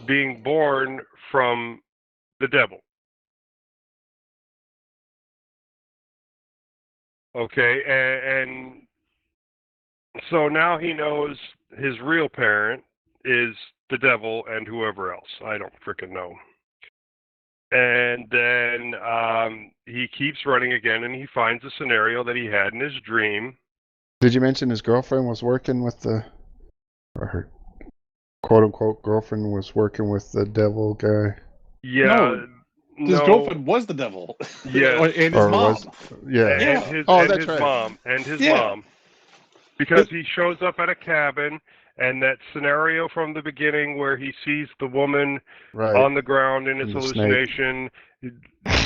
being born from the devil. Okay, and so now he knows his real parent is the devil and whoever else. I don't frickin' know. And then he keeps running again, and he finds a scenario that he had in his dream. Did you mention his girlfriend was working with or her quote-unquote girlfriend was working with the devil guy? Yeah. His girlfriend was the devil. Yeah. And his mom. And his mom. Because he shows up at a cabin, and that scenario from the beginning where he sees the woman on the ground in his hallucination,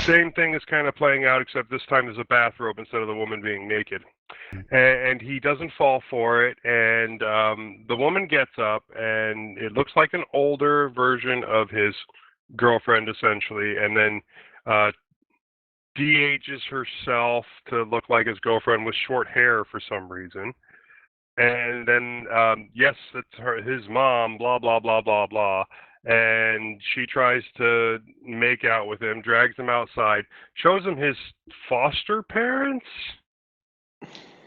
same thing is kind of playing out, except this time there's a bathrobe instead of the woman being naked. And he doesn't fall for it, and the woman gets up, and it looks like an older version of his girlfriend, essentially, and then de-ages herself to look like his girlfriend with short hair for some reason. And then, yes, it's his mom, blah, blah, blah, blah, blah. and she tries to make out with him, drags him outside, shows him his foster parents.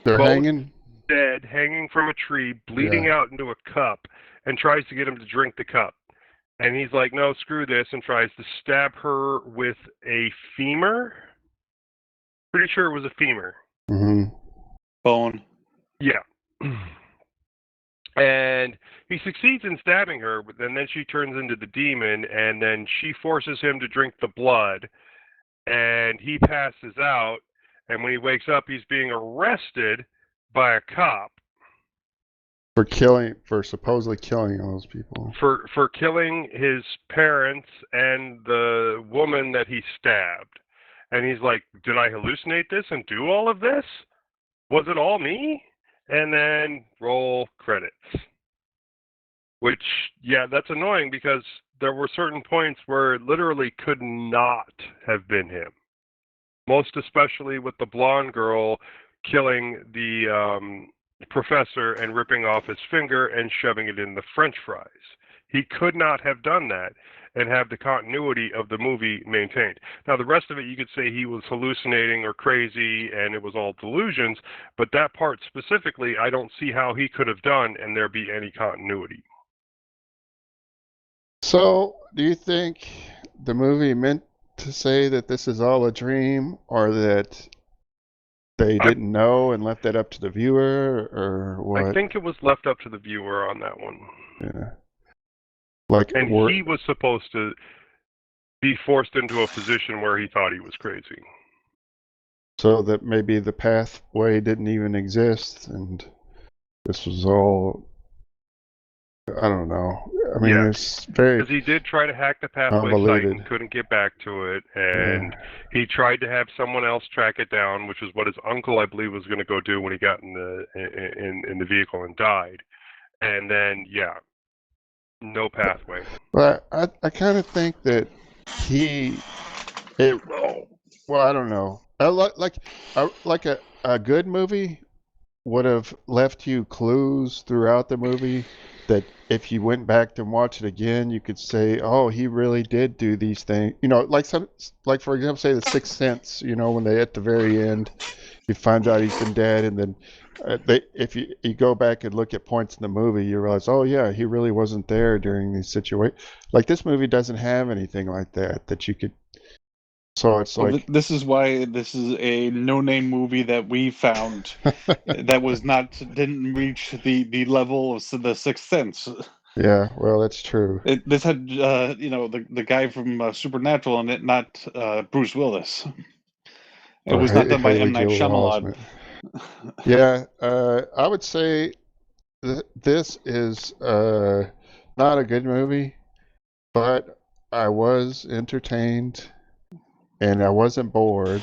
They're both hanging? dead, hanging from a tree, bleeding out into a cup, and tries to get him to drink the cup. And he's like, no, screw this, and tries to stab her with a femur. Pretty sure it was a femur. Mm-hmm. Bone. Yeah. And he succeeds in stabbing her, but then she turns into the demon, and then she forces him to drink the blood, and he passes out, and when he wakes up, he's being arrested by a cop. For supposedly killing all those people. For killing his parents and the woman that he stabbed. And he's like, did I hallucinate this and do all of this? Was it all me? And then roll credits. Which, yeah, that's annoying because there were certain points where it literally could not have been him. Most especially with the blonde girl killing the professor and ripping off his finger and shoving it in the French fries. He could not have done that and have the continuity of the movie maintained. Now, the rest of it, you could say he was hallucinating or crazy and it was all delusions, but that part specifically, I don't see how he could have done and there be any continuity. So, do you think the movie meant to say that this is all a dream, or that they didn't know and left that up to the viewer, or what? I think it was left up to the viewer on that one. Yeah. Like, and he was supposed to be forced into a position where he thought he was crazy. So that maybe the pathway didn't even exist, and this was all, I don't know. I mean, it's very... Because he did try to hack the pathway site and couldn't get back to it, and he tried to have someone else track it down, which is what his uncle, I believe, was going to go do when he got in the vehicle and died. And then, no pathway. But I kind of think that well, I don't know. Like a good movie would have left you clues throughout the movie that if you went back and watched it again, you could say, oh, he really did do these things. You know, like for example, say The Sixth Sense, you know, when they at the very end, you find out he's been dead, and then if you go back and look at points in the movie, you realize, oh yeah, he really wasn't there during these situations. Like, this movie doesn't have anything like that you could. So it's like, this is why this is a no-name movie that we found that didn't reach the level of The Sixth Sense. Yeah, well, that's true. This had the guy from Supernatural in it, not Bruce Willis. It was not done by M. Night Shyamalan. Yeah, I would say this is not a good movie, but I was entertained. And I wasn't bored,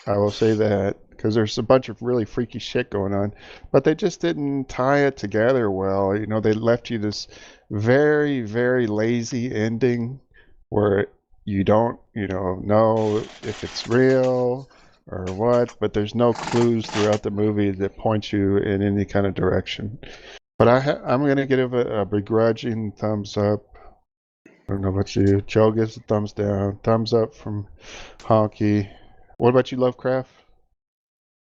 I will say that, because there's a bunch of really freaky shit going on. But they just didn't tie it together well. You know, they left you this very, very lazy ending where you don't, know if it's real or what. But there's no clues throughout the movie that point you in any kind of direction. But I'm going to give it a begrudging thumbs up. I don't know about you. Joe gives a thumbs down. Thumbs up from Honkey. What about you, Lovecraft?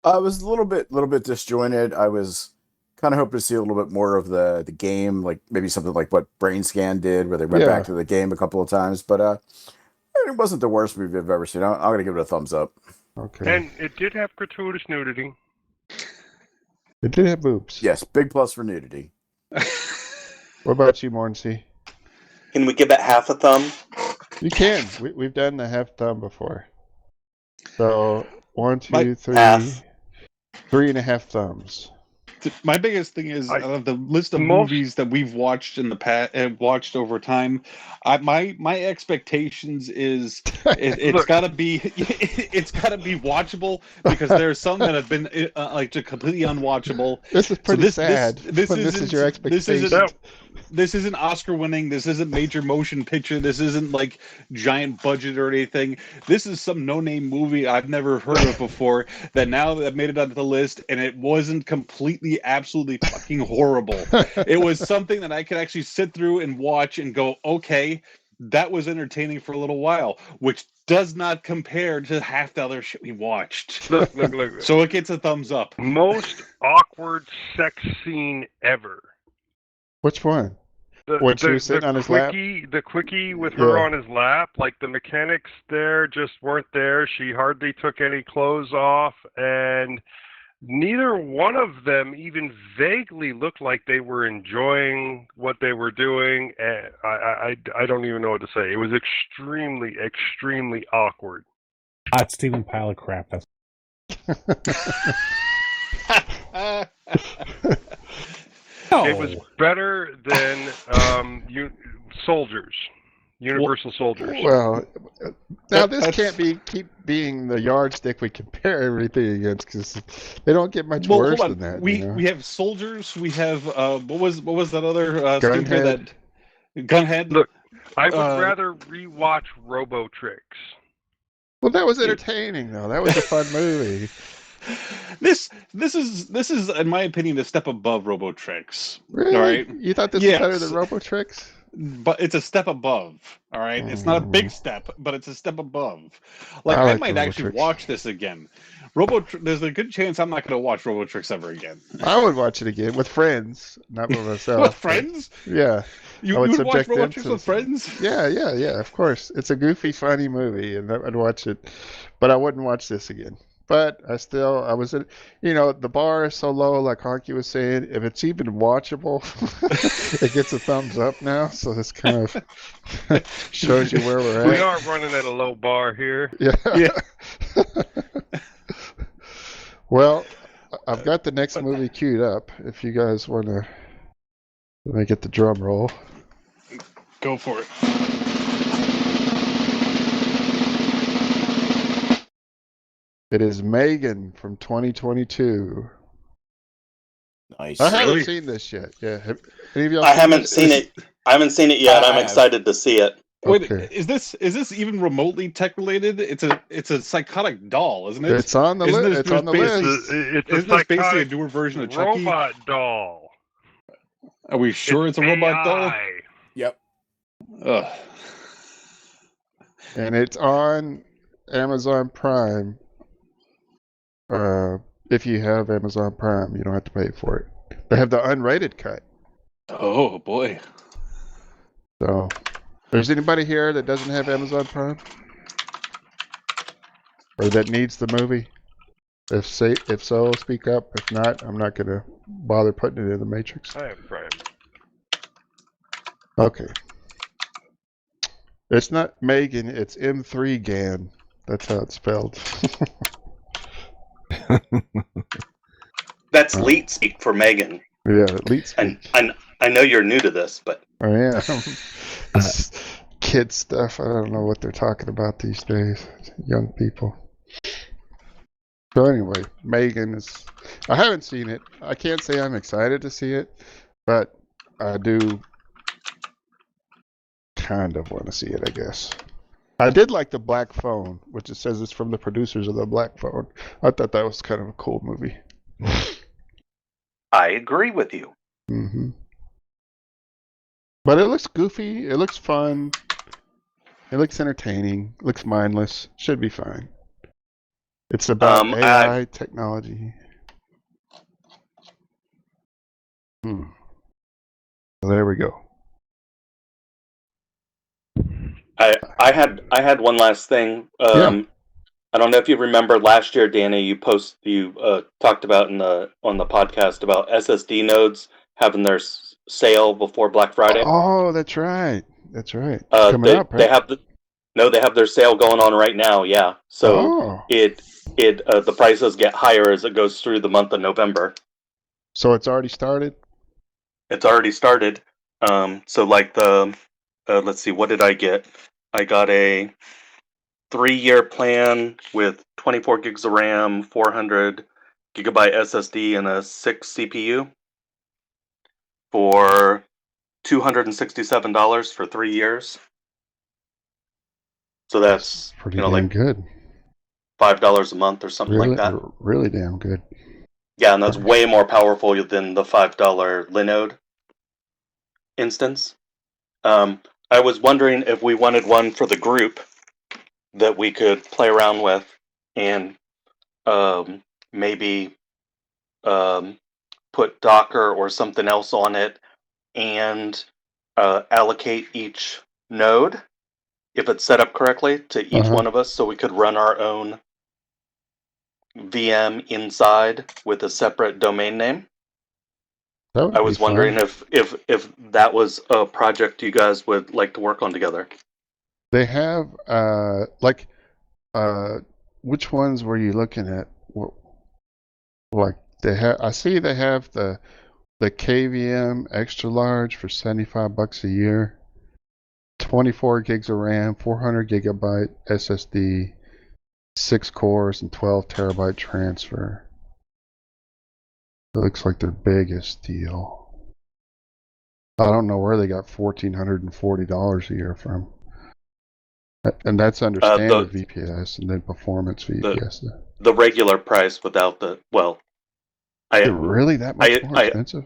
I was a little bit disjointed. I was kind of hoping to see a little bit more of the game, like maybe something like what Brain Scan did, where they went back to the game a couple of times. But it wasn't the worst movie I've ever seen. I'm going to give it a thumbs up. Okay. And it did have gratuitous nudity. It did have boobs. Yes, big plus for nudity. What about you, Mordancy? Can we give it half a thumb? You can. We've done the half thumb before. So 1, 2, 3, half. 3.5 thumbs. My biggest thing is out of the list of movies that we've watched in the past, watched over time, my expectations is it's got to be watchable, because there's some that have been just completely unwatchable. This is pretty sad. This is your expectation. Oscar winning. This isn't major motion picture. This isn't like giant budget or anything. This is some no-name movie I've never heard of before that now that made it onto the list, and it wasn't completely, absolutely fucking horrible. It was something that I could actually sit through and watch and go, okay, that was entertaining for a little while, which does not compare to half the other shit we watched. Look. So it gets a thumbs up. Most awkward sex scene ever. Which one? When she was sitting on his lap? The quickie with her on his lap, like the mechanics there just weren't there. She hardly took any clothes off, and neither one of them even vaguely looked like they were enjoying what they were doing. And I don't even know what to say. It was extremely, extremely awkward. Hot steaming pile of crap. That's It was better than Soldiers. Universal Soldiers. Well, now this can't keep being the yardstick we compare everything against, because they don't get much worse than that. We have Soldiers. We have what was that other Gunhead? Gunhead. Look, I would rather rewatch Robotrix. Well, that was entertaining though. That was a fun movie. This is in my opinion a step above Robotrix. Really? All right. You thought this was better than Robotrix? But it's a step above. All right. It's not a big step, but it's a step above. Like I I might actually watch this again. There's a good chance I'm not going to watch Robotrix ever again. I would watch it again with friends, not with myself. With friends? Yeah. You would watch Robotrix with friends? Yeah, of course. It's a goofy, funny movie, and I'd watch it, but I wouldn't watch this again. But the bar is so low, like Honkey was saying, if it's even watchable, it gets a thumbs up now. So this kind of shows you where we're at. We are running at a low bar here. Yeah. Well, I've got the next movie queued up. If you guys want to, let me get the drum roll. Go for it. It is Megan from 2022. Nice. I haven't seen this yet. Yeah, any of y'all I haven't seen it. I haven't seen it yet. I'm excited to see it. Wait, is this even remotely tech related? It's a psychotic doll, isn't it? It's on the list. It's on the list. Isn't this basically a newer version of Chucky? Robot doll. Are we sure it's a robot doll? Yep. Ugh. And it's on Amazon Prime. If you have Amazon Prime, you don't have to pay for it. They have the unrated cut. Oh boy. So, there's anybody here that doesn't have Amazon Prime? Or that needs the movie? If so, speak up. If not, I'm not going to bother putting it in the Matrix. I have Prime. Okay. It's not Megan, it's M3 GAN. That's how it's spelled. That's leet speak for Megan. Yeah, leet speak. And I know you're new to this, but I am. This kid stuff, I don't know what they're talking about these days. Young people. So anyway, Megan is... I haven't seen it. I can't say I'm excited to see it, but I do kind of want to see it, I guess. I did like the Black Phone, which it says it's from the producers of the Black Phone. I thought that was kind of a cool movie. I agree with you. Mm-hmm. But it looks goofy. It looks fun. It looks entertaining. It looks mindless. Should be fine. It's about AI technology. So there we go. I had one last thing. I don't know if you remember last year, Danny. You talked about on the podcast about SSD nodes having their sale before Black Friday. Oh, that's right. That's right. Coming up, right? They have their sale going on right now. Yeah. So the prices get higher as it goes through the month of November. So it's already started? It's already started. So like let's see, what did I get? I got a 3-year plan with 24 gigs of RAM, 400 gigabyte SSD, and a 6 CPU for $267 for 3 years. So that's pretty like damn good. $5 a month or something Really, like that. really damn good. Yeah, and that's way more powerful than the $5 Linode instance. I was wondering if we wanted one for the group that we could play around with, and maybe put Docker or something else on it, and allocate each node, if it's set up correctly, to each one of us, so we could run our own VM inside with a separate domain name. That would I be was wondering fun. if that was a project you guys would like to work on together. They have which ones were you looking at? Like they have, I see they have the KVM extra large for $75 a year, 24 gigs of RAM, 400 gigabyte SSD, 6 cores, and 12 terabyte transfer. It looks like their biggest deal. I don't know where they got $1,440 a year from. And that's under standard VPS and then performance VPS. The regular price without the, well, Is it really that much more expensive?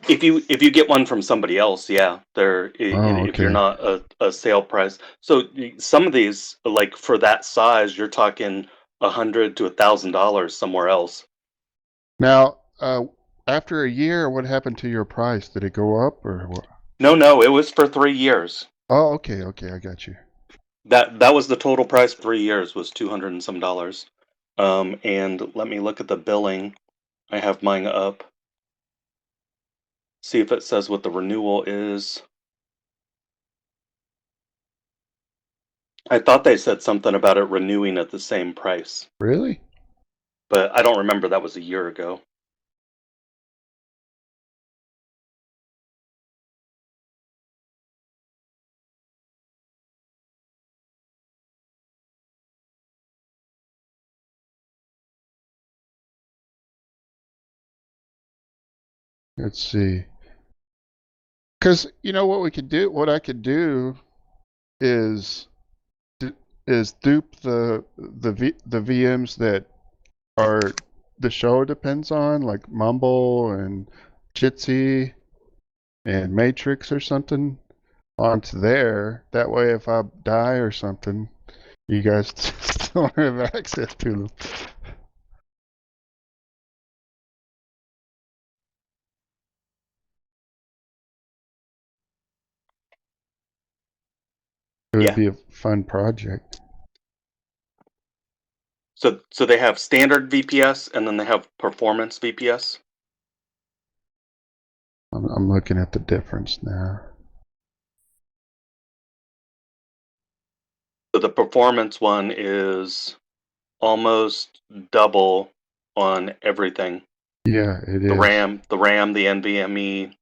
If you get one from somebody else, yeah, if you're not a sale price. So some of these, like for that size, you're talking $100 to $1,000 somewhere else. Now, after a year, what happened to your price? Did it go up or what? No, it was for 3 years. Oh, okay, I got you. That was the total price. 3 years was $200 and some dollars. And let me look at the billing. I have mine up. See if it says what the renewal is. I thought they said something about it renewing at the same price. Really? But I don't remember. That was a year ago. Let's see. Because you know what we could do? What I could do is dupe the VMs that are the show depends on, like Mumble and Jitsi and Matrix or something, onto there. That way, if I die or something, you guys still have access to them. It would be a fun project. So they have standard VPS and then they have performance VPS. I'm looking at the difference now. So the performance one is almost double on everything. Yeah, it is. The RAM, the NVMe.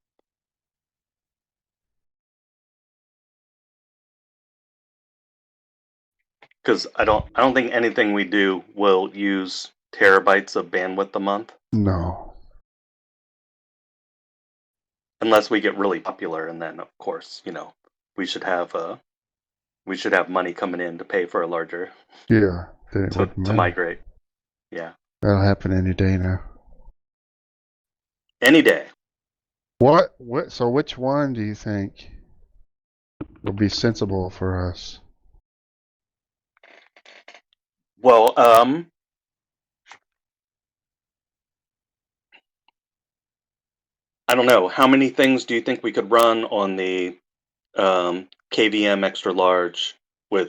Because I don't think anything we do will use terabytes of bandwidth a month. No. Unless we get really popular, and then of course, we should have money coming in to pay for a larger. Yeah, then it wouldn't to migrate. Yeah. That'll happen any day now. Any day. What? So which one do you think will be sensible for us? Well, I don't know. How many things do you think we could run on the KVM extra large with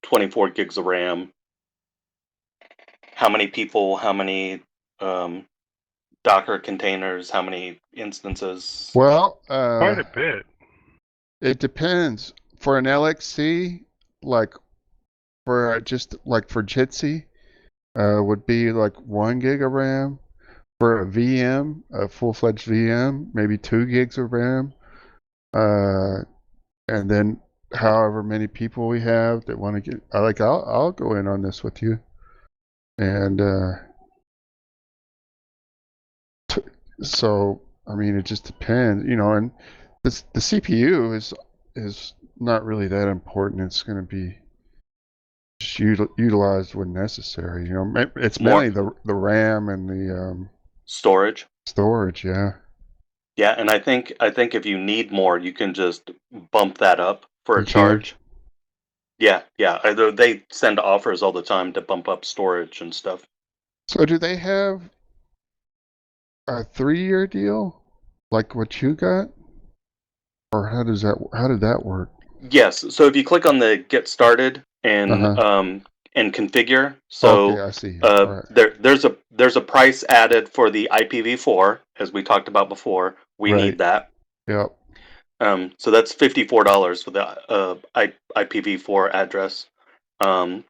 24 gigs of RAM? How many people? How many Docker containers? How many instances? Well, quite a bit. It depends. For an LXC, like for Jitsi, would be like 1 gig of RAM. For a VM, a full-fledged VM, maybe 2 gigs of RAM. And then however many people we have that want to get, I'll go in on this with you. And so, I mean, it just depends, and the CPU is not really that important. It's going to be just utilized when necessary. You know, it's More mainly the RAM and the storage. storage. Yeah. Yeah, and I think if you need more, you can just bump that up for a You can. charge. Yeah, yeah. They send offers all the time to bump up storage and stuff. So do they have a 3-year deal like what you got, or how did that work? Yes. So if you click on the Get Started Uh-huh. and Configure, Okay, so I see. All right. there's a price added for the IPv4, as we talked about before. We Right. need that. Yep. So that's $54 for the IPv4 address. And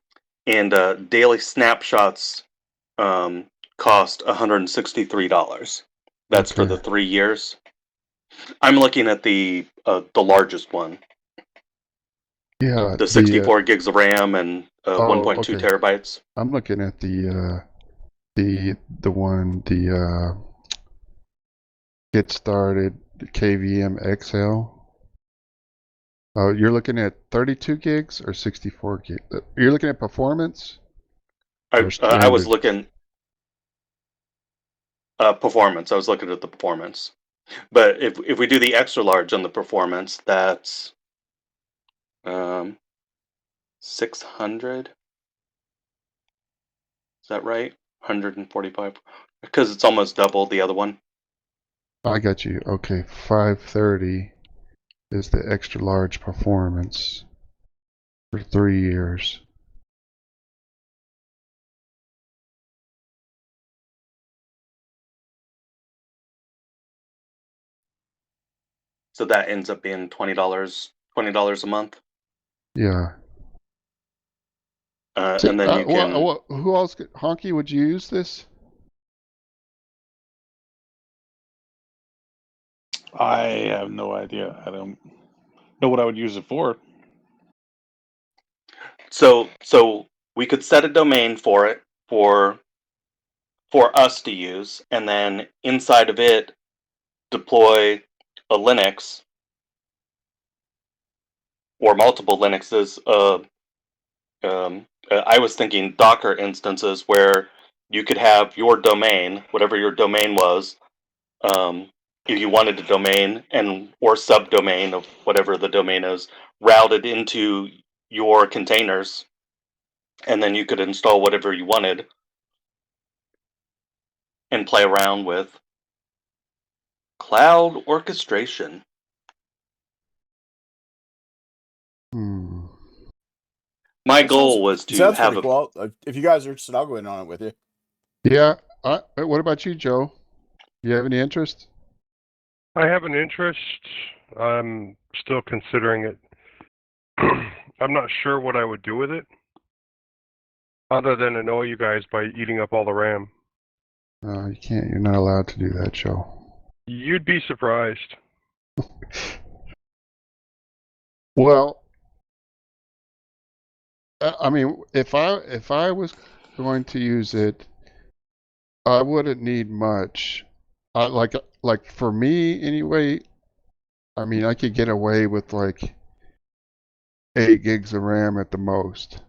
daily snapshots cost $163. That's for Okay. the 3 years. I'm looking at the largest one, Yeah. the 64 gigs of RAM and Oh, 1.2 okay. terabytes. I'm looking at the one get started the KVM XL. Oh, you're looking at 32 gigs or 64 gig? You're looking at performance or I was standard? looking performance. I was looking at the performance. But if we do the extra large on the performance, that's 600. Is that right? 145, because it's almost double the other one. I got you. Okay, 530 is the extra large performance for 3 years. So that ends up being $20 a month. Yeah. And then you can. Who else? Honkey, would you use this? I have no idea. I don't know what I would use it for. So we could set a domain for it for us to use, and then inside of it deploy a Linux or multiple Linuxes. I was thinking Docker instances where you could have your domain, whatever your domain was, if you wanted a domain and or subdomain of whatever the domain is, routed into your containers, and then you could install whatever you wanted and play around with cloud orchestration. Hmm. My That goal was to sounds have pretty a. cool. If you guys are interested, I'll go in on it with you. Yeah. What about you, Joe? You have any interest? I have an interest. I'm still considering it. I'm not sure what I would do with it, other than annoy you guys by eating up all the RAM. You can't. You're not allowed to do that, Joe. You'd be surprised. Well, I mean, if I was going to use it, I wouldn't need much. Like for me anyway. I mean, I could get away with like 8 gigs of RAM at the most.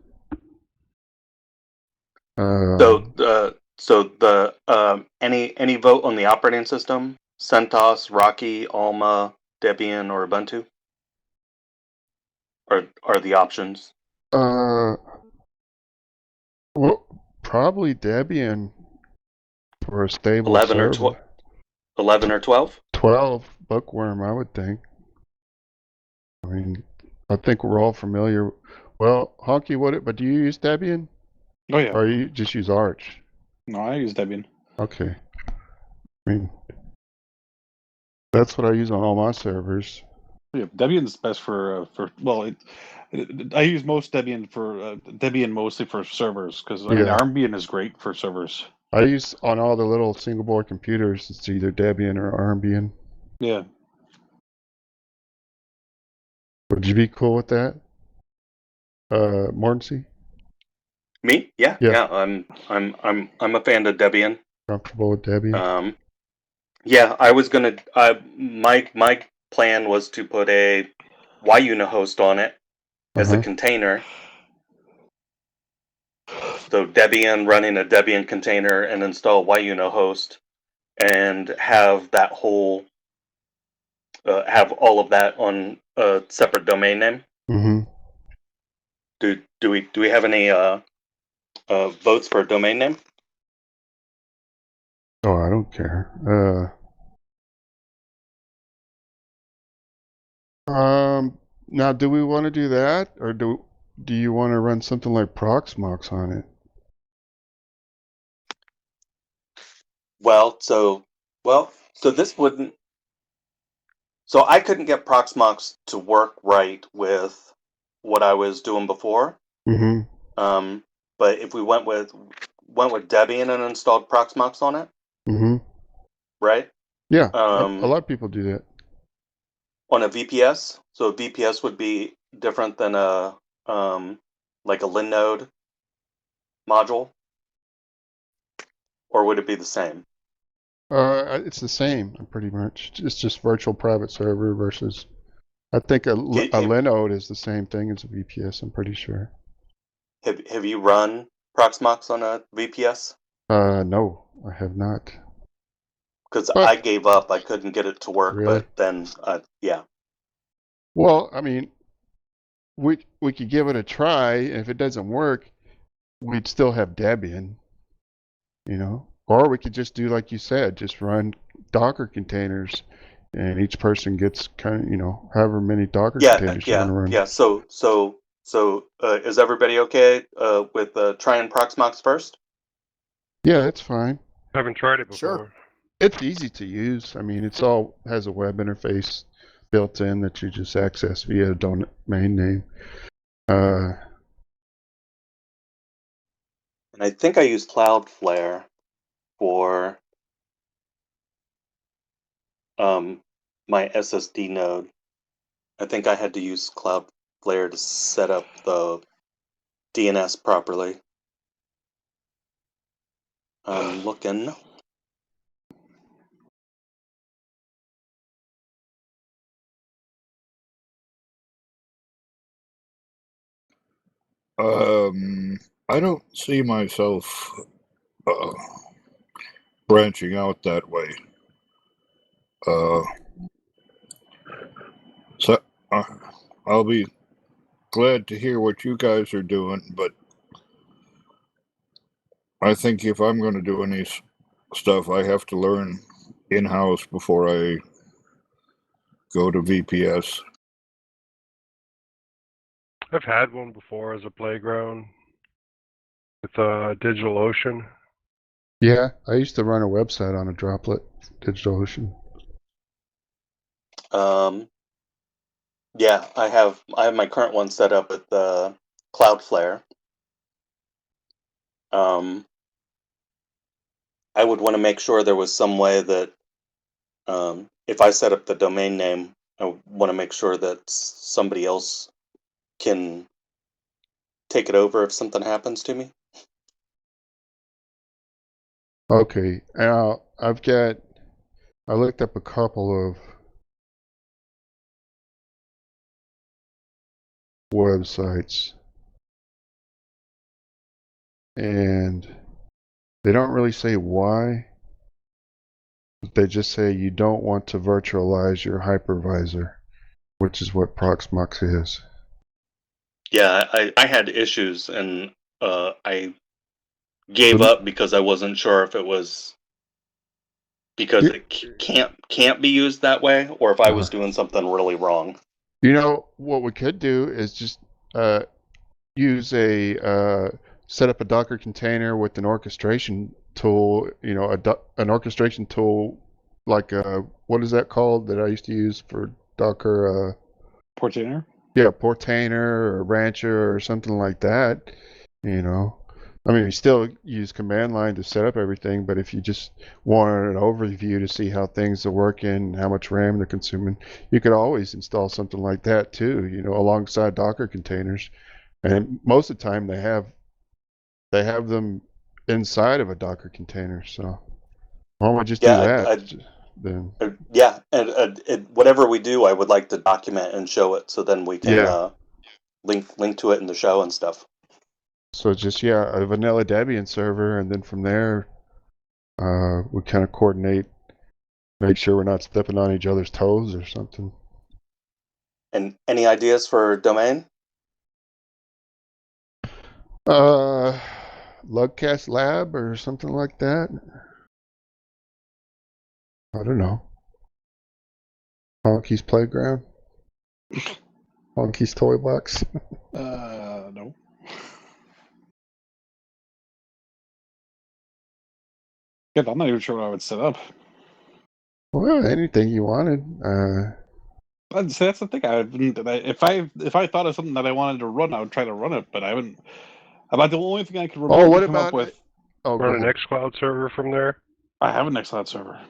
So the any vote on the operating system? CentOS, Rocky, Alma, Debian, or Ubuntu? Are the options? Well, probably Debian for a stable 11 or server. 11 or 12? 12 Bookworm, I would think. I mean, I think we're all familiar. Well, Honky, but do you use Debian? Oh yeah. Or you just use Arch? No, I use Debian. Okay. I mean, that's what I use on all my servers. Yeah, Debian's best for I use most Debian for Debian mostly for servers because I mean Armbian is great for servers. I use on all the little single board computers. It's either Debian or Armbian. Yeah. Would you be cool with that, Mordancy? Me? Yeah. I'm a fan of Debian. Comfortable with Debian? Yeah, I was gonna. My plan was to put a YUnihost on it as a container. So Debian running a Debian container and install YUnihost and have that whole have all of that on a separate domain name. Mm-hmm. Do we have any votes for a domain name? Oh, I don't care. Now, do we want to do that, or do you want to run something like Proxmox on it? So this wouldn't. So I couldn't get Proxmox to work right with what I was doing before. Mm-hmm. But if we went with Debian and installed Proxmox on it, Mm-hmm. right? Yeah, a lot of people do that. On a VPS, so a VPS would be different than a like a Linode module, or would it be the same? It's the same, pretty much. It's just virtual private server versus. I think a Linode is the same thing as a VPS. I'm pretty sure. Have you run Proxmox on a VPS? No, I have not. Because I gave up. I couldn't get it to work. Really? But then, yeah. Well, I mean, we could give it a try. And if it doesn't work, we'd still have Debian, you know. Or we could just do like you said, just run Docker containers, and each person gets kind of, you know, however many Docker containers you want to run. Yeah. So is everybody okay with trying Proxmox first? Yeah, that's fine. Haven't tried it before. Sure. It's easy to use. I mean, it's all has a web interface built in that you just access via a domain name. And I think I used Cloudflare for my SSD node. I think I had to use Cloudflare to set up the DNS properly. I'm looking. I don't see myself branching out that way. So I'll be glad to hear what you guys are doing, but I think if I'm going to do any stuff, I have to learn in-house before I go to VPS. I've had one before as a playground with DigitalOcean. Yeah, I used to run a website on a droplet, DigitalOcean. Yeah, I have my current one set up with Cloudflare. I would want to make sure there was some way that if I set up the domain name, I want to make sure that somebody else can take it over if something happens to me. Okay, now I looked up a couple of websites, and they don't really say why. They just say you don't want to virtualize your hypervisor, which is what Proxmox is. Yeah, I had issues, and I gave up because I wasn't sure if it was because it can't be used that way, or if I was doing something really wrong. You know, what we could do is just use set up a Docker container with an orchestration tool, you know, an orchestration tool like what is that called that I used to use for Docker? Portainer? Yeah, Portainer or Rancher or something like that, you know. I mean, you still use command line to set up everything, but if you just wanted an overview to see how things are working, how much RAM they're consuming, you could always install something like that too, you know, alongside Docker containers. And most of the time they have them inside of a Docker container. So why don't we just do that? then Yeah, and whatever we do, I would like to document and show it, so then we can yeah. link to it in the show and stuff. So just a vanilla Debian server, and then from there, we kind of coordinate, make sure we're not stepping on each other's toes or something. And any ideas for domain? Lugcast Lab or something like that. I don't know. Honkey's Playground. Honkey's Toy Box. No. Yeah, I'm not even sure what I would set up. Well, anything you wanted. So that's the thing. If I thought of something that I wanted to run, I would try to run it. But I haven't. About the only thing I could remotely what come up about? with. Oh, go Run an ahead. xCloud server from there. I have an xCloud server.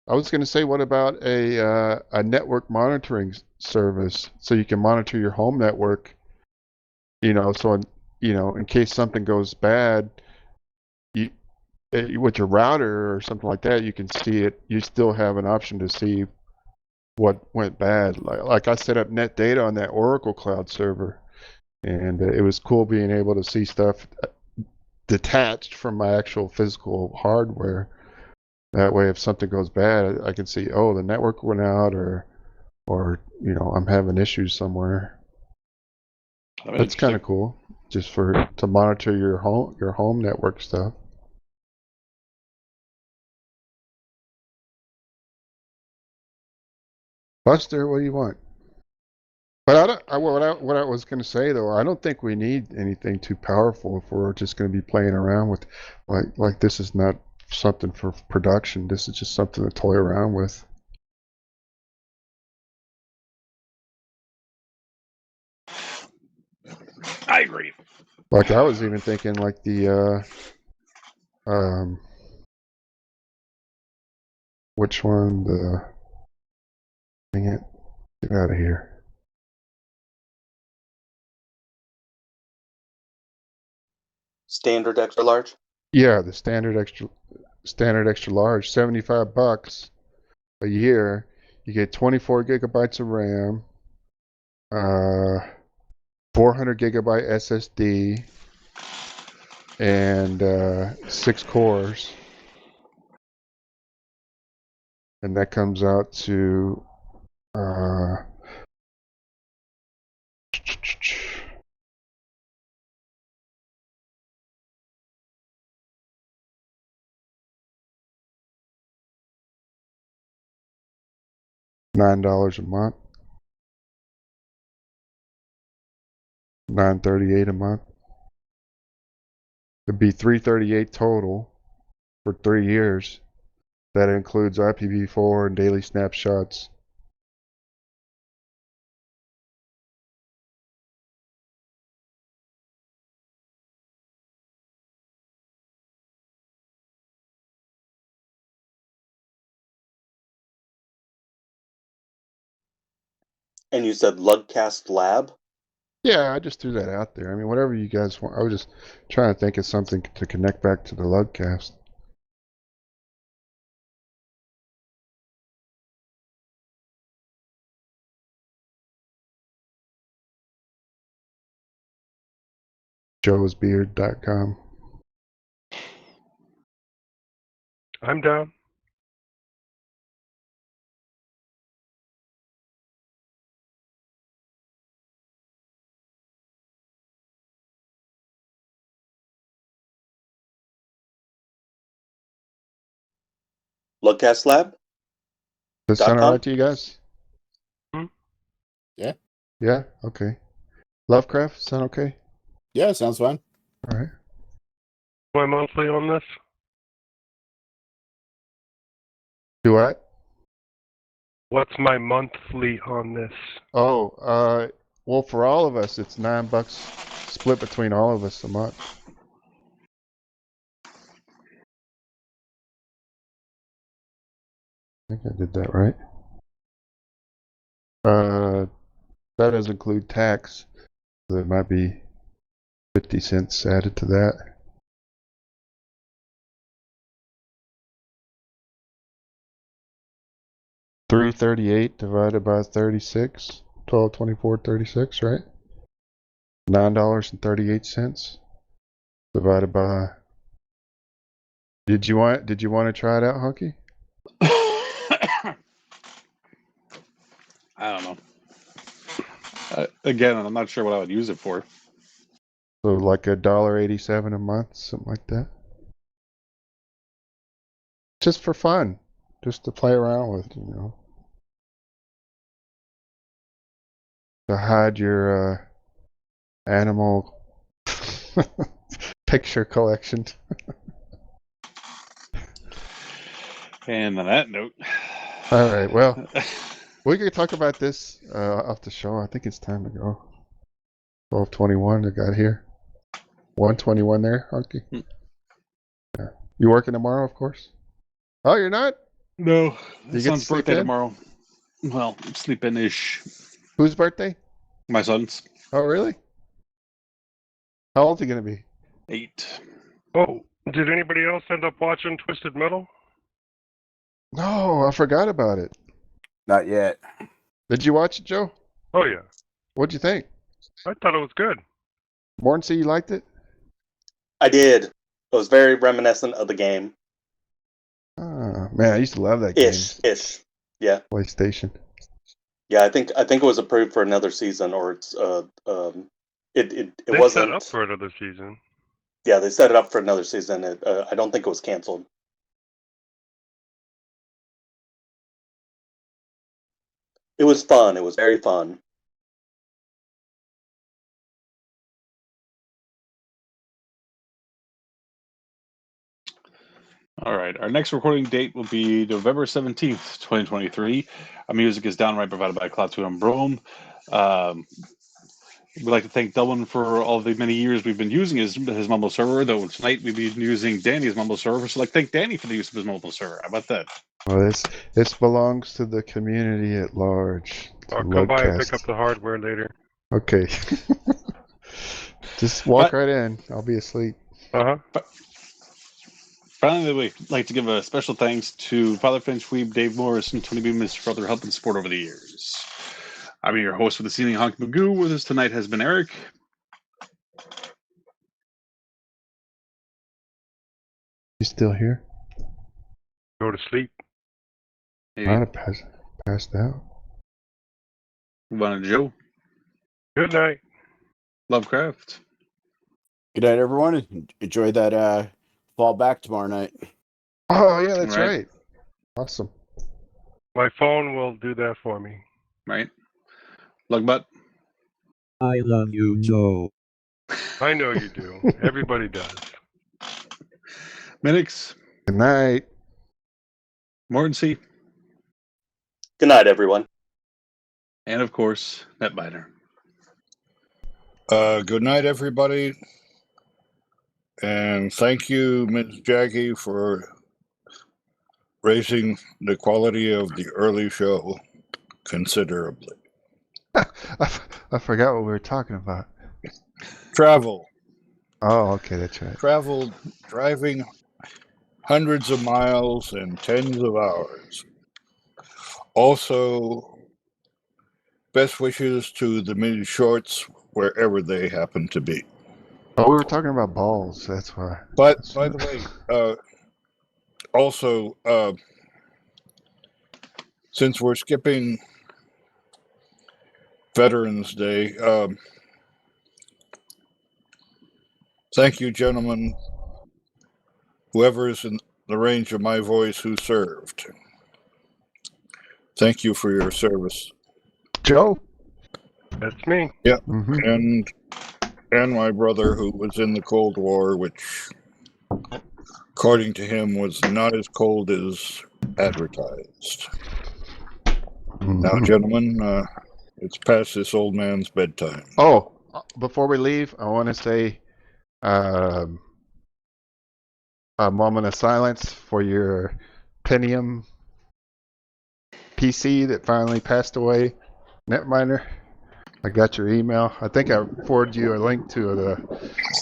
I was going to say, what about a network monitoring service so you can monitor your home network? So in case something goes bad, you with your router or something like that, you can see it. You still have an option to see what went bad. Like I set up net data on that Oracle Cloud server, and it was cool being able to see stuff detached from my actual physical hardware. That way, if something goes bad, I can see, oh, the network went out, or I'm having issues somewhere. That's kind of cool, just to monitor your home network stuff. Buster, what do you want? But what I was going to say though, I don't think we need anything too powerful if we're just going to be playing around with, like this is not something for production. This is just something to toy around with. I agree. Like I was even thinking like the which one, dang it, get out of here. Standard extra large? Yeah, the standard extra large, $75 a year. You get 24 gigabytes of RAM, 400 gigabyte SSD, and 6 cores. And that comes out to $9 a month, $9.38 a month. It'd be $338 total for 3 years. That includes IPv4 and daily snapshots. And you said Lugcast Lab? Yeah, I just threw that out there. I mean, whatever you guys want. I was just trying to think of something to connect back to the Lugcast. joesbeard.com. I'm down. Lugcast Lab? Does that sound all right to you guys? Yeah. Yeah? Okay. Lovecraft, sound okay? Yeah, sounds fine. All right. My monthly on this? Do what? What's my monthly on this? Oh, well, for all of us, it's $9 split between all of us a month. I think I did that right. That does include tax. So there might be 50 cents added to that. 338 divided by 36. 12, 24, 36, right? $9.38 divided by. Did you want to try it out, Honkey? I don't know. Again, I'm not sure what I would use it for. So like $1.87 a month, something like that. Just for fun, just to play around with, to hide your animal picture collection. And on that note, all right. Well, we could talk about this off the show. I think it's time to go. 12:21. I got here. 1:21 there, Honkey. Yeah. You working tomorrow, of course? Oh, you're not? No, You his get to son's sleep birthday in? tomorrow. Well, sleeping-ish. Whose birthday? My son's. Oh, really? How old are you going to be? 8. Oh, did anybody else end up watching Twisted Metal? No, I forgot about it. Not yet. Did you watch it, Joe? Oh, yeah. What'd you think? I thought it was good. Mordancy, you liked it? I did. It was very reminiscent of the game. Oh, man, I used to love that Ish. Yeah. PlayStation. Yeah, I think it was approved for another season, or it's it They wasn't set up for another season. Yeah, they set it up for another season. I don't think it was canceled. It was fun. It was very fun. All right. Our next recording date will be November 17th, 2023. Our music is downright provided by Cloud2 and Brome. We'd like to thank Delwyn for all the many years we've been using his mumble server, though tonight we've been using Danny's mumble server. So I'd like to thank Danny for the use of his mumble server. How about that? Well, this belongs to the community at large. I'll come by and pick up the hardware later. Okay. Just walk right in. I'll be asleep. Finally, we'd like to give a special thanks to Father Finch, Weeb, Dave Morris, and Tony Beamis for all their help and support over the years. I'm your host for the evening, Honky Magoo. With us tonight has been Eric. You still here? Go to sleep. Maybe. Might have passed out. Joe. Good night. Lovecraft. Good night, everyone. Enjoy that fall back tomorrow night. Oh, yeah, that's right. Awesome. My phone will do that for me. Right. Lugbutt. I love you, Joe. I know you do. Everybody does. Minnix. Good night. Mordancy. Good night, everyone. And, of course, Netbiter. Good night, everybody. And thank you, Ms. Jackie, for raising the quality of the early show considerably. I forgot what we were talking about. Travel. Oh, okay, that's right. Travel, driving hundreds of miles and tens of hours. Also, best wishes to the mini shorts wherever they happen to be. Oh, we were talking about balls. That's why. But by the way, also, since we're skipping Veterans Day, thank you, gentlemen, whoever is in the range of my voice who served. Thank you for your service. Joe? That's me. Yeah, Mm-hmm. and my brother who was in the Cold War, which, according to him, was not as cold as advertised. Mm-hmm. Now, gentlemen, it's past this old man's bedtime. Oh, before we leave, I want to say a moment of silence for your Pentium PC that finally passed away. Netminer, I got your email. I think I forwarded you a link to the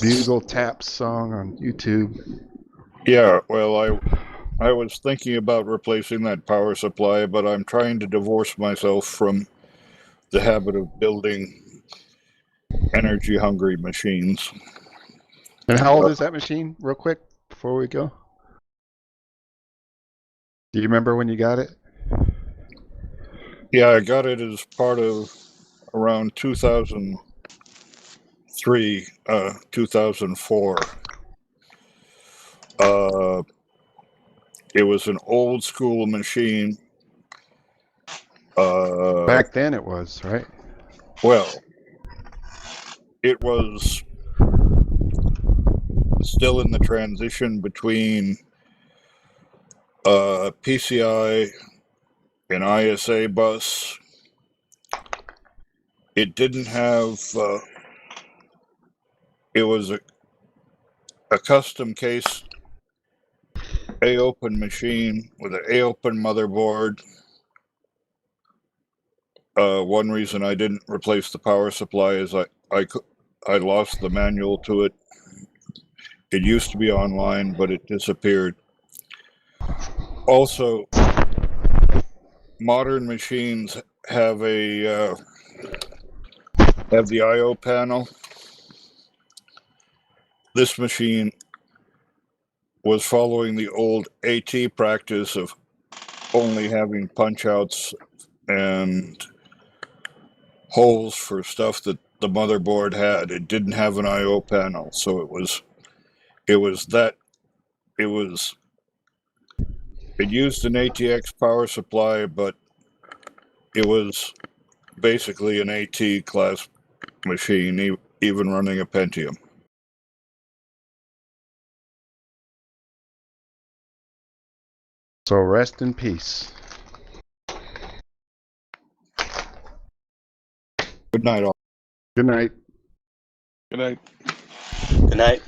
Bugle Taps song on YouTube. Yeah, well, I was thinking about replacing that power supply, but I'm trying to divorce myself from the habit of building energy-hungry machines. And how old is that machine, real quick, before we go? Do you remember when you got it? Yeah, I got it as part of around 2003, 2004. It was an old school machine. Back then it was, right? Well, it was still in the transition between PCI and ISA bus. It didn't have, it was a custom case A-open machine with an A-open motherboard. One reason I didn't replace the power supply is I lost the manual to it. It used to be online, but it disappeared. Also, modern machines have a have the I/O panel. This machine was following the old AT practice of only having punch outs and holes for stuff that the motherboard had. It didn't have an I/O panel, so it used an ATX power supply, but it was basically an AT class machine, even running a Pentium. So rest in peace. Good night, all. Good night. Good night. Good night.